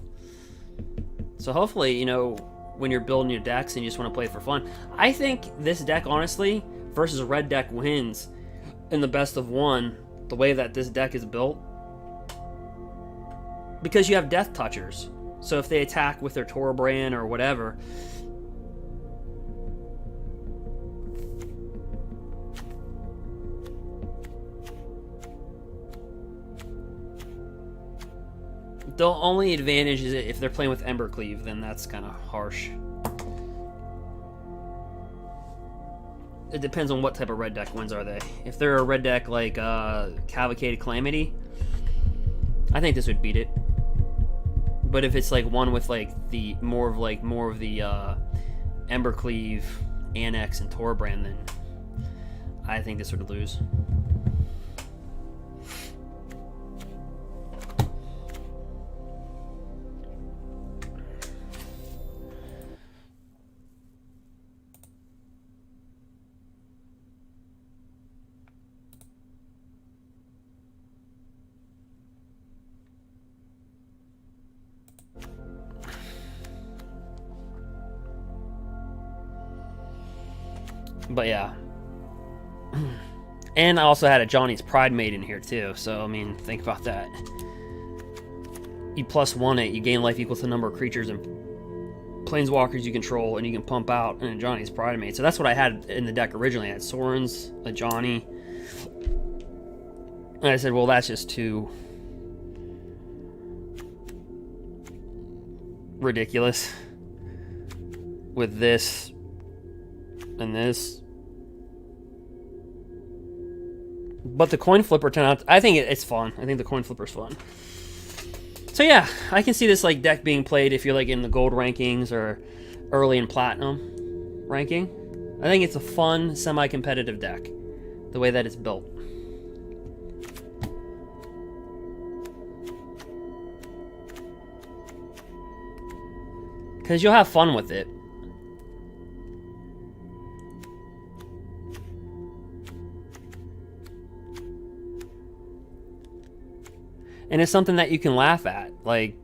So hopefully, you know, when you're building your decks and you just want to play for fun. I think this deck, honestly, versus a red deck wins in the best of 1, the way that this deck is built. Because you have Death Touchers. So if they attack with their Torbrand or whatever, The only advantage is if they're playing with embercleave, then that's kind of harsh. It depends on what type of red deck wins are they. If they're a red deck like Cavalcade Calamity, I think this would beat it. But if it's like one with like the more of the embercleave, Annex, and Torbrand, then I think this would lose. But yeah. And I also had a Johnny's Pride Mate in here too, so I mean, think about that. You +1 it, you gain life equal to the number of creatures and planeswalkers you control, and you can pump out in a Johnny's Pride Mate. So that's what I had in the deck originally. I had Soren's, a Johnny. And I said, well, that's just too ridiculous with this and this. But the coin flipper turned out, I think it's fun. I think the coin flipper's fun. So yeah, I can see this like deck being played if you're like in the gold rankings or early in platinum ranking. I think it's a fun, semi-competitive deck, the way that it's built. Because you'll have fun with it. And it's something that you can laugh at, like,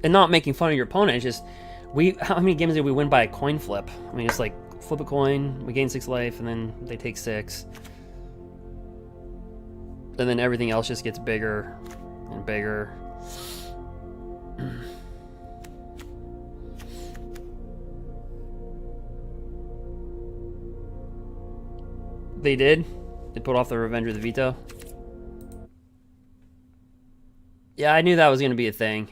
and not making fun of your opponent. It's just, how many games did we win by a coin flip? I mean, it's like, flip a coin, we gain 6 life, and then they take 6. And then everything else just gets bigger and bigger. They did? They put off the Revenge of the Veto? Yeah, I knew that was going to be a thing.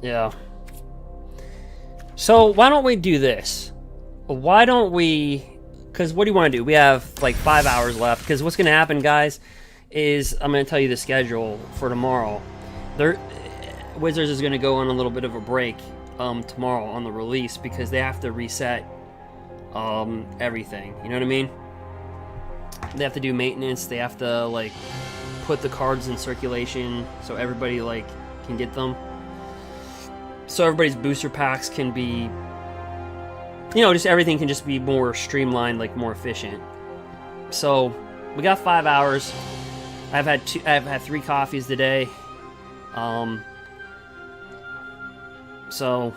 Yeah. So why don't we do this? Why don't we... Because what do you want to do? We have like 5 hours left. Because what's going to happen, guys, is I'm going to tell you the schedule for tomorrow. Wizards is going to go on a little bit of a break tomorrow on the release because they have to reset everything. You know what I mean? They have to do maintenance. They have to like put the cards in circulation so everybody like can get them. So everybody's booster packs can be, you know, just everything can just be more streamlined, like more efficient. So we got 5 hours. I've had 3 coffees today. So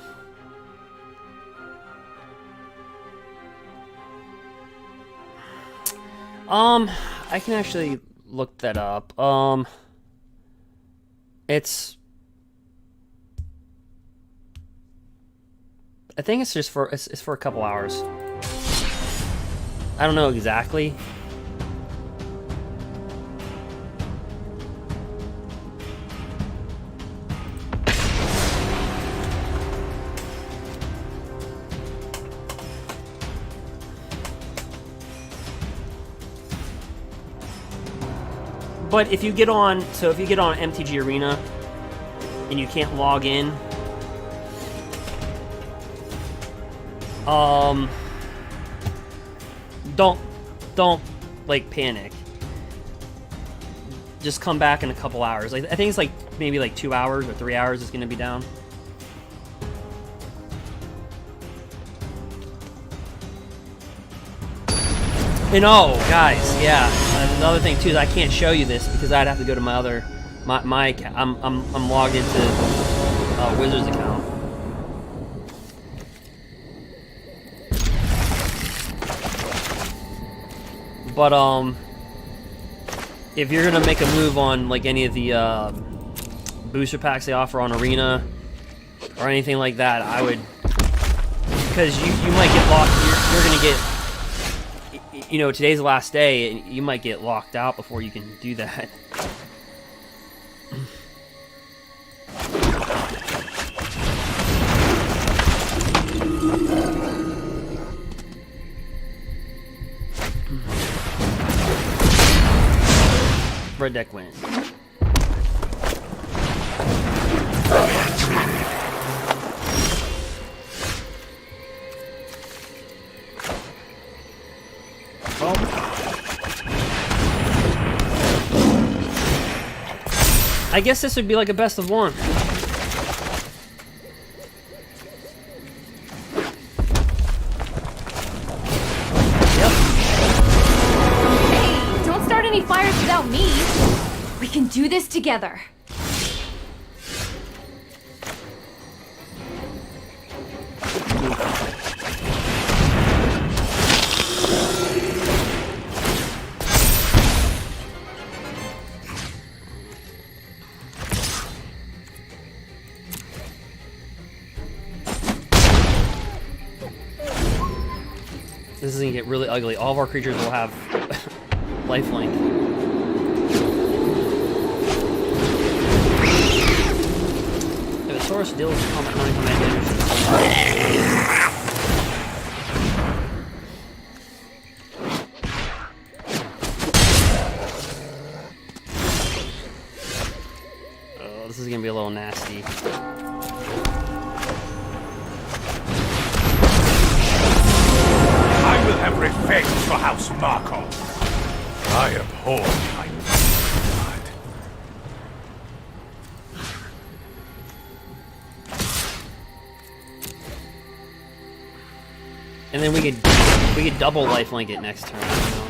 I can actually look that up. I think it's just for it's for a couple hours. I don't know exactly. But if you get on, so if you get on MTG Arena and you can't log in, don't like panic. Just come back in a couple hours. Like I think it's like maybe like 2 hours or 3 hours it's gonna be down. And oh, guys, yeah. Another thing too is I can't show you this because I'd have to go to my other my account. I'm logged into Wizards account. But if you're gonna make a move on like any of the booster packs they offer on Arena or anything like that, I would, because you might get locked. You're gonna get, you know, today's the last day, and you might get locked out before you can do that. Red deck wins. Well, I guess this would be like a best of one. Hey, don't start any fires without me. We can do this together. This is gonna get really ugly. All of our creatures will have lifelink. If a source deals combat non-combat damage to oh, this is gonna be a little nasty. I will have revenge for House Markov. I abhor my blood. And then we could double lifelink it next turn. You know?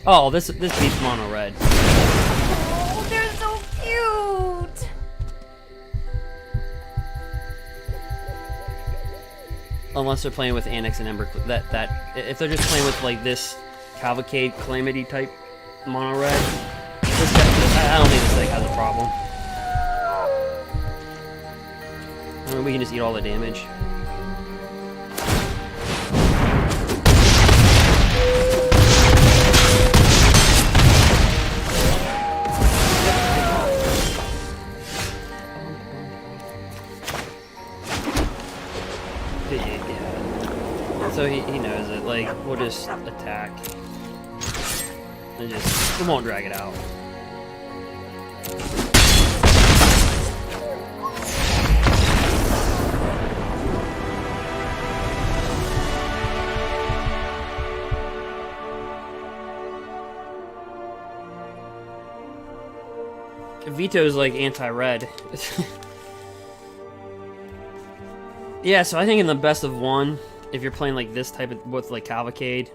Oh, this beats mono red. Oh, they're so cute. Unless they're playing with Annex and Embercleave. That if they're just playing with like this Cavalcade Calamity type mono red, this guy, I don't think this deck has a problem. I mean, we can just eat all the damage. Yeah. So he knows it. Like, we'll just attack. And we won't drag it out. Veto's like anti-red. Yeah, so I think in the best of one, if you're playing like this type of with like Cavalcade,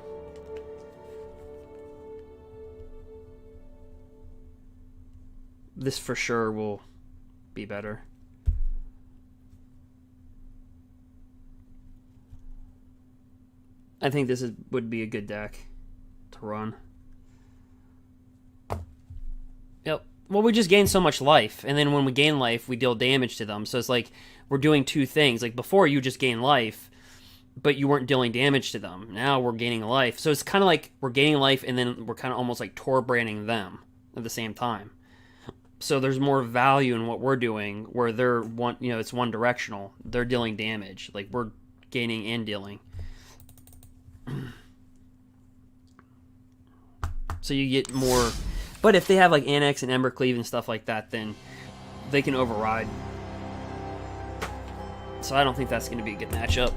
this for sure will be better. I think this would be a good deck to run. Yep. Well, we just gain so much life, and then when we gain life, we deal damage to them. So it's like we're doing two things. Like before, you just gain life, but you weren't dealing damage to them. Now we're gaining life. So it's kind of like we're gaining life, and then we're kind of almost like Tor branding them at the same time. So there's more value in what we're doing, where they're one, you know, it's one directional. They're dealing damage, like we're gaining and dealing. So you get more. But if they have like Annex and Embercleave and stuff like that, then they can override. So I don't think that's going to be a good matchup.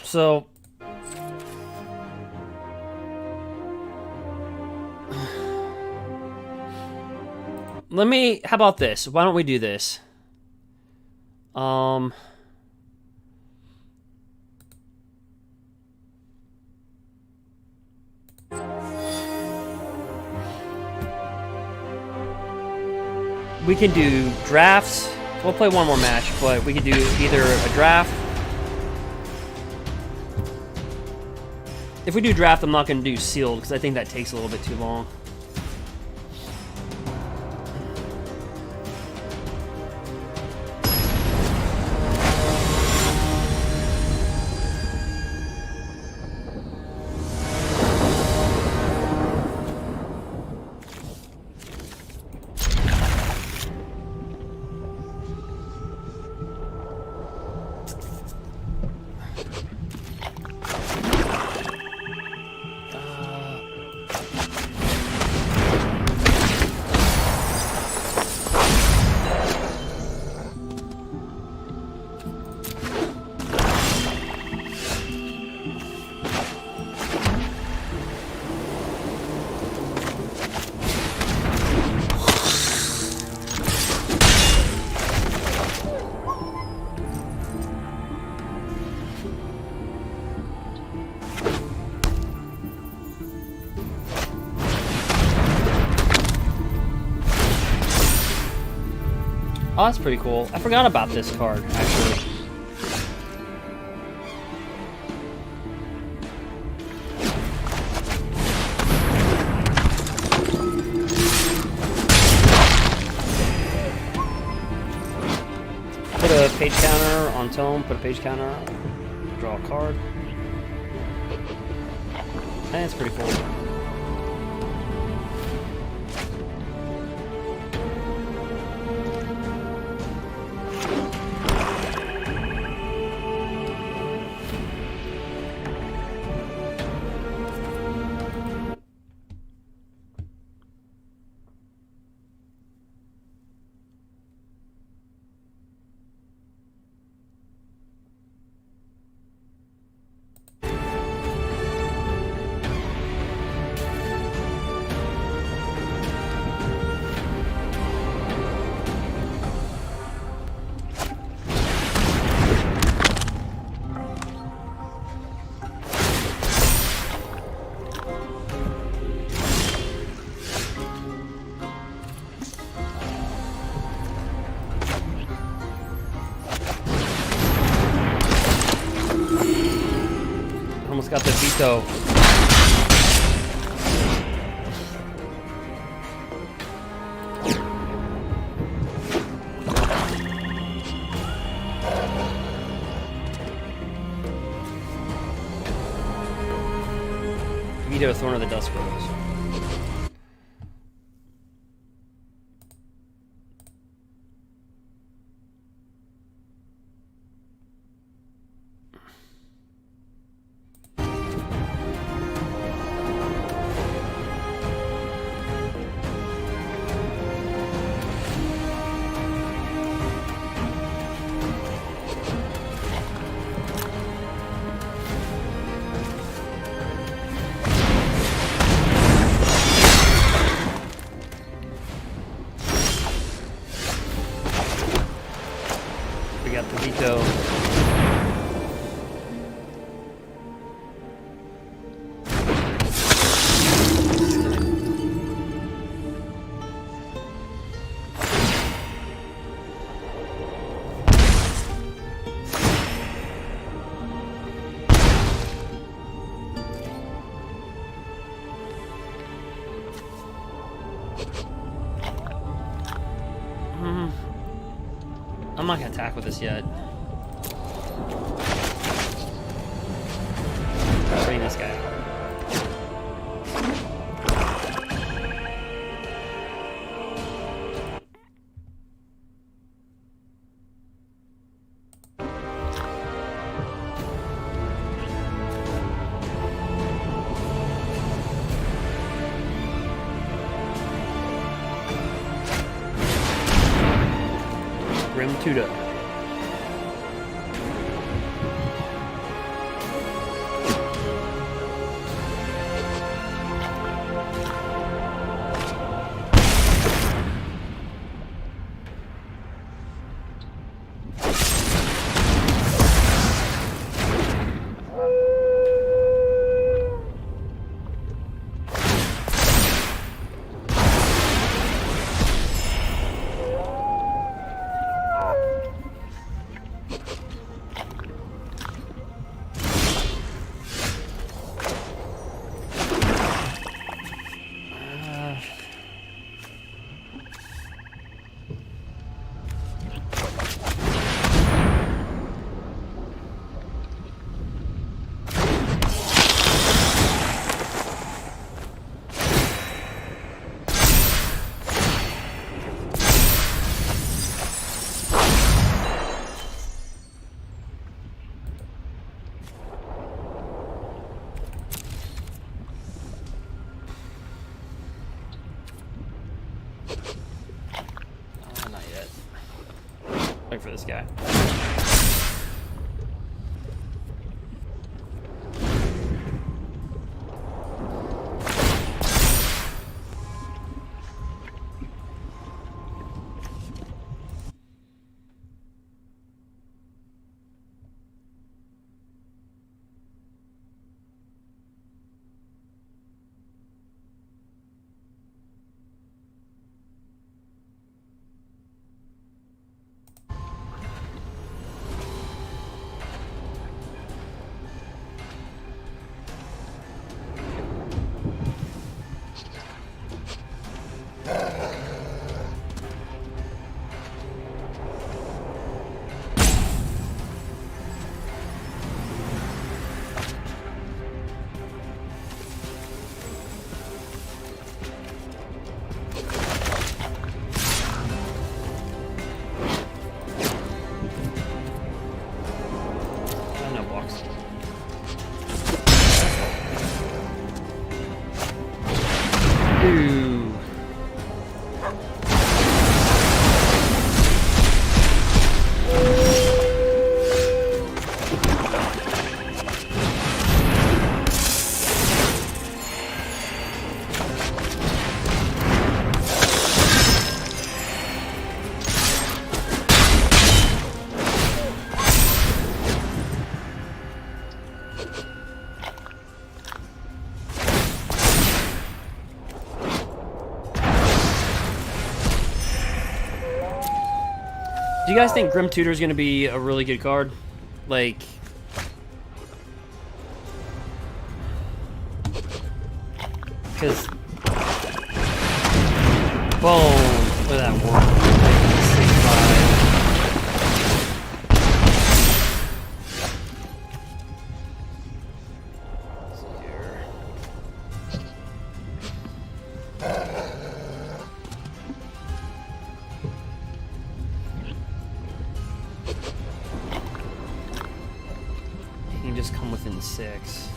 So let me, how about this? Why don't we do this? We can do drafts. We'll play one more match, but we could do either a draft. If we do draft, I'm not going to do sealed because I think that takes a little bit too long. Oh, that's pretty cool. I forgot about this card, actually. Put a page counter on tome, put a page counter, draw a card. That's pretty cool. Almost got the veto. Veto Thorn of the Dusk Rose. We got the veto. I'm not gonna attack with this yet. Bring this guy. Grim Tutor. Look for this guy. Do you guys think Grim Tutor is going to be a really good card? Like, because, boom, look at that work. 6-5. Just come within 6.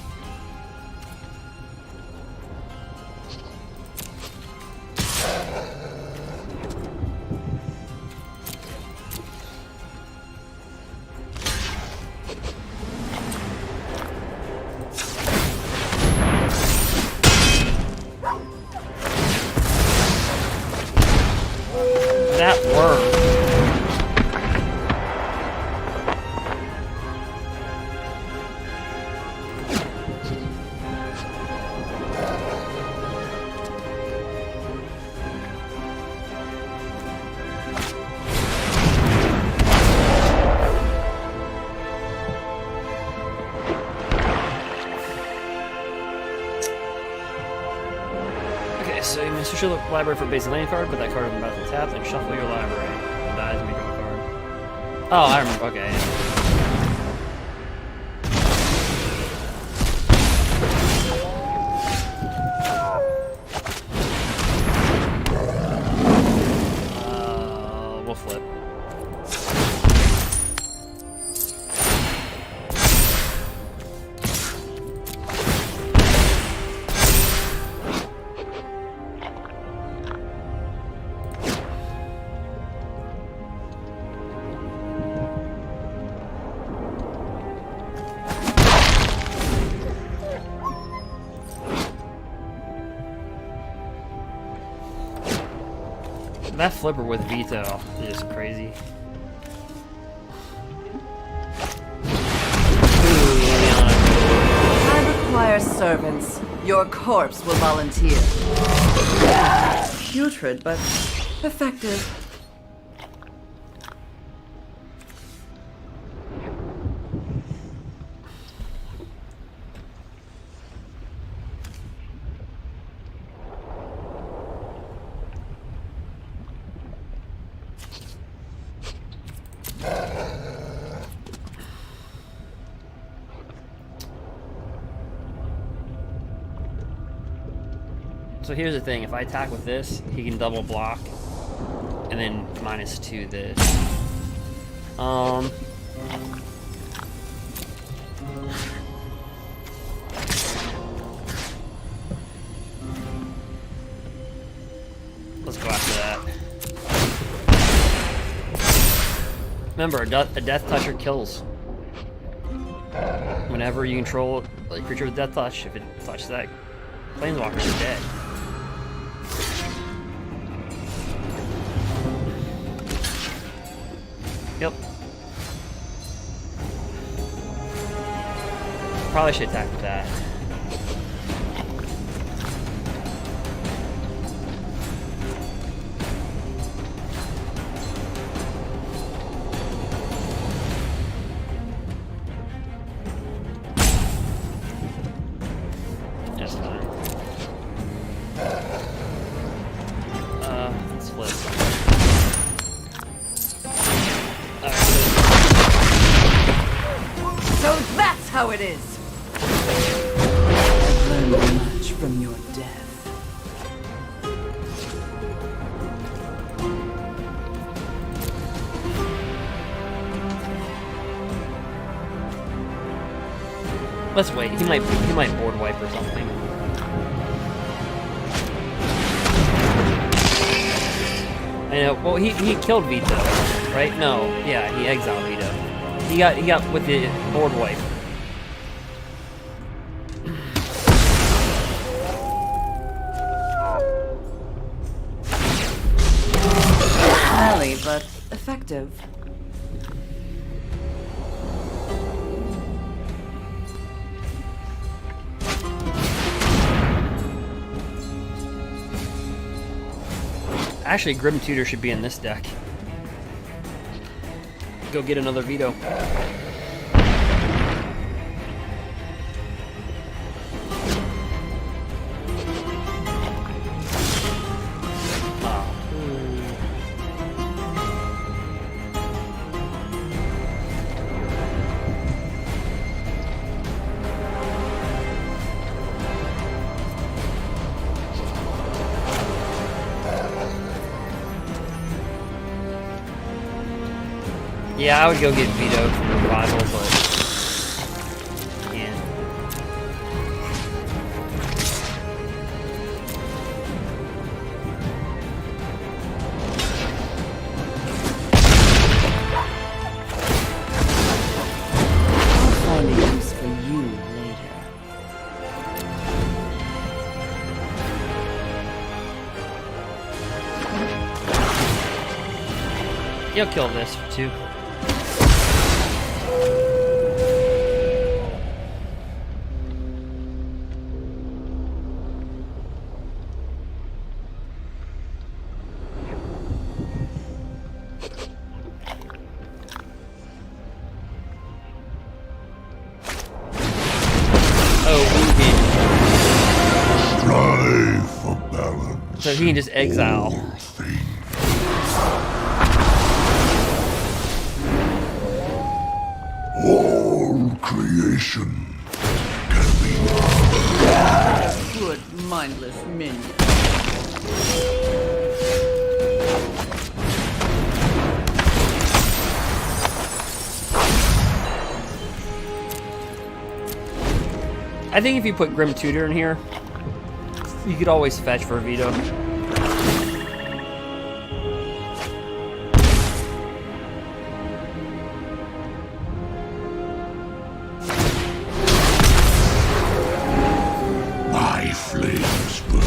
That worked. So you may search your library for a basic landing card, put that card on the battlefield tap, then shuffle your library. If it dies, and draw a card. Oh, I remember. Okay. We'll flip. That flipper with veto is just crazy. I require servants. Your corpse will volunteer. Putrid, but effective. So here's the thing, if I attack with this, he can double block, and then -2 this. Let's go after that. Remember, a death toucher kills. Whenever you control a creature with death touch, if it touches that planeswalker, you're dead. Yep. Probably should attack with that. Just fine. Let's flip. So that's how it is. I've learned much from your death. Let's wait. He might board wipe or something. I know. Well, he killed Vito, right? No. Yeah, he exiled Vito. He got with the board wipe. Smelly, but effective. Actually, Grim Tutor should be in this deck. Go get another Vito. Yeah, I would go get Vito from Revival, but yeah. I'll find a use for you later. You'll kill this too. Strive for balance. So he can just exile. All creation can be Good, mindless minion. I think if you put Grim Tutor in here, you could always fetch for a Vito. my flames burn.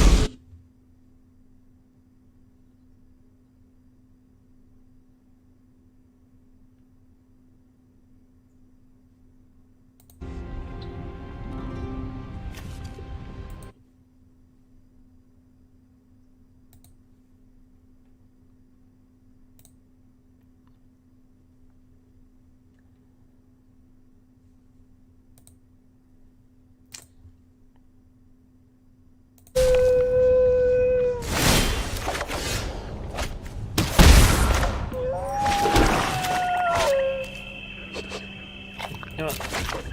You know what?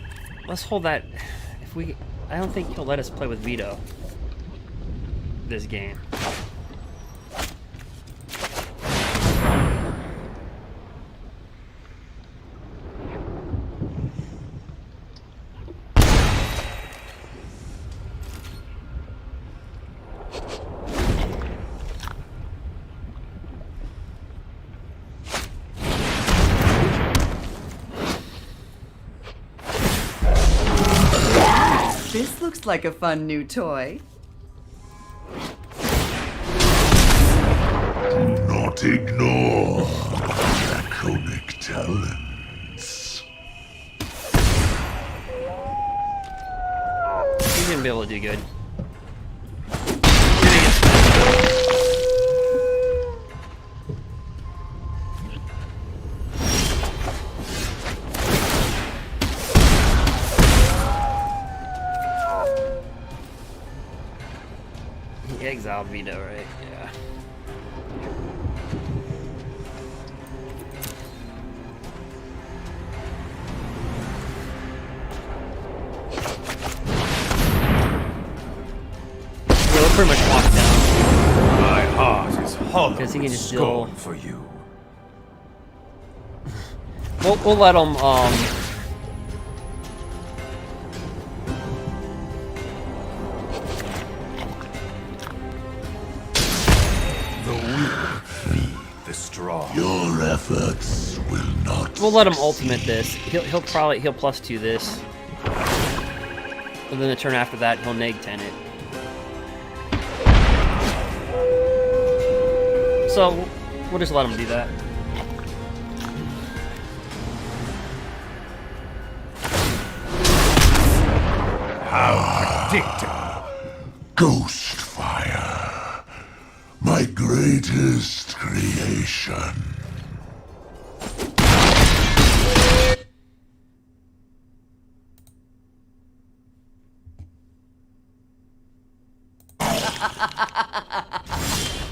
Let's hold that. If we, I don't think he'll let us play with Vito this game. Looks like a fun new toy. Do not ignore draconic talents. He's gonna be able to do good. He exiled Vito, right? Yeah. He'll pretty much walk down. My heart is hollow. Because he can just scorn deal- for you. We'll let him, The weak feed the strong. Your efforts will not. we'll let him ultimate this. He'll +2 this. And then the turn after that, he'll neg 10 it. So, we'll just let him do that. How predictable. Ghost fire, my greatest creation.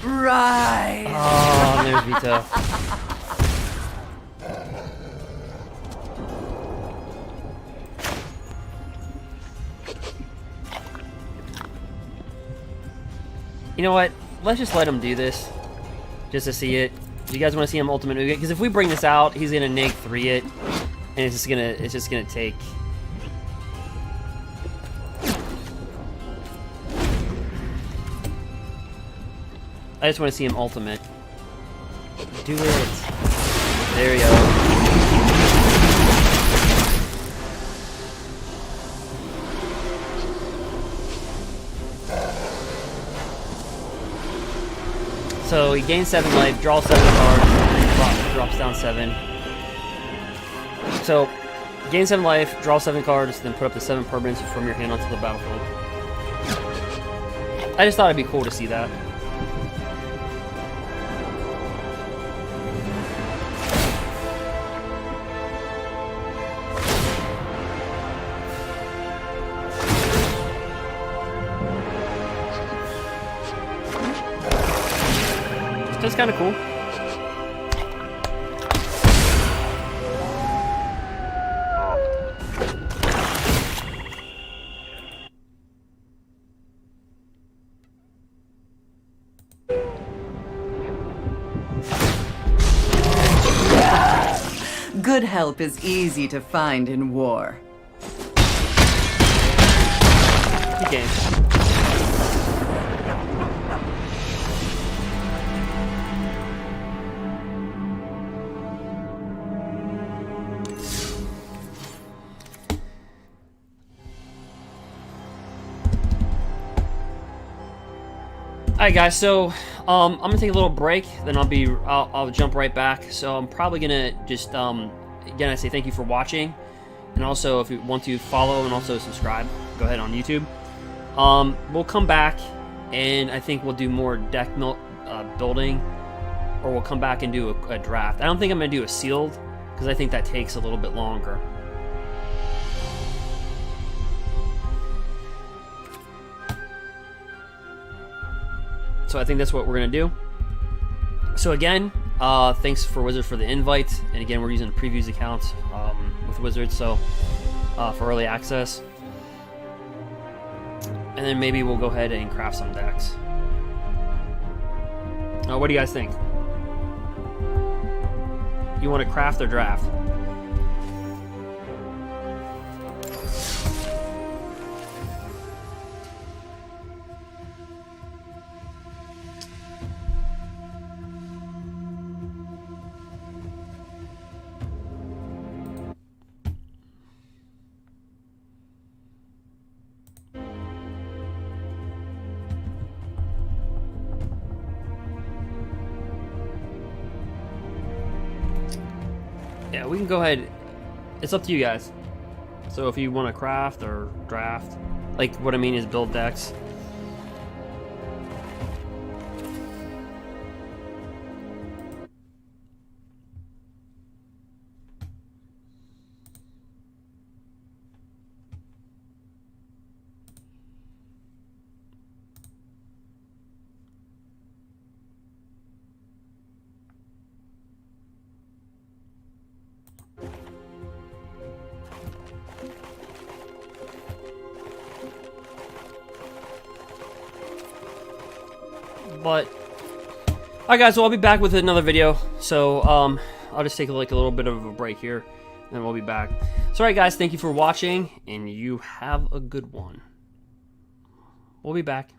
Right. Oh, there's Vito. You know what? Let's just let him do this, just to see it. Do you guys want to see him ultimate Ugin? Because if we bring this out, he's gonna neg 3 it, and it's just gonna take. I just want to see him ultimate. Do it. There we go. So he gains 7 life, draws 7 cards, and drops down 7. So gain 7 life, draw 7 cards, then put up the 7 permanents from your hand onto the battlefield. I just thought it'd be cool to see that. That's kind of cool. Good help is easy to find in war. Good game. Alright guys, so I'm gonna take a little break, then I'll jump right back. So I'm probably gonna just again I say thank you for watching, and also if you want to follow and also subscribe, go ahead on YouTube. We'll come back and I think we'll do more deck building, or we'll come back and do a draft. I don't think I'm gonna do a sealed because I think that takes a little bit longer. So I think that's what we're going to do. So again, thanks for Wizards for the invite. And again, we're using a previews account with Wizards, so for early access. And then maybe we'll go ahead and craft some decks. What do you guys think? You want to craft or draft? yeah, we can go ahead. It's up to you guys. So if you want to craft or draft, like what I mean is build decks. But alright guys, so I'll be back with another video. So I'll just take like a little bit of a break here and we'll be back. So alright guys, thank you for watching and you have a good one. We'll be back.